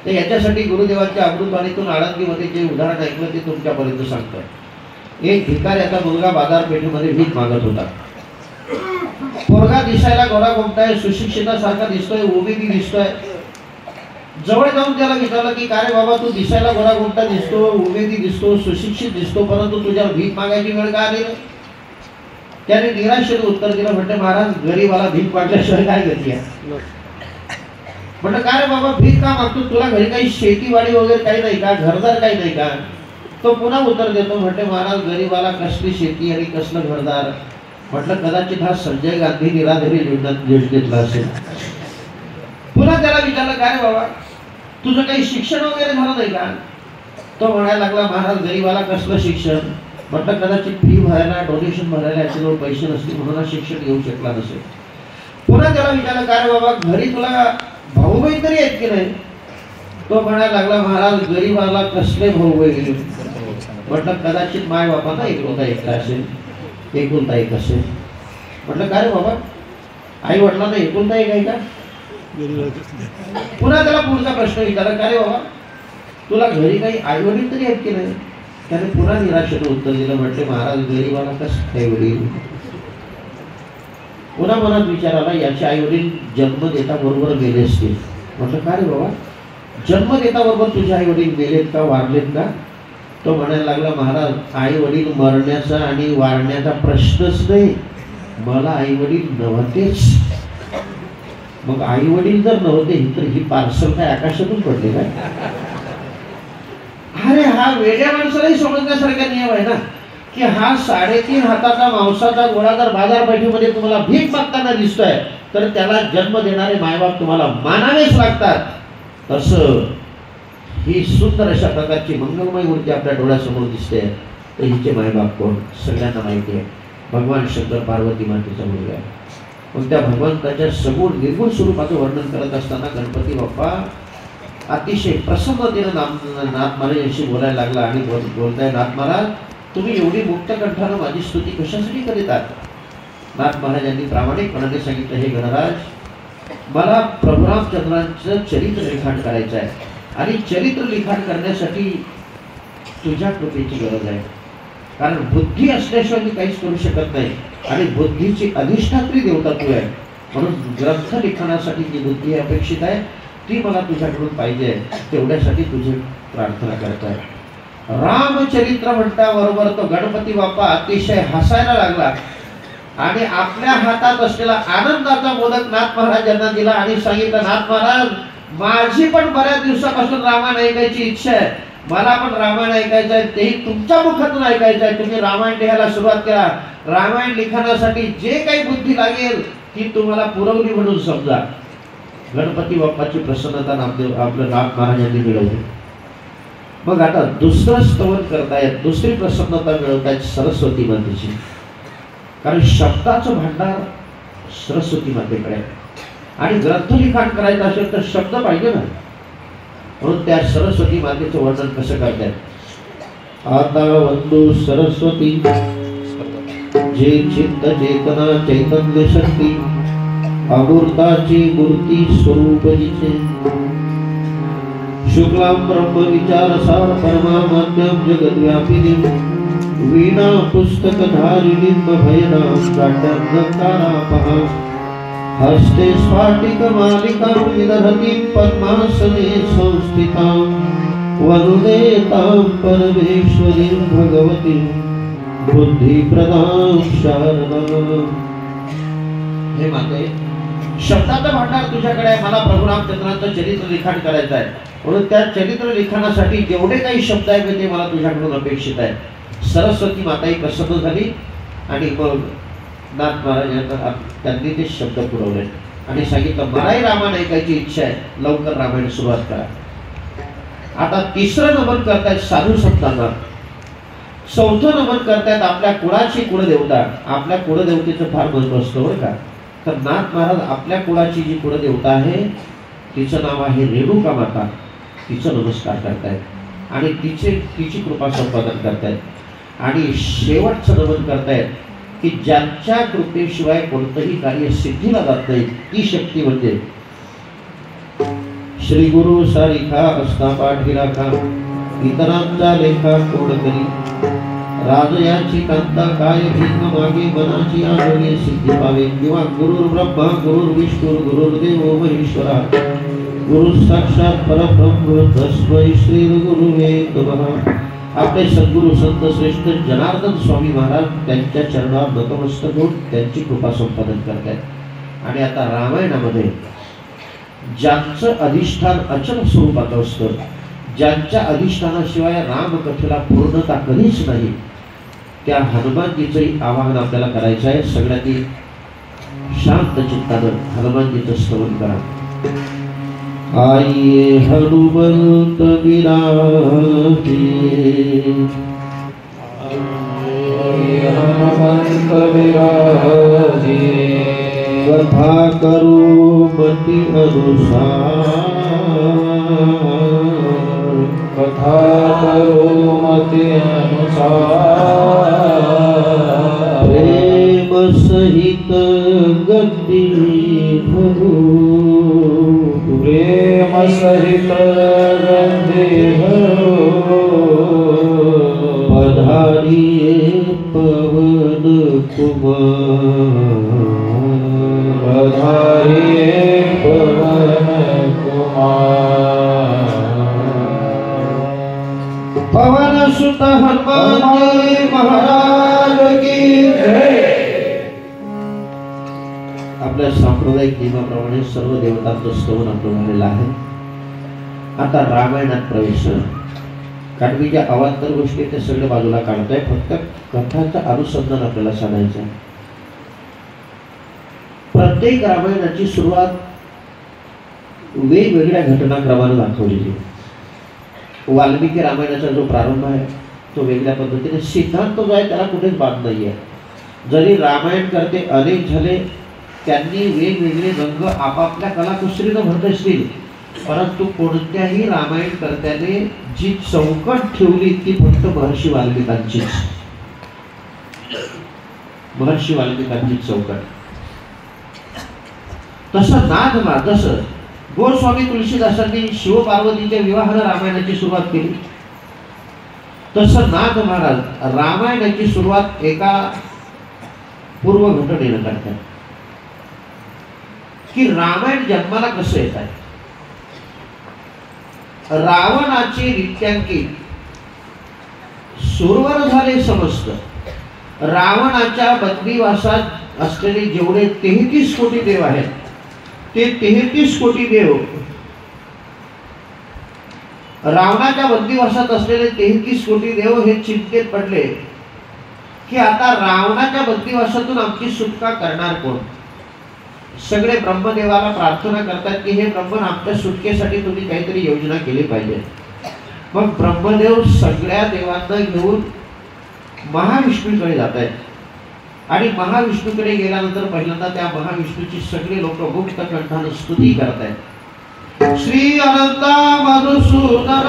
ते याच्यासाठी गुरुदेवांच्या अमृतवाणीतून आळंदीमध्ये जे उदाहरण ऐकलं ते तुमच्यापर्यंत सांगतोय. एक भिकाऱ्याचा मुलगा बाजारपेठेमध्ये भीक मागत होता. पोरगा दिसायला गोरा गोमटाय, सुशिक्षितासारखा दिसतोय, उमेदी दिसतोय. जवळ जाऊन त्याला विचारलं की का रे बाबा, तू दिसायला गोरा गोमटा दिसतो, उमेदी दिसतो, सुशिक्षित दिसतो, परंतु तुझ्यावर भीक मागायची वेळ का आली. त्याने निराशेने उत्तर दिलं, म्हणते महाराज गरीबाला भीक मागल्याशिवाय काय गती आहे. म्हणलं का रे बाबा भीक का मागतो, तुला घरी काही शेतीवाडी वगैरे काही नाही का, घरदार काही नाही का. तो पुन्हा उत्तर देतो, म्हणते महाराज गरीबाला कसली शेती आणि कसलं घरदार. म्हटलं कदाचित हा संजय गांधी निराधारी योजनेतला असेल. पुन्हा त्याला विचारलं का रे बाबा तुझं काही शिक्षण वगैरे झालं नाही का. तो म्हणायला लागला, महाराज गरीबाला कसलं शिक्षण. म्हटलं कदाचित फी भरायला, डोनेशन भरायला याच्याजवळ पैसे नसतील म्हणून शिक्षण घेऊ शकला नसेल. पुन्हा त्याला विचारलं का रे बाबा घरी तुला भाऊ बहीण तरी आहेत की नाही. तो म्हणायला लागला, महाराज गरीबाला कसले भाऊ बहीण. म्हटलं कदाचित माय बापांना एकुलता एक असेल, एकुलता एक असेल. म्हटलं का रे बाबा आई वडिलांना एकुलता एक आहे का. पुन्हा त्याला पुढचा प्रश्न विचारला, का रे बाबा तुला घरी काही आई वडील तरी आहेत की नाही. त्याने पुन्हा निराशेने उत्तर दिलं, म्हटले महाराज गरीबाला कसं काही वडील. पुन्हा मनात विचार आला, याचे आई वडील जन्म देता बरोबर गेले असतील. म्हटलं का रे बाबा जन्म देता बरोबर तुझे आई वडील गेलेत का, वारलेत का. तो म्हणायला लागला, महाराज आई वडील मरण्याचा आणि वारण्याचा प्रश्नच नाही, मला आई वडील नव्हतेच. मग आई वडील जर नव्हते तर ही पार्सल काय आकाशातून पडले काय. अरे हा वेड्या माणसालाही समजण्यासारखा नियम आहे ना की हा 3.5 हाताचा मांसाचा गोळा जर बाजारपेठेमध्ये तुम्हाला भीक मागताना दिसतोय तर त्याला जन्म देणारे मायबाप तुम्हाला मानावेच लागतात. तसं ही सुंदर अशा प्रकारची मंगलमय मूर्ती आपल्या डोळ्यासमोर दिसते. तर हिचे मायबाप कोण सगळ्यांना माहिती आहे. भगवान शंकर पार्वती मातेचा मुलगा आहे. मग त्या भगवंताच्या सगुण निर्गुण स्वरूपाचं वर्णन करत असताना गणपती बाप्पा अतिशय प्रसन्नतेने नाथ महाराजांशी बोलायला लागला आणि बोलताय, नाथ महाराज तुम्ही एवढी मुक्त कंठानं माझी स्तुती कशासाठी करीत आहात. नाथ महाराजांनी प्रामाणिकपणाने सांगितलं, हे गणराज मला प्रभू रामचंद्रांचं चरित्र लिखाण करायचं आहे आणि चरित्र लिखाण करण्यासाठी तुझ्या कृपेची गरज आहे. कारण बुद्धी असल्याशिवाय मी काहीच करू शकत नाही आणि बुद्धीची अधिष्ठात्री देवता तू आहे. म्हणून ग्रंथ लिखाणासाठी जी बुद्धी अपेक्षित आहे ती मला तुझ्याकडून पाहिजे. तेवढ्यासाठी तुझी प्रार्थना करत आहे. रामचरित्र म्हणल्याबरोबर तो गणपती बाप्पा अतिशय हसायला लागला आणि आपल्या हातात असलेला आनंदाचा मोदक नाथ महाराजांना दिला आणि सांगितलं, नाथ महाराज माझी पण बऱ्याच दिवसापासून रामायण ऐकायची इच्छा आहे. मला पण रामायण ऐकायचं आहे, तेही तुमच्या मुखातून ऐकायचं आहे. तुम्ही रामायण लिहायला सुरुवात करा. रामायण लिखाणासाठी जे काही बुद्धी लागेल ती तुम्हाला पुरवली म्हणून समजा. गणपती बाप्पाची प्रसन्नता आपल्या नाथ महाराजांनी मिळवली. मग आता दुसरं स्तवन करतायत, दुसरी प्रसन्नता मिळवतायत सरस्वती मातेची. कारण शब्दाचं भांडार सरस्वती मातेकडे आणि ग्रंथ लिखाण करायचं असेल तर शब्द पाहिजे ना. म्हणून त्या सरस्वती मातेचं वर्णन कसं करतात. आता वंदू सरस्वती जे चित्त चेतना चैतन्य शक्ती अमूर्ताची मूर्ती स्वरूप जिचे शुक्लां ब्रह्म विचारसार परमात्म्यं जगद्व्यापिनीं वीणा पुस्तक धारिणीं भयनां काट्यन्नकारापहां हस्ते स्फाटिक मालिकां विदधतीं पद्मासने संस्थितां वन्दे तां परमेश्वरीं भगवतीं बुद्धिप्रदां शारदां. हे माते, शब्दाचा भांडार तुझ्याकडे आहे. मला प्रभू रामचंद्रांचं चरित्र लिखाण करायचं आहे, म्हणून त्या चरित्र लिखाणासाठी जेवढे काही शब्द आहेत ते मला तुझ्याकडून अपेक्षित आहे. सरस्वती माताही प्रसन्न झाली आणि मग नाथ महाराजांना त्यांनी ते शब्द पुरवले आणि सांगितलं मलाही रामायण ऐकायची इच्छा आहे, लवकर रामायण सुरुवात करा. आता तिसरं नमन करतायत साधू संतांना, चौथं नमन करतायत आपल्या कुळाची कुळदेवता. आपल्या कुळदेवतेचं फार महत्व असतं बरं का. तर नाथ महाराज आपल्या कुळाची जी कुळदेवता आहे तिचं नाव आहे रेणुका माता. तिचं नमस्कार करतायत आणि तिची कृपा संपादन करतायत. आणि शेवटचं नमन करतायत की ज्यांच्या कृपेशिवाय कोणतंही कार्य सिद्धीला जात नाही ती शक्ती म्हणजे श्री गुरु सारिखा असता पाठी राखा इतरांचा लेखा कोड करी राजयाची कांता काय भीम मागे मनाची आरोग्य सिद्धी पावे. किंवा गुरुर् ब्रह्मा गुरुर्विष्णू गुरुर्देवो महेश्वरा गुरु साक्षात परब्रह्म तस्मै श्री गुरुवे नमः. आपले सद्गुरु संत श्रेष्ठ जनार्दन स्वामी महाराज त्यांच्या चरणावर नतमस्तक होऊन त्यांची कृपा संपादन करतात. आणि आता रामायणामध्ये ज्यांचं अधिष्ठान अचल स्वरूपात असतं, ज्यांच्या अधिष्ठानाशिवाय रामकथेला पूर्णता कधीच नाही, त्या हनुमानजीचंही आवाहन आपल्याला करायचं आहे. सगळ्यांनी शांत चित्तानं हनुमानजीचं स्तवन करा. आइए हनुमंत विराजे हनुमंत विराजे कथा करो मति अनुसार कथा करो मति अनुसार प्रेम सहित गति भरो प्रेम सहित गति भरो पधारिए पवन कुमार पधारिए पवन कुमार. पवन सुत हनुमान जी महाराज की जय. आपल्या सांप्रदायिक नियमाप्रमाणे सर्व देवतांचं स्तवन आपलं झालेलं आहे. आता रामायणात प्रवेश. कारण मी ज्या अवांतर गोष्टी ते सगळे बाजूला काढतोय, फक्त कथाचं अनुसंधान आपल्याला साधायचं आहे. प्रत्येक रामायणाची सुरुवात वेगवेगळ्या घटनाक्रमाने दाखवलेली. वाल्मिकी रामायणाचा जो प्रारंभ आहे तो वेगळ्या पद्धतीने, सिद्धांत जो आहे त्याला कुठेच बाद नाही आहे. जरी रामायण करते अनेक झाले, त्यांनी वेगवेगळे रंग आपापल्या कलाकुसरीनं भरत असतील, परंतु कोणत्याही रामायण कर्त्याने जी चौकट ठेवली ती फक्त महर्षी वाल्मिकांचीच. महर्षी वाल्मिकांची चौकट. तसं नाथमा, जसं गोस्वामी तुलसीदासांनी शिवपार्वतीच्या विवाहानं रामायणाची सुरुवात केली, तसं नाथ महाराज रामायणाची सुरुवात एका पूर्व घटनेनं करतात की रामायण जन्माला कसं येत आहे. रावणाचे नित्यांकित सुरवर झाले समस्त. रावणाच्या बंदीवासात असलेले जेवढे 33 कोटी देव आहेत ते 33 कोटी देव, रावणाच्या बंदीवासात असलेले 33 कोटी देव हे चिंतेत पडले की आता रावणाच्या बंदीवासातून आमची सुटका करणार कोण. सगळे ब्रह्मदेवाला प्रार्थना करतात की हे ब्रह्मन आमच्या सुटकेसाठी तुम्ही काहीतरी योजना केली पाहिजे. मग ब्रह्मदेव सगळ्या देवांना घेऊन महाविष्णूकडे जात आहेत आणि महाविष्णूकडे गेल्यानंतर पहिल्यांदा त्या महाविष्णूची सगळे लोक मुक्त कंठाने स्तुती करत आहेत. श्री अनंत मधुसूदन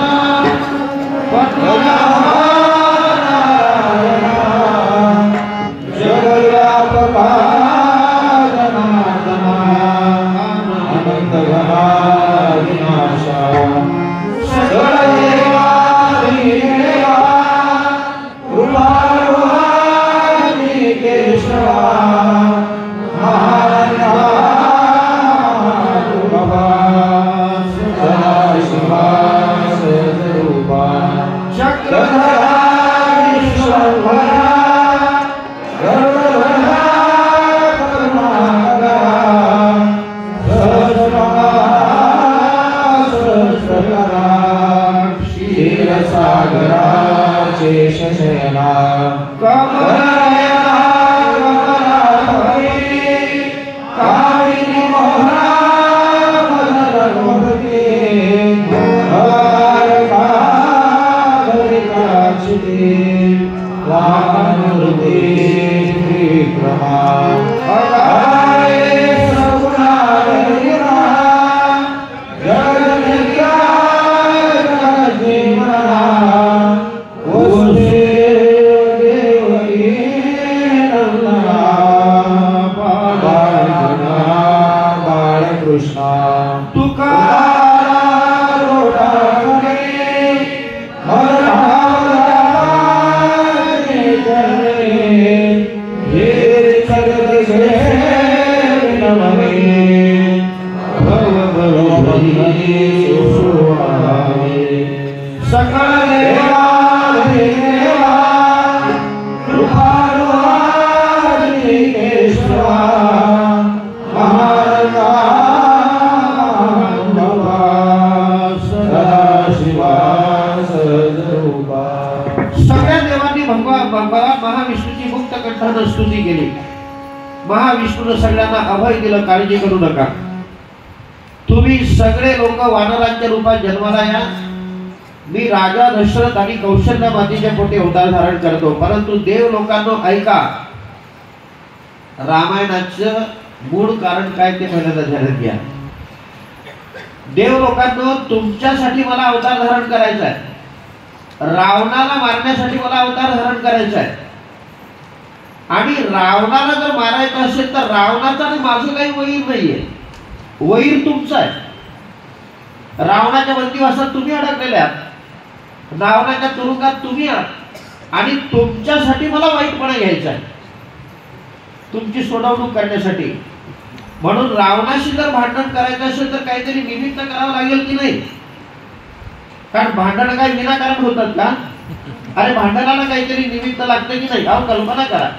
महाविष्णूची मुक्त कंठाने स्तुती केली. महाविष्णूने सगळ्यांना अभय दिलं, काळजी करू नका. तुम्ही सगळे लोक वानरांच्या रूपात जन्माला या. मी राजा दशरथ आणि कौशल्य मातेच्या पोटी अवतार धारण करतो. परंतु देव लोकांनो ऐका, रामायणाचं मूळ कारण काय ते पहिल्यांदा ध्यानात घ्या. देव लोकांनो, तुमच्यासाठी मला अवतार धारण करायचा आहे. रावणाला मारण्यासाठी मला अवतार धारण करायचा आहे. आणि रावणाला जर मारायचं असेल तर रावणाचा आणि माझं काही वैर नाहीये. वैर तुमचा आहे. रावणाच्या बंदिवासात तुम्ही अडकलेले आहात. रावणाच्या तुरुंगात तुम्ही आहात आणि तुमच्यासाठी मला वाईटपणा घ्यायचा आहे, तुमची सोडवणूक करण्यासाठी. म्हणून रावणाशी जर भांडण करायचं असेल तर काहीतरी निमित्त करावं लागेल की नाही? कारण भांडण काय विनाकारण होतात का? अरे भांडणाला काहीतरी निमित्त लागतं की नाही? अहो कल्पना करा,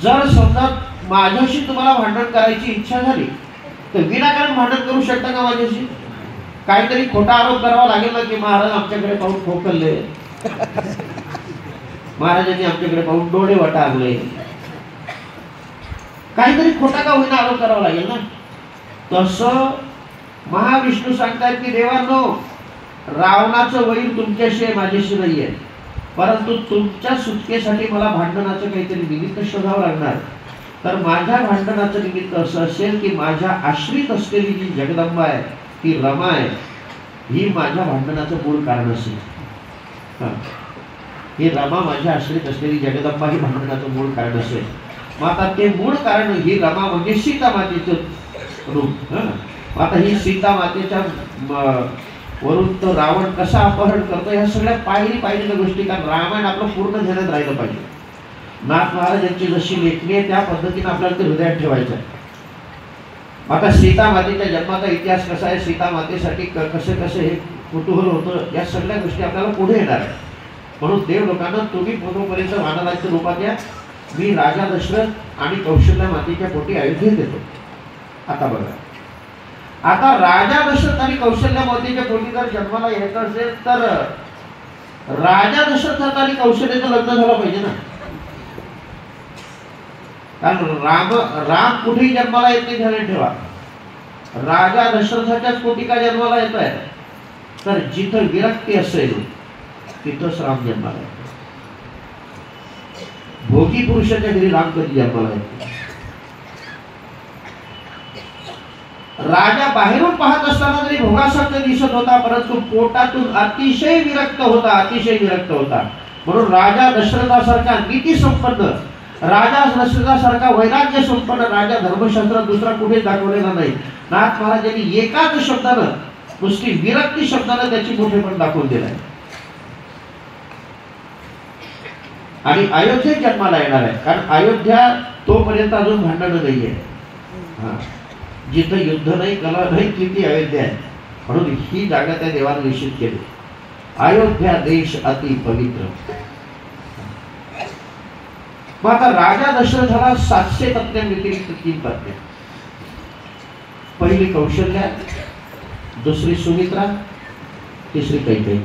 जर समजा माझ्याशी तुम्हाला भांडण करायची इच्छा झाली तर विनाकारण भांडण करू शकता का माझ्याशी? काहीतरी खोटा आरोप करावा लागेल ना की महाराज आमच्याकडे पाहून खोकलले, महाराजांनी आमच्याकडे पाहून डोळे वटारले, काहीतरी खोटा का होईना आरोप करावा लागेल ना. तसं महाविष्णू सांगतायत की देवांनो, रावणाचं वैर तुमच्याशी आहे, माझ्याशी नाही आहे. परंतु तुमच्या सुटकेसाठी मला भांडणाचं काहीतरी निमित्त शोधावं लागणार. तर माझ्या भांडणाचं निमित्त असं असेल की माझ्या आश्रित असलेली जी जगदंबा आहे, ती रमा आहे, ही माझ्या भांडणाचं मूळ कारण असेल. ही रमा माझ्या आश्रित असलेली जगदंबा ही भांडणाचं मूळ कारण असेल. मग आता ते मूळ कारण ही रमा म्हणजे सीता मातेचं रूप. आता ही सीता मातेच्या वरून तो रावण कसा अपहरण करतो ह्या सगळ्या पाहिलेल्या गोष्टी. कारण रामायण आपलं पूर्ण ध्यानात राहिलं पाहिजे. नाथ महाराजांची जशी लेखणी आहे त्या पद्धतीने आपल्याला ते हृदयात ठेवायचं आहे. आता सीता मातेच्या जन्माचा इतिहास कसा आहे, सीता मातेसाठी कसे कसे हे कुतूहल होतं, या सगळ्या गोष्टी आपल्याला पुढे येणार आहे. म्हणून देव लोकांना तुम्ही पूर्वपर्यंत वानराच्या रूपात या. मी राजा दशरथ आणि कौशल्य मातेच्या पोटी अयोध्येत येतो. आता बघा, आता राजा दशरथ आणि कौशल्य मातेच्या पोटी जर जन्माला यायचं असेल तर राजा दशरथ आणि कौशल्याचं लग्न झालं पाहिजे ना. कारण राम कुठेही जन्माला येत नाही, ध्यानात ठेवा. राजा दशरथाच्याच पोटी का जन्माला येत आहे? तर जिथं विरक्ती असेल तिथंच राम जन्माला येतो. भोगी पुरुषाच्या घरी राम कधी जन्माला येतो? राजा बाहेरून पाहत असताना जरी भोगासक्त दिसत होता, परंतु पोटातून अतिशय विरक्त होता, अतिशय विरक्त होता. म्हणून राजा दशरथासारखा नीती संपन्न, राजा दशरथासारखा वैराग्य संपन्न राजा धर्मशास्त्रात दुसरा कुठे दाखवलेला नाही. नाथ महाराजांनी एकाच शब्दानं, नुसती विरक्ती शब्दानं त्याची मोठेपण दाखवून दिलाय. आणि अयोध्येत जन्माला येणार आहे, कारण अयोध्या तोपर्यंत अजून भांडणं नाहीये. जिथं युद्ध नाही, कला नाही, ती अयोध्या आहे. म्हणून ही जागा त्या देवाने निश्चित केली. अयोध्या देश अति पवित्र. मग आता राजा दशरथाला 700 पत्न्यांव्यतिरिक्त 3 पत्न्या. पहिली कौशल्या, दुसरी सुमित्रा, तिसरी कैकेयी.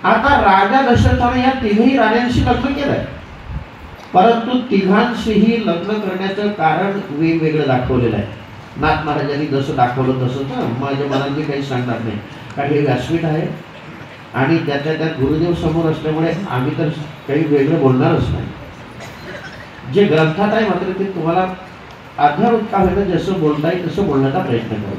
आता राजा दशरथाने या तिन्ही राण्यांशी लग्न केलंय, परंतु तिघांशीही लग्न करण्याचं कारण वेगवेगळं दाखवलेलं आहे. नाथ महाराजांनी जसं दाखवलं तसं माझ्या मनात मी काही सांगणार नाही, कारण हे व्यासपीठ आहे आणि त्याच्या त्यात गुरुदेव समोर असल्यामुळे आम्ही तर काही वेगळं बोलणारच नाही. जे ग्रंथात आहे मात्र ते तुम्हाला आधार का होईना जसं बोलता येईल तसं बोलण्याचा प्रयत्न करू.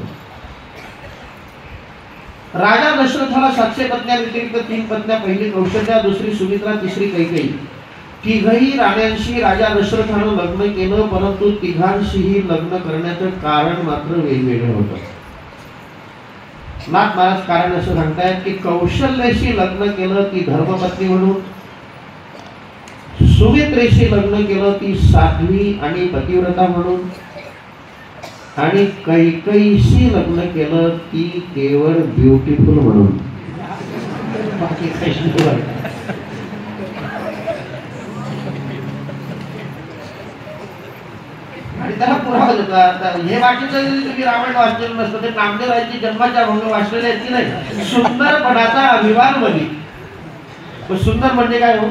राजा दशरथाला 700 पत्न्या व्यतिरिक्त 3 पत्न्या, पहिली कौशल्या, दुसरी सुमित्रा, तिसरी कैकेयी. तिघही राण्यांशी राजा दशरथानं लग्न केलं, परंतु तिघांशीही लग्न करण्याचं कारण मात्र वेगवेगळं होतं. नाथ महाराज कारण असं सांगतायत की कौशल्याशी लग्न केलं ती धर्मपत्नी म्हणून, सुमित्रेशी लग्न केलं ती साध्वी आणि पतिव्रता म्हणून, आणि कैकेयीशी लग्न केलं ती केवळ ब्युटिफुल म्हणून. बाकी काही आणि त्याला पुरावा देतात. हे बाकीचं तुम्ही रामायण वाचलेलं नसतं, ते नामदेवांची जन्माच्या भंग वाचलेले आहेत की नाही. सुंदरपणाचा अभिमान बनी. सुंदर म्हणजे काय हो?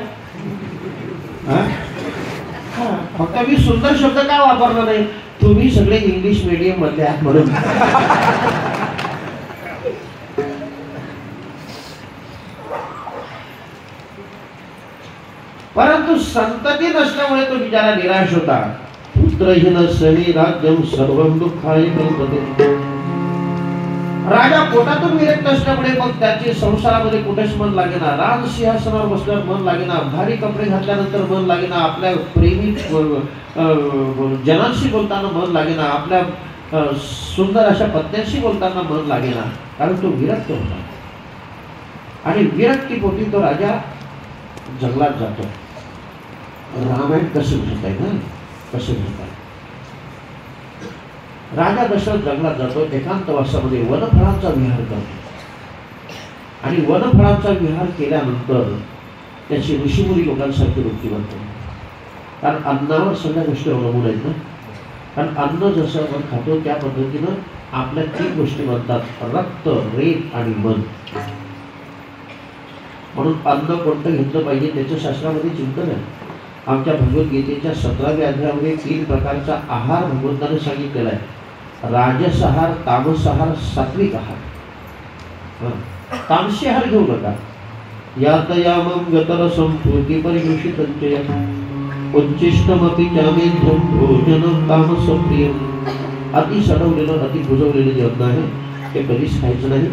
फक्त मी सुंदर शब्द का वापरला नाही, तुम्ही सगळे इंग्लिश मीडियम मधले आहात म्हणून. परंतु संतती नसल्यामुळे तो बिचारा निराश होता. पुत्रहीन सनी राज्यम सर्वं दुःखाय कल्पते. राजा पोटातून विरक्त असल्यामुळे मग त्याचे संसारामध्ये कुठेच मन लागेना. राज सिंहासनावर बसल्यावर मन लागेना, भारी कपडे घातल्यानंतर मन लागेना, आपल्या प्रेमी जनांशी बोलताना मन लागेना, आपल्या सुंदर अशा पत्न्यांशी बोलताना मन लागेना, कारण तो विरक्त होता. आणि विरक्तीपोटी तो राजा जंगलात जातो. रामायण कसं म्हणताय ना, कसं म्हणताय. राजा दशरथ जंगलात जातो, एकांतवासामध्ये वनफळांचा विहार करतो. आणि वनफळांचा विहार केल्यानंतर त्याची ऋषीमुनी लोकांसारखी वृत्ती बनते. कारण अन्नावर सगळ्या गोष्टी अवलंबून आहेत ना. कारण अन्न जसं आपण खातो त्या पद्धतीनं आपल्या 3 गोष्टी बनतात: रक्त, रेत आणि मन. म्हणून अन्न कोणतं घेतलं पाहिजे त्याचं शास्त्रामध्ये चिंतन आहे. आमच्या भगवद्गीतेच्या 17व्या अध्यायामध्ये 3 प्रकारचा आहार भगवंताने सांगितलेला आहे: राजस आहार, तामस आहार, सात्विक आहार. तामसी आहार घेऊ नका. यातयामं गतरसं पूर्ती परियुषितंचय उच्चिष्टमपि चामेध्यं भोजनं तामसप्रियं. अति सडवलेलं, अति बुजवलेलं जे अन्न आहे ते कधीच खायचं नाही,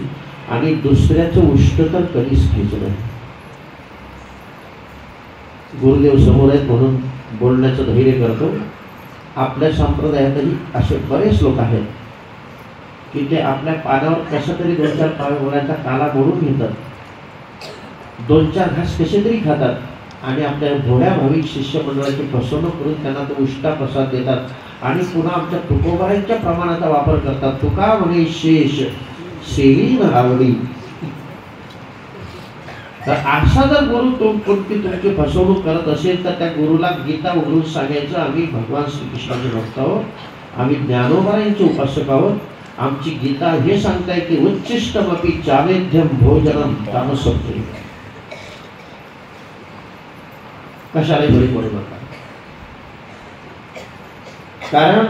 आणि दुसऱ्याचं उष्ट तर कधीच खायचं नाही. गुरुदेव समोर आहेत म्हणून बोलण्याचं धैर्य करतो. आपल्या संप्रदायातही असे बरेच लोक आहेत की ते आपल्या पानावर कशा तरी 2-4 पावलांचा काला मोडून घेतात, 2-4 घास कसे तरी खातात, आणि आपल्या भोळ्या भाविक शिष्य मंडळाची फसवणूक करून त्यांना तो उष्टा प्रसाद देतात. आणि पुन्हा आमच्या तुकोबारांच्या प्रमाणाचा वापर करतात. तुका म्हणे शेष सेवी न आवडी. तर असा जर गुरु कोणती तुमची फसवणूक करत असेल तर त्या गुरुला गीता उघडून सांगायचं, आम्ही भगवान श्रीकृष्णाचे भक्त आहोत, आम्ही ज्ञानोबारांचे उपासक आहोत. आमची गीता हे सांगताय की उच्चिष्टमपि चामेध्यं भोजनं तामसप्रियं. कशालाही बळी पडू नका. कारण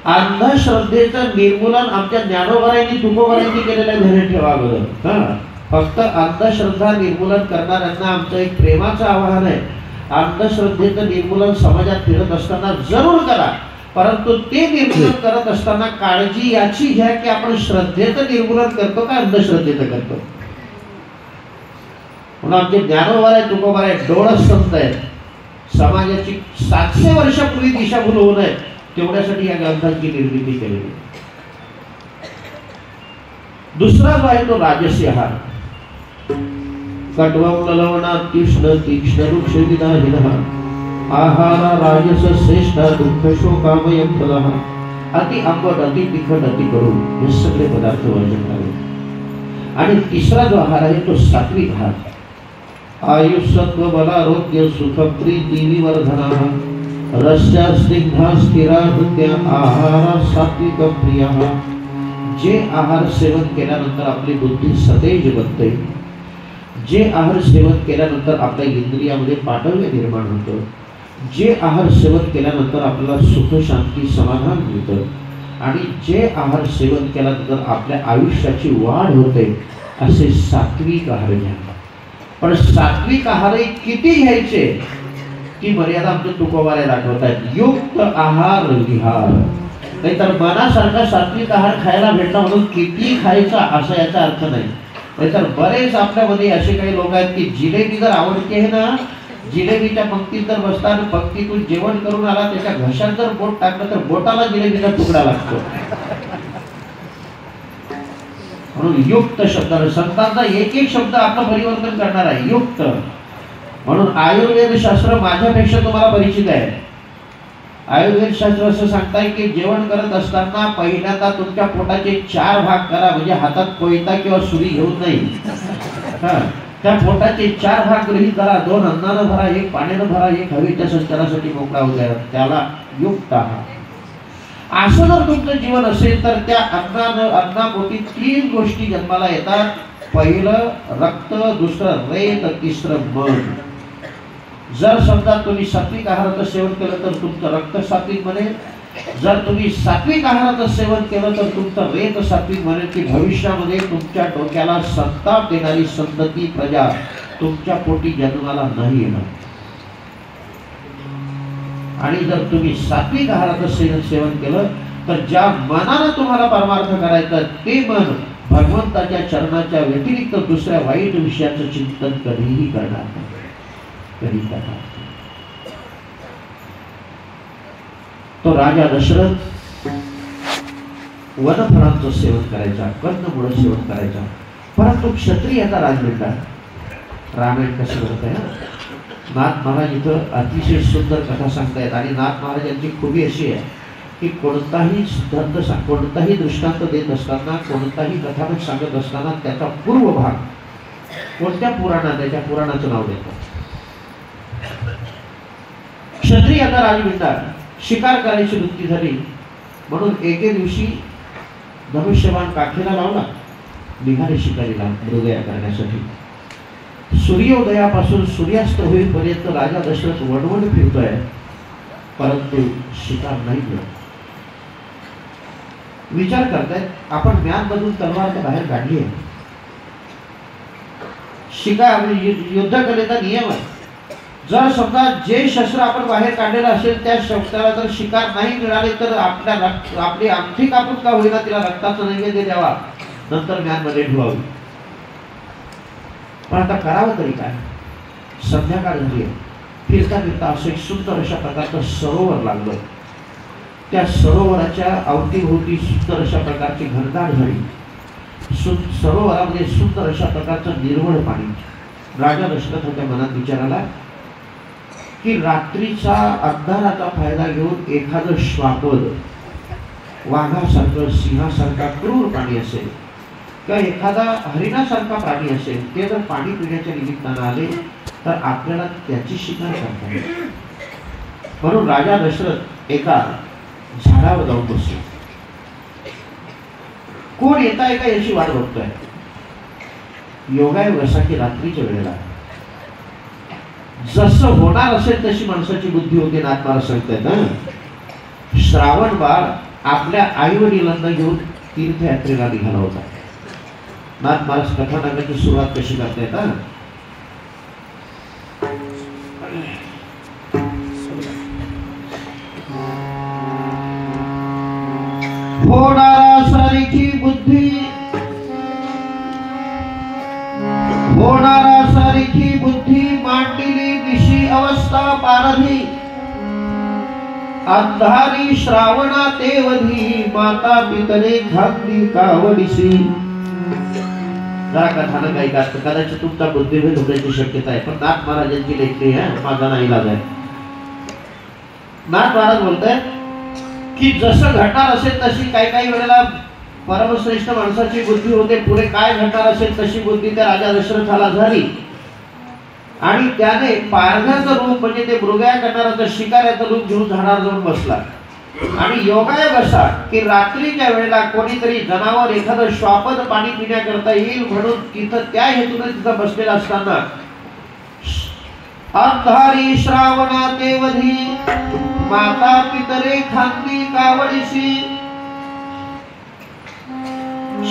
अंधश्रद्धेचं निर्मूलन आमच्या ज्ञानोबारांनी तुकोबारांनी केलेलं ध्यान ठेवावं. फक्त अंधश्रद्धा निर्मूलन करणाऱ्यांना आमचं एक प्रेमाचं आवाहन आहे: अंधश्रद्धेचं निर्मूलन समाजात फिरत असताना जरूर करा, परंतु ते निर्मूलन करत असताना काळजी याची घ्या की आपण श्रद्धेचं निर्मूलन करतो का अंधश्रद्धेचं करतो. म्हणून आमचे ज्ञानोबा आहे, तुकोबा आहे, डोळस संत आहेत, समाजाची 700 वर्षापूर्वी दिशाभूल होऊ नये तेवढ्यासाठी या ग्रंथांची निर्मिती केलेली. दुसरा जो आहे तो राजसी आहार. कट्वं ललवणात्युष्ण तीक्ष्ण वृक्षविदाहिनः आहार राजस श्रेष्ठ दुःख शोकामयं फलः. अति आंबट, अति तिखट, अति कडू हे सगळे पदार्थ वर्जन करावे. आणि तिसरा जो आहार आहे तो सात्विक आहार. आयुष्यत्व बलारोग्य सुखप्रीती विवर्धनः रस्या स्निग्धा स्थिरा हृदय आहार सात्विक प्रियः. जे आहार सेवन केल्यानंतर आपली बुद्धी सतेज बनते, जे आहार सेवन केल्यानंतर आपल्या इंद्रियामध्ये पाठव्य निर्माण होतं, जे आहार सेवन केल्यानंतर आपल्याला सुख शांती समाधान मिळतं, आणि जे आहार सेवन केल्यानंतर आपल्या आयुष्याची वाढ होते, असे सात्विक आहार घ्या. पण सात्विक आहार किती घ्यायचे ती मर्यादा आमच्या तुकोबाला दाखवत आहेत. युक्त आहार विहार. नाहीतर मनासारखा सात्विक आहार खायला भेटला म्हणून किती खायचा असा याचा अर्थ नाही. नाहीतर बरेच आपल्यामध्ये असे काही लोक आहेत की जिलेबी जर आवडते आहे ना, जिलेबीच्या पंक्तीत जर बसता आणि पंक्तीतून जेवण करून आला, त्याच्या घशात जर बोट टाकलं तर बोटाला जिलेबीचा तुकडा लागतो. म्हणून युक्त शब्द, संतांचा एक एक शब्द आपलं परिवर्तन करणार आहे. युक्त म्हणून आयुर्वेद शास्त्र माझ्यापेक्षा तुम्हाला परिचित आहे. आयुर्वेद शास्त्र असं सांगताय की जेवण करत असताना पहिल्यांदा तुमच्या पोटाचे 4 भाग करा. म्हणजे हातात कोयता किंवा सुरी घेऊन नाही, त्या पोटाचे 4 भाग गृहीत करा. 2 अन्नानं भरा, 1 पाण्यानं भरा, 1 हवेच्या संचारासाठी मोकळा होत्या. त्याला युक्त आहार. असं जर तुमचं जीवन असेल तर त्या अन्नापोटी 3 गोष्टी जन्माला येतात. पहिलं रक्त, दुसरं रेत, तिसरं मन. जर समजा तुम्ही सात्विक आहाराचं सेवन केलं तर तुमचं रक्त सात्विक बनेल. जर तुम्ही सात्विक आहाराचं सेवन केलं तर तुमचं रेत सात्विक बनेल, की भविष्यामध्ये तुमच्या डोक्याला संताप देणारी संतती प्रजा तुमच्या पोटी जन्माला नाही येणार. आणि जर तुम्ही सात्विक आहाराचं सेवन केलं तर ज्या मनानं तुम्हाला परमार्थ करायचा ते मन भगवंताच्या चरणाच्या व्यतिरिक्त दुसऱ्या वाईट विषयाचं चिंतन कधीही करणार नाही. तो राजा दशरथ वनफळांचं सेवन करायचा, कंदमुळं सेवन करायचा. परंतु क्षत्रियाचा राजबिंडा. रामायण कसं करत आहे. नाथ महाराज इथं अतिशय सुंदर कथा सांगतायत. आणि नाथ महाराजांची खूबी अशी आहे की कोणताही सिद्धांत, कोणताही दृष्टांत देत असताना, कोणताही कथानक सांगत असताना त्याचा पूर्व भाग कोणत्या पुराणात, त्याच्या पुराणाचं नाव देतात. क्षत्रियाचा राजबिंडा. शिकार करायची वृत्ती झाली म्हणून एके दिवशी धनुष्यबाण काठीला लावला, निघाले शिकारीला मृगया करण्यासाठी. सूर्योदयापासून सूर्यास्त होईपर्यंत राजा दशरथ वणवण फिरतोय, परंतु शिकार नाही मिळत. विचार करतायत आपण म्यानमधून तलवार तर बाहेर काढली आहे. शिकार युद्धकलेचा नियम आहे. जर समजा जे शस्त्र आपण बाहेर काढलेलं असेल त्या शस्त्राला जर शिकार नाही मिळाले तर आपली अंगठी कापून का होईना तिला रक्ताचं नैवेद्य द्यावा, नंतर म्यानमध्ये ठेवावी. पण आता करावं तरी काय. संध्याकाळ झाली आहे. फिरता फिरता असं एक सुंदर अशा प्रकारचं सरोवर लागलं. त्या सरोवराच्या अवतीभोवती सुंदर अशा प्रकारची घनदाट झाली. सरोवरामध्ये सुंदर अशा प्रकारचं निर्मळ पाणी. राजा दशरथाच्या मनात विचार आला की रात्रीचा अंधाराचा फायदा घेऊन एखादं श्वापद, वाघासारखं, सिंहासारखा क्रूर प्राणी असेल किंवा एखादा हरिणासारखा प्राणी असेल, ते जर पाणी पिण्याच्या निमित्तानं आले तर आपल्याला त्याची शिकार करता येईल. म्हणून राजा दशरथ एका झाडावर जाऊन बसले. कोण येत आहे का याची वाट बघतोय. योगायोग असा की रात्रीच्या वेळेला जसं होणार असेल तशी माणसाची बुद्धी होते. नाथ महाराज सांगतायत ना, श्रावण बाळ आपल्या आई वडिलांना घेऊन तीर्थयात्रेला निघाला होता. नाथ महाराज कथानकाची सुरुवात कशी करतायत ना, बुद्धी होणारा सारखी बुद्धी मांडली दिशी अवस्था पारधी अंधारी श्रावणा तेवधी माता पितरे खांदी कावडीसी. जरा कथानक ऐका, कदाचित तुमचा बुद्धिभेद होण्याची शक्यता आहे, पण नाथ महाराजांची लेखणी आहे, माझा नाही इलाज आहे. नाथ महाराज बोलताय की जसं घडणार असेल तशी काही वेळेला परमश्रेष्ठ माणसाची बुद्धी होते, पुढे काय घडणार असेल तशी बुद्धी त्या राजा दशरथाला झाली आणि त्याने पारध्याचं रूप म्हणजे ते मृगया करणाऱ्याचं शिकाऱ्याचं रूप घेऊन झाडावर जाऊन बसला. आणि योगायोग असा की रात्रीच्या वेळेला कोणीतरी जनावर एखादं श्वापद पाणी पिण्याकरता येईल म्हणून तिथं त्या हेतूने तिथं बसलेला असताना अंधारी श्रावणा तेवधी माता पितरे खांदी कावडीसी.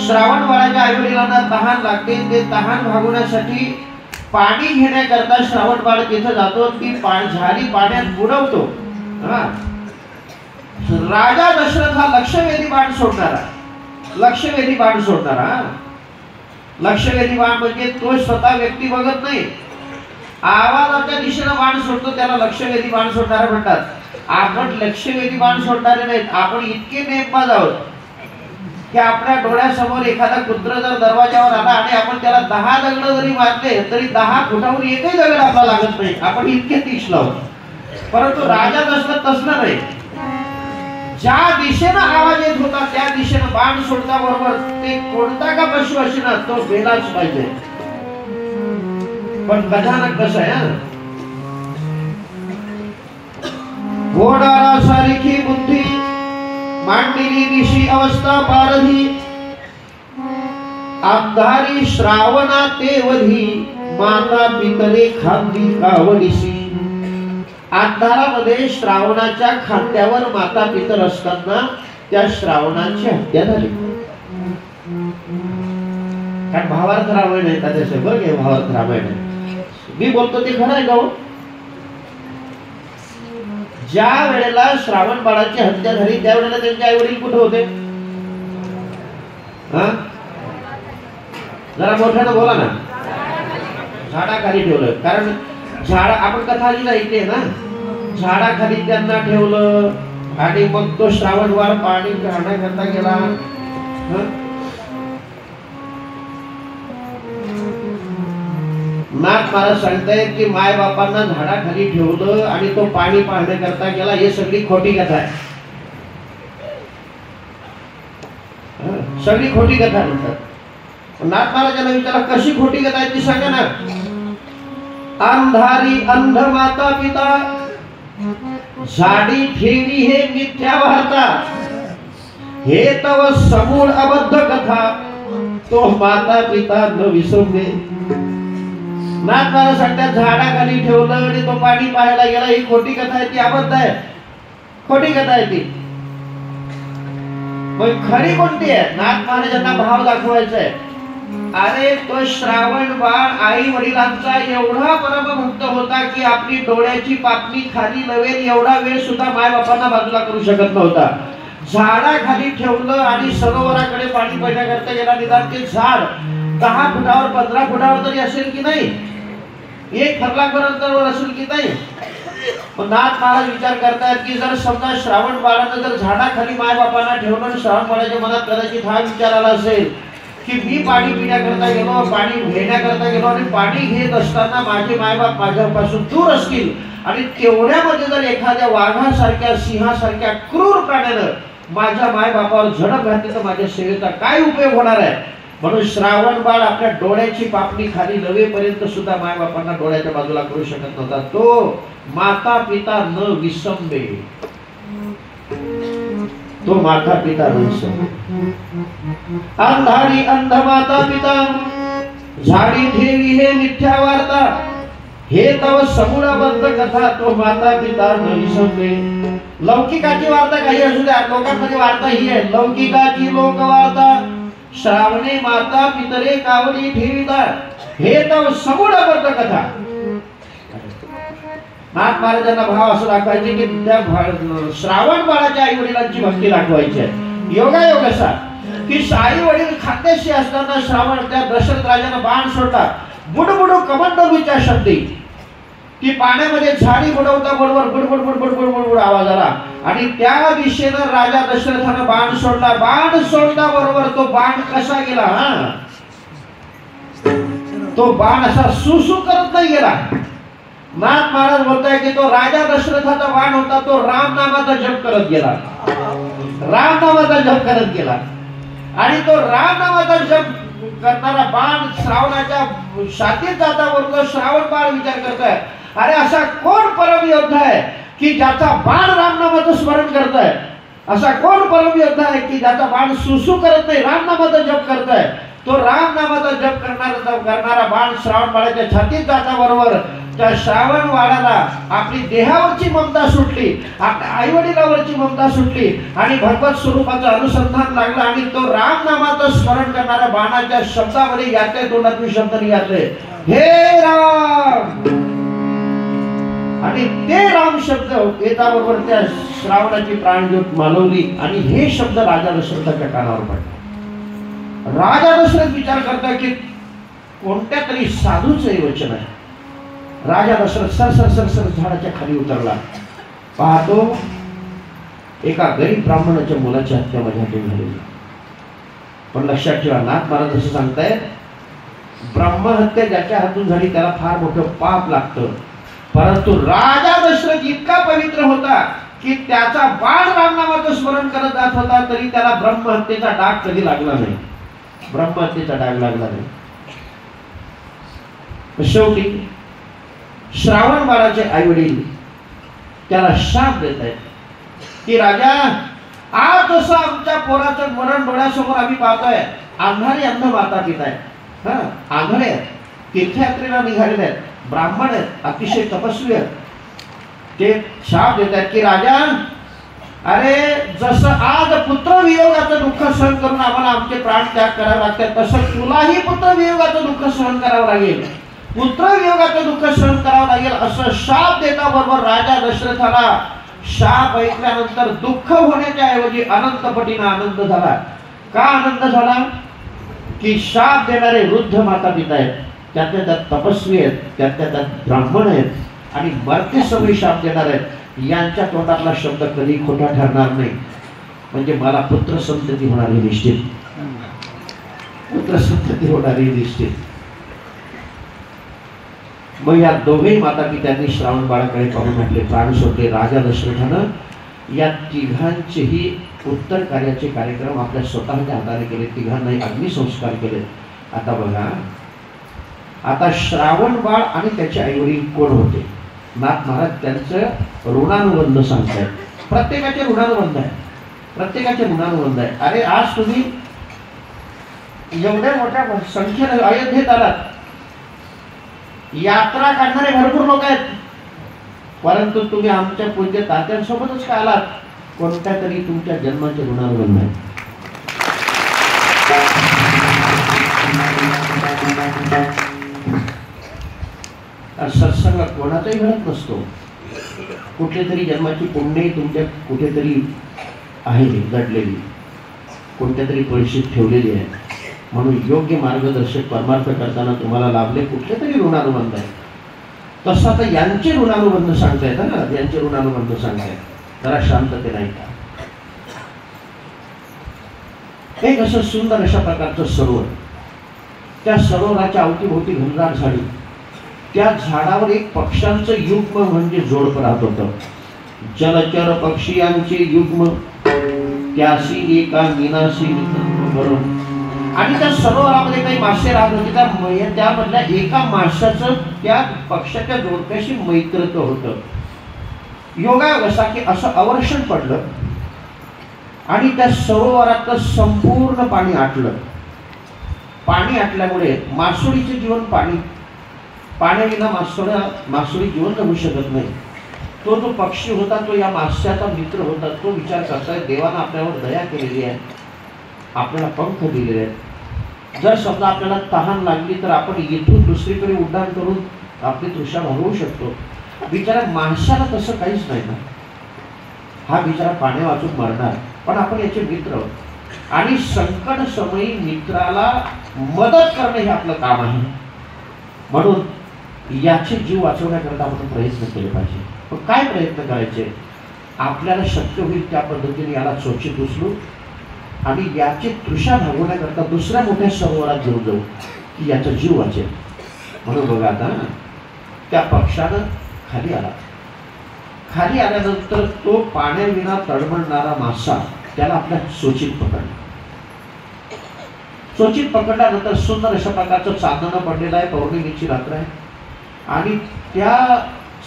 श्रावण बाळाच्या आई वडिलांना तहान लागते, ते तहान भागवण्यासाठी पाणी घेण्याकरता श्रावण बाळ तिथे जातो, ती झाडी पाण्यात बुडवतो. राजा दशरथ हा लक्षवेधी बाण सोडणारा, लक्षवेधी बाण सोडणारा. लक्षवेधी बाण म्हणजे तो स्वतः व्यक्ती बघत नाही, आवाजाच्या दिशेने बाण सोडतो, त्याला लक्षवेधी बाण सोडणारा म्हणतात. आपण लक्षवेधी बाण सोडणारे नाहीत, आपण इतके नेमबाज आहोत की आपल्या डोळ्यासमोर एखादा कुत्र जर दरवाजावर आला आणि आपण त्याला 10 दगड जरी मारले तरी 10 फुटावर एकही दगड आपला लागत नाही, आपण इतके तीक्ष्ण आहोत. परंतु राजा दशरथ तसला नाही, ज्या दिशेनं आवाज येत होता त्या दिशेनं बाण सोडता बरोबर ते कोणता का पशु असेना तो गेलाच पाहिजे. पण कथानक कसं आहे, घोडारा सारखी बुद्धी मांडली दिशी अवस्था पारधी अंधारी श्रावणा तेवधी माता पितरे खांदी कावडीसी. अंधारामध्ये श्रावणाच्या खांद्यावर माता पितर असताना त्या श्रावणाची हत्या झाली. कारण भावार्थ रामायण आहे त्याच्याशी, बरं काय भावार्थ रामायण आहे, मी बोलतो ते खरं आहे का? ज्या वेळेला श्रावण बाळाची हत्या झाली त्यावेळेला त्यांचे आई वडील कुठे होते? जरा मोठ्यानं बोला ना. झाडाखाली ठेवलं, कारण झाड आपण कथा ऐकते ना, झाडाखाली त्यांना ठेवलं आणि मग तो श्रावण बाळ पाणी घालण्याकरता गेला. नाथ महाराज सांगतायत की माय बापांना झाडाखाली ठेवलं आणि तो पाणी पाहण्याकरता गेला, हे सगळी खोटी कथा आहे, सगळी खोटी कथा म्हणतात. नाथ महाराजांना विचारला कशी खोटी कथा आहे ती सांगा ना. अंधारी अंध माता पिता झाडी ठेवी हे मिथ्या वार्ता, हे तव समूळ अबद्ध कथा, तो माता पिता न विसरणे. नाथ महाराज सांगतात झाडाखाली ठेवलं आणि तो पाणी पाहायला गेला, ही खोटी कथा आहे, ती अबद्ध आहे, खोटी कथा आहे ती. मग खरी कोणती आहे? नाथ महाराजांना भाव दाखवायचा आहे. अरे तो श्रावण बाळ आई वडिलांचा एवढा परमभक्त होता की आपली डोळ्याची पापणी खाली नवेल एवढा वेळ सुद्धा माय बापांना बाजूला करू शकत नव्हता. झाडाखाली ठेवलं आणि सरोवराकडे पाणी पिण्याकरता गेला. निदान ते झाड 10 फुटावर 15 फुटावर तरी असेल की नाही, 1 फरलापर्यंत असेल की नाही. पण नाथ महाराज विचार करतात की जर समजा श्रावण बाळानं जर झाडाखाली माय बापांना ठेवलं आणि श्रावण बाळाच्या मनात कदाचित हा विचार आला असेल की मी पाणी पिण्याकरता गेलो, पाणी घेण्याकरता गेलो आणि पाणी घेत असताना माझे मायबाप माझ्यापासून दूर असतील आणि तेवढ्यामध्ये जर एखाद्या वाघासारख्या सिंहासारख्या क्रूर प्राण्यानं माझ्या मायबापावर झडप घातली तर माझ्या सेवेचा काय उपयोग होणार आहे. म्हणून श्रावण बाळ आपल्या डोळ्याची पापणी खाली नवेपर्यंत सुद्धा मायबापांना डोळ्याच्या बाजूला करू शकत नव्हता. तो माता पिता न विसंबे, तो माता पिता न विसंबे. अंधारी अंध माता पिता झाडी ठेवी हे मिथ्या वार्ता, हे तव समूळबद्ध कथा, तो माता पिता न विसंबे. लौकिकाची वार्ता काही असू द्या, लोकांमध्ये वार्ता ही आहे, लौकिकाची लोकवार्ता. श्रावणे माता पितरे कावडी ठेविता, हे तव समूळबद्ध कथा. नाथ महाराजांना भाव असं दाखवायचे की त्या श्रावण बाळाच्या आई वडिलांची भक्ती दाखवायची आहे. योगायोग असा की आई वडील खात्याशी असताना श्रावण त्या दशरथ राजानं बाण सोडला, बुडबुडू कमंडलूच्या शब्दी ती पाण्यामध्ये झाडी बुडवता बरोबर बुडबुड बुडबुड बुडबुड आवाज आला आणि त्या दिशेनं राजा दशरथानं बाण सोडला. बाण सोडता बरोबर तो बाण कसा गेला, तो बाण असा सुसू करत नाही गेला. नाथ महाराज बोलताय की तो राजा दशरथाचा बाण होता, तो राम नामाचा जप करत गेला, राम नामाचा जप करत गेला. आणि तो राम नामाचा जप करणारा बाण श्रावणाच्या छातीत जाता बरोबर श्रावण बाण विचार करतोय, अरे असा कोण परम योद्धा आहे की ज्याचा बाण रामनामाचं स्मरण करतोय, असा कोण परम योद्धा आहे की ज्याचा बाण सुसू करत नाही, रामनामाचा जप करतोय. तो रामनामाचा जप करणारा बाण श्रावण बाळाच्या छातीत जाता बरोबर त्या श्रावण बाळाला आपली देहावरची ममता सुटली, आपल्या आई वडिलावरची ममता सुटली आणि भगवत स्वरूपाचं अनुसंधान लागलं आणि तो रामनामाचं स्मरण करणाऱ्या बाणाच्या शब्दामध्ये याच्या तोंडातून शब्द निघाले, हे राम. आणि ते राम शब्द येता बरोबर त्या श्रावणाची प्राणज्योत मालवली आणि हे शब्द राजा दशरथाच्या कानावर पडले. राजा दशरथ विचार करता की कोणत्या तरी साधूचं हे वचन आहे. राजा दशरथ सर सर सर सर झाडाच्या खाली उतरला, पाहतो एका गरीब ब्राह्मणाच्या मुलाची हत्या माझ्या हातून झालेली. पण लक्षात ठेवा, नाथ महाराज असं सांगतायत, ब्रह्महत्या ज्याच्या हातून झाली त्याला फार मोठं पाप लागतं, परंतु राजा दशरथ इतका पवित्र होता की त्याचा बाण रामनामाचं स्मरण करत जात होता तरी त्याला ब्रह्महत्येचा डाग कधी लागला नाही, ब्रह्महत्येचा डाग लागला नाही. शेवटी श्रावण बाळाचे आई वडील त्याला शाप देत आहेत की राजा, आज जसं आमच्या पोराचं मरण डोळ्यासमोर आम्ही पाहतोय, अंधारी अंध माता पिता आहेत, आंधळे आहेत, तीर्थयात्रेला निघालेले आहेत, ब्राह्मण आहेत, अतिशय तपस्वी आहेत, ते शाप देत आहेत की राजा, अरे जसं आज पुत्र वियोगाचं दुःख सहन करून आम्हाला आमचे प्राण त्याग करावे लागतात, तसं तुलाही पुत्र वियोगाचं दुःख सहन करावं लागेल, पुत्र वियोगाचं दुःख सहन करावं लागेल, असं शाप देता बरोबर राजा दशरथाला शाप ऐकल्यानंतर दुःख होण्याच्या ऐवजी अनंत पटीने आनंद झाला. का आनंद झाला की शाप देणारे वृद्ध माता पिता आहेत, त्यातल्या त्यात तपस्वी आहेत, त्यातल्या त्यात ब्राह्मण आहेत आणि मरते समय शाप देणार आहेत, यांच्या तोंडातला शब्द कधी खोटा ठरणार नाही. म्हणजे मला पुत्र संतती होणारी निश्चित, पुत्र संतती होणारी निश्चित. मग या दोघेही माता पित्यांनी श्रावण बाळाकडे पाहून आपले प्राण सोडले. राजा दशरथानं या तिघांचेही उत्तर कार्याचे कार्यक्रम आपल्या स्वतःच्या हाताने केले, तिघांनाही अग्निसंस्कार केले. आता बघा, आता श्रावण बाळ आणि त्याचे आई वडील कोण होते? नाथ महाराज त्यांचं ऋणानुबंध सांगतायत. प्रत्येकाचे ऋणानुबंध आहे, प्रत्येकाचे ऋणानुबंध आहे. अरे आज तुम्ही एवढ्या मोठ्या संख्येने अयोध्येत आलात, यात्रा काढणारे भरपूर लोक आहेत, परंतु तुम्ही आमच्या पूज्य तात्यांसोबतच का आलात? कोणत्या तरी तुमच्या जन्माचे ऋणानुबंध आहे. सत्संग कोणाचाही घडत नसतो, कुठल्या तरी जन्माची पुण्य तुमच्या कुठेतरी आहे दडलेली, कोणत्या तरी परिस्थितीत ठेवलेली आहे. म्हणून योग्य मार्गदर्शक परमार्थ करताना तुम्हाला लाभले कुठले तरी ऋणानुबंध आहे. तसं आता यांचे ऋणानुबंध सांगतायत ना, यांचे ऋणानुबंध सांगतायत. जरा शांतते नाही का? एक असं सुंदर अशा प्रकारचं सरोवर, त्या सरोवराच्या अवतीभोवती घनदाट झाडी, त्या झाडावर एक पक्ष्यांचं युग्म म्हणजे जोडप राहत होतं. जलचर पक्षियांचे युग्म त्यासी एका मीनाशी भरून, आणि त्या सरोवरामध्ये काही मासे राहत होते. त्यामधल्या एका माशाचं त्या पक्षाच्या जोडप्याशी मैत्रत्व होतं. योगायोग असा की असं अवर्षण पडलं आणि त्या सरोवरातलं संपूर्ण पाणी आटलं. पाणी आटल्यामुळे मासोळीचे जीवन पाण्याविना मासोळी जीवन जगू शकत नाही. तो जो पक्षी होता तो या माशाचा मित्र होता. तो विचार करताय, देवानं आपल्यावर दया केलेली आहे, आपल्याला पंख दिलेले आहेत. जर समजा आपल्याला तहान लागली तर आपण इथून दुसरीकडे उड्डाण करून आपली तृषा भागवू शकतो. बिचारा माणसाला तसं काहीच नाही ना, हा बिचारा पाणी वाचून मरणार, पण आपण याचे मित्र. आणि संकट समयी मित्राला मदत करणे हे आपलं काम आहे. म्हणून याचे जीव वाचवण्याकरता आपण प्रयत्न केले पाहिजे. पण काय प्रयत्न करायचे? आपल्याला शक्य होईल त्या पद्धतीने याला चोचीत उचलू आणि याची तृषा भागवण्याकरता दुसऱ्या मोठ्या सरोवरात घेऊन जाऊ की याचा जीव वाचेल. म्हणून बघा आता त्या पक्षानं खाली आला. खाली आल्यानंतर तो पाण्याविना तडमडणारा मासा त्याला आपल्या चोचीत पकडला. चोचीत पकडल्यानंतर सुंदर अशा प्रकारचं चांदणं पडलेलं आहे. पौर्णिमेची रात्र आहे आणि त्या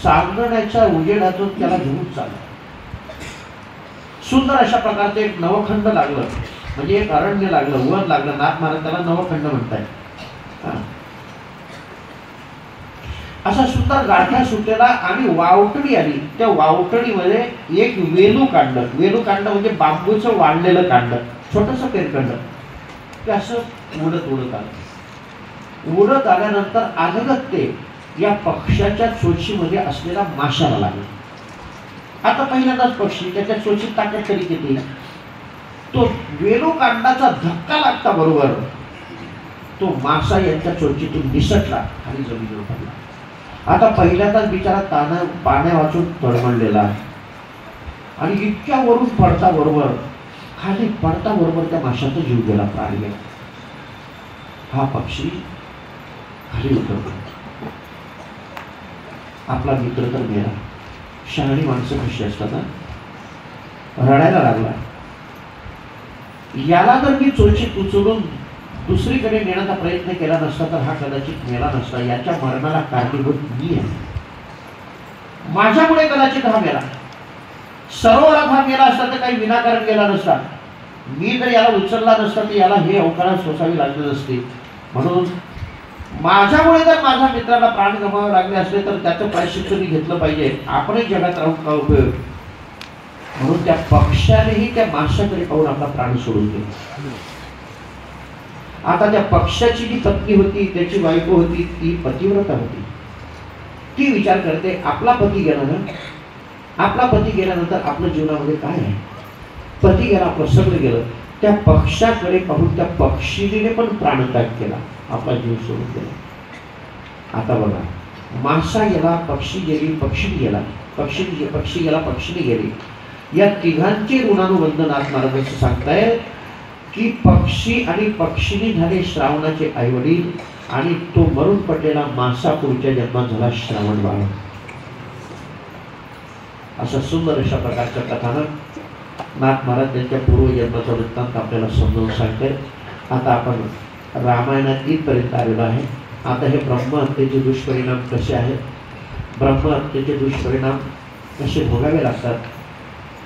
चांदण्याच्या उजेडातून त्याला घेऊन चालला. सुंदर अशा प्रकारचं एक नवखंड लागलं, म्हणजे एक अरण्य लागलं, वन लागलं. नाथ महाराज त्याला नवखंड म्हणताय. असा सुंदर गाठा सुटलेला आणि वावटणी आली. त्या वावटणीमध्ये एक वेलू कांड. वेलू कांड म्हणजे बांबूचं वाढलेलं कांड, छोटंसं पेरकांड. ते असं उडत उडत आलं. उडत आल्यानंतर अचानक ते या पक्ष्याच्या चोचीमध्ये असलेला माशाला लागला. आता पहिल्यांदाच पक्षी त्याच्या चोचीत ताकद तरी किती. तो वेलू कांडाचा धक्का लागता बरोबर तो मासा यांच्या चोचीतून निसटला आणि जमिनीवर पडला. आता पहिल्यांदाच बिचारा पाण्या वाचून तडमडलेला आणि इतक्या वरून पडता बरोबर खाली पडता बरोबर त्या माशाचा जीव गेला, प्राण गेला. हा पक्षी खाली उतरला. आपला मित्र तर गेला. शहाणी माणसं कशी असतात ना, रडायला लागला. याला जर मी चोचीत उचलून दुसरीकडे नेण्याचा प्रयत्न केला नसता तर हा कदाचित मेला नसता. याच्या मरणाला कारणीभूत मी आहे. माझ्यामुळे कदाचित हा मेला. सरोवरात हा मेला असता तर काही विनाकारण गेला नसता. मी जर याला उचलला नसता तर याला हे अवकाळा सोसावी लागले नसते. म्हणून माझ्यामुळे जर माझ्या मित्राला प्राण गमावे लागले असले तर त्याचं प्रायश्चित्त मी घेतलं पाहिजे. आपणही जगात राहून का उपयोग. म्हणून त्या पक्षानेही त्या माशाकडे पाहून आपला प्राण सोडून दिला. आता त्या पक्षाची जी पत्नी होती, त्याची बायको होती, ती पतिव्रता होती. ती विचार करते आपला पती गेला ना, आपला पती गेल्यानंतर आपल्या जीवनामध्ये काय आहे. पती गेला, आपलं सगळं गेलं. त्या पक्षाकडे पाहून त्या पक्षिणीने पण प्राणत्याग केला, आपला जीव सोडून गेला. आता बघा, मासा गेला, पक्षी गेली, पक्षी गेला, पक्षी गेला, पक्षीने गेली. या तिघांचे ऋणानुबंध नाथ महाराज असं सांगताय की पक्षी आणि पक्षीने झाले श्रावणाचे आईवडील आणि तो मरून पडलेला मासा पुढच्या जन्मात झाला श्रावण बाळ. अशा सुंदर अशा प्रकारच्या कथानक नाथ महाराज त्यांच्या पूर्वजन्माचा वृत्तांत आपल्याला समजावून सांगते. आता आपण रामायणात इथपर्यंत आलेलो आहे. आता हे ब्रह्महत्येचे दुष्परिणाम कसे आहेत, ब्रह्महत्येचे दुष्परिणाम कसे भोगावे लागतात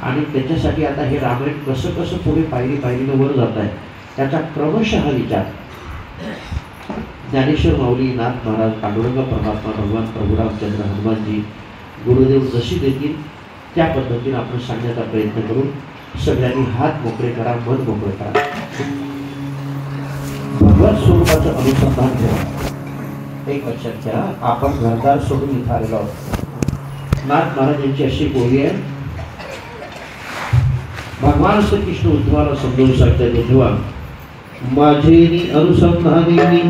आणि त्याच्यासाठी आता हे रामायण कसं कसं पुढे पायरीनं वर जात आहे त्याचा क्रमशः विचार ज्ञानेश्वर माऊली, नाथ महाराज, पांडुरंग परमात्मा, भगवान प्रभू रामचंद्र, हनुमानजी, गुरुदेव जशी देतील त्या पद्धतीने आपण सांगण्याचा प्रयत्न करू. सगळ्यांनी हात मोकळे करा, मन मोकळे करा. भगवत स्वरूपाचं अनुसंधान करा. एक लक्षात घ्या, आपण घरदार सोडून इथं आलेलो आहोत. नाथ महाराज यांची अशी बोली आहे. भगवान श्री कृष्ण उद्धवाला समजावून सांगतात, उद्धवा माझेनी अनुसंधानेनी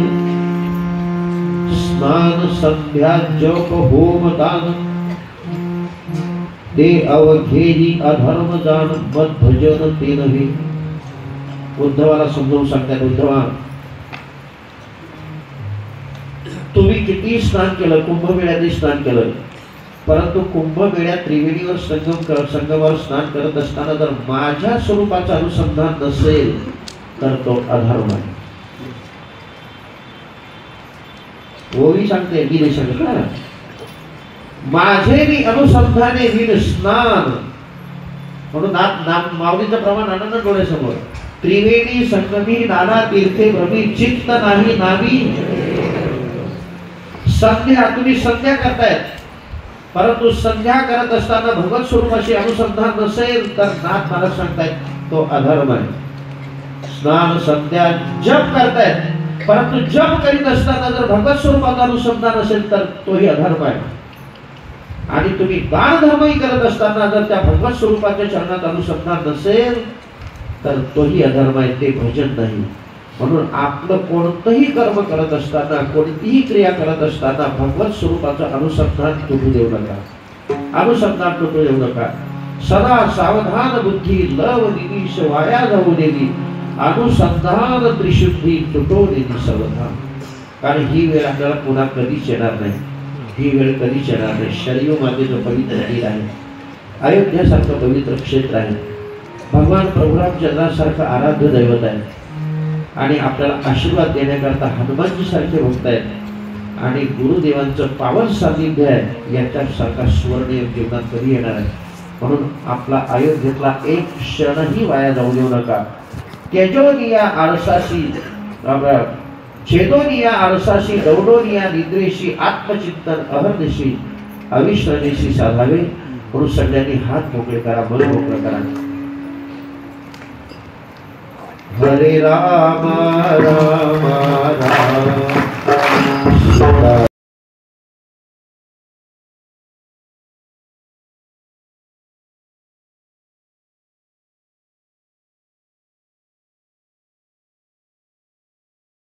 स्नान संध्या जप होम दान ते अवघेही अधर्म जाण मत भजन ते नव्हे. उद्धवाला समजावून सांगतात, उद्धवा तुम्ही किती स्नान केलं, कुंभमेळ्याने स्नान केलं, परंतु कुंभमेळ्यात त्रिवेणीवर संगमावर स्नान करत असताना जर माझ्या स्वरूपाचं अनुसंधान नसेल तर तो अधर्म आहे. ओवी सांगते, मी नाही सांगत ना. माझे मी अनुसंधाने विन स्नान म्हणून नाम माऊलीचं प्रमाण आनंद डोळ्यासमोर. त्रिवेणी संगमी नाना तीर्थे भ्रमी चित्त नाही नामी. संध्या तुम्ही संध्या करतायत, परंतु संध्या करत असताना भगवत स्वरूपाशी अनुसंधान नसेल तर नाथ महाराज सांगतायत तो अधर्म आहे. स्नान संध्या जप करतायत, परंतु जप करीत असताना जर भगवत स्वरूपाचं अनुसंधान असेल तर तोही अधर्म आहे. आणि तुम्ही दान धर्मही करत असताना जर त्या भगवत स्वरूपाच्या चरणात अनुसंधान नसेल तर तोही अधर्म आहे, ते भजन नाही. म्हणून आपलं कोणतंही कर्म करत असताना, कोणतीही क्रिया करत असताना भगवत स्वरूपाचं अनुसंधान तुटू देऊ नका. अनुसंधान तुटू देऊ नका. सदा सावधान बुद्धी लव निमिष वाया जाऊ देवी. अनुसंधान त्रिशुद्धी तुटो देवी सावधान. कारण ही वेळ आपल्याला पुन्हा कधीच येणार नाही. ही वेळ कधीच येणार नाही. शरीर मातेचं पवित्र तीर आहे. अयोध्यासारखं पवित्र क्षेत्र आहे. भगवान प्रभुरामचंद्रासारखं आराध्य दैवत आहे. आणि आपल्याला आशीर्वाद देण्याकरता हनुमानजी सारखे भक्त आहेत. आणि गुरुदेवांचं पावन सानिध्य आहे. याच्यासारखा सुवर्ण जीवनात कधी येणार आहे. म्हणून आपला अयोध्येतला एक क्षणही वाया जाऊ देऊ नका. त्यजोनिया आळसाशी छेदोनिया आळसाशी दौडोनिया निद्रेशी आत्मचिंतन अहर्निशी अविश्रमेशी साधावे. म्हणून सगळ्यांनी हात मोकळे करा, मन मोकळं करा. हरे राम राम राम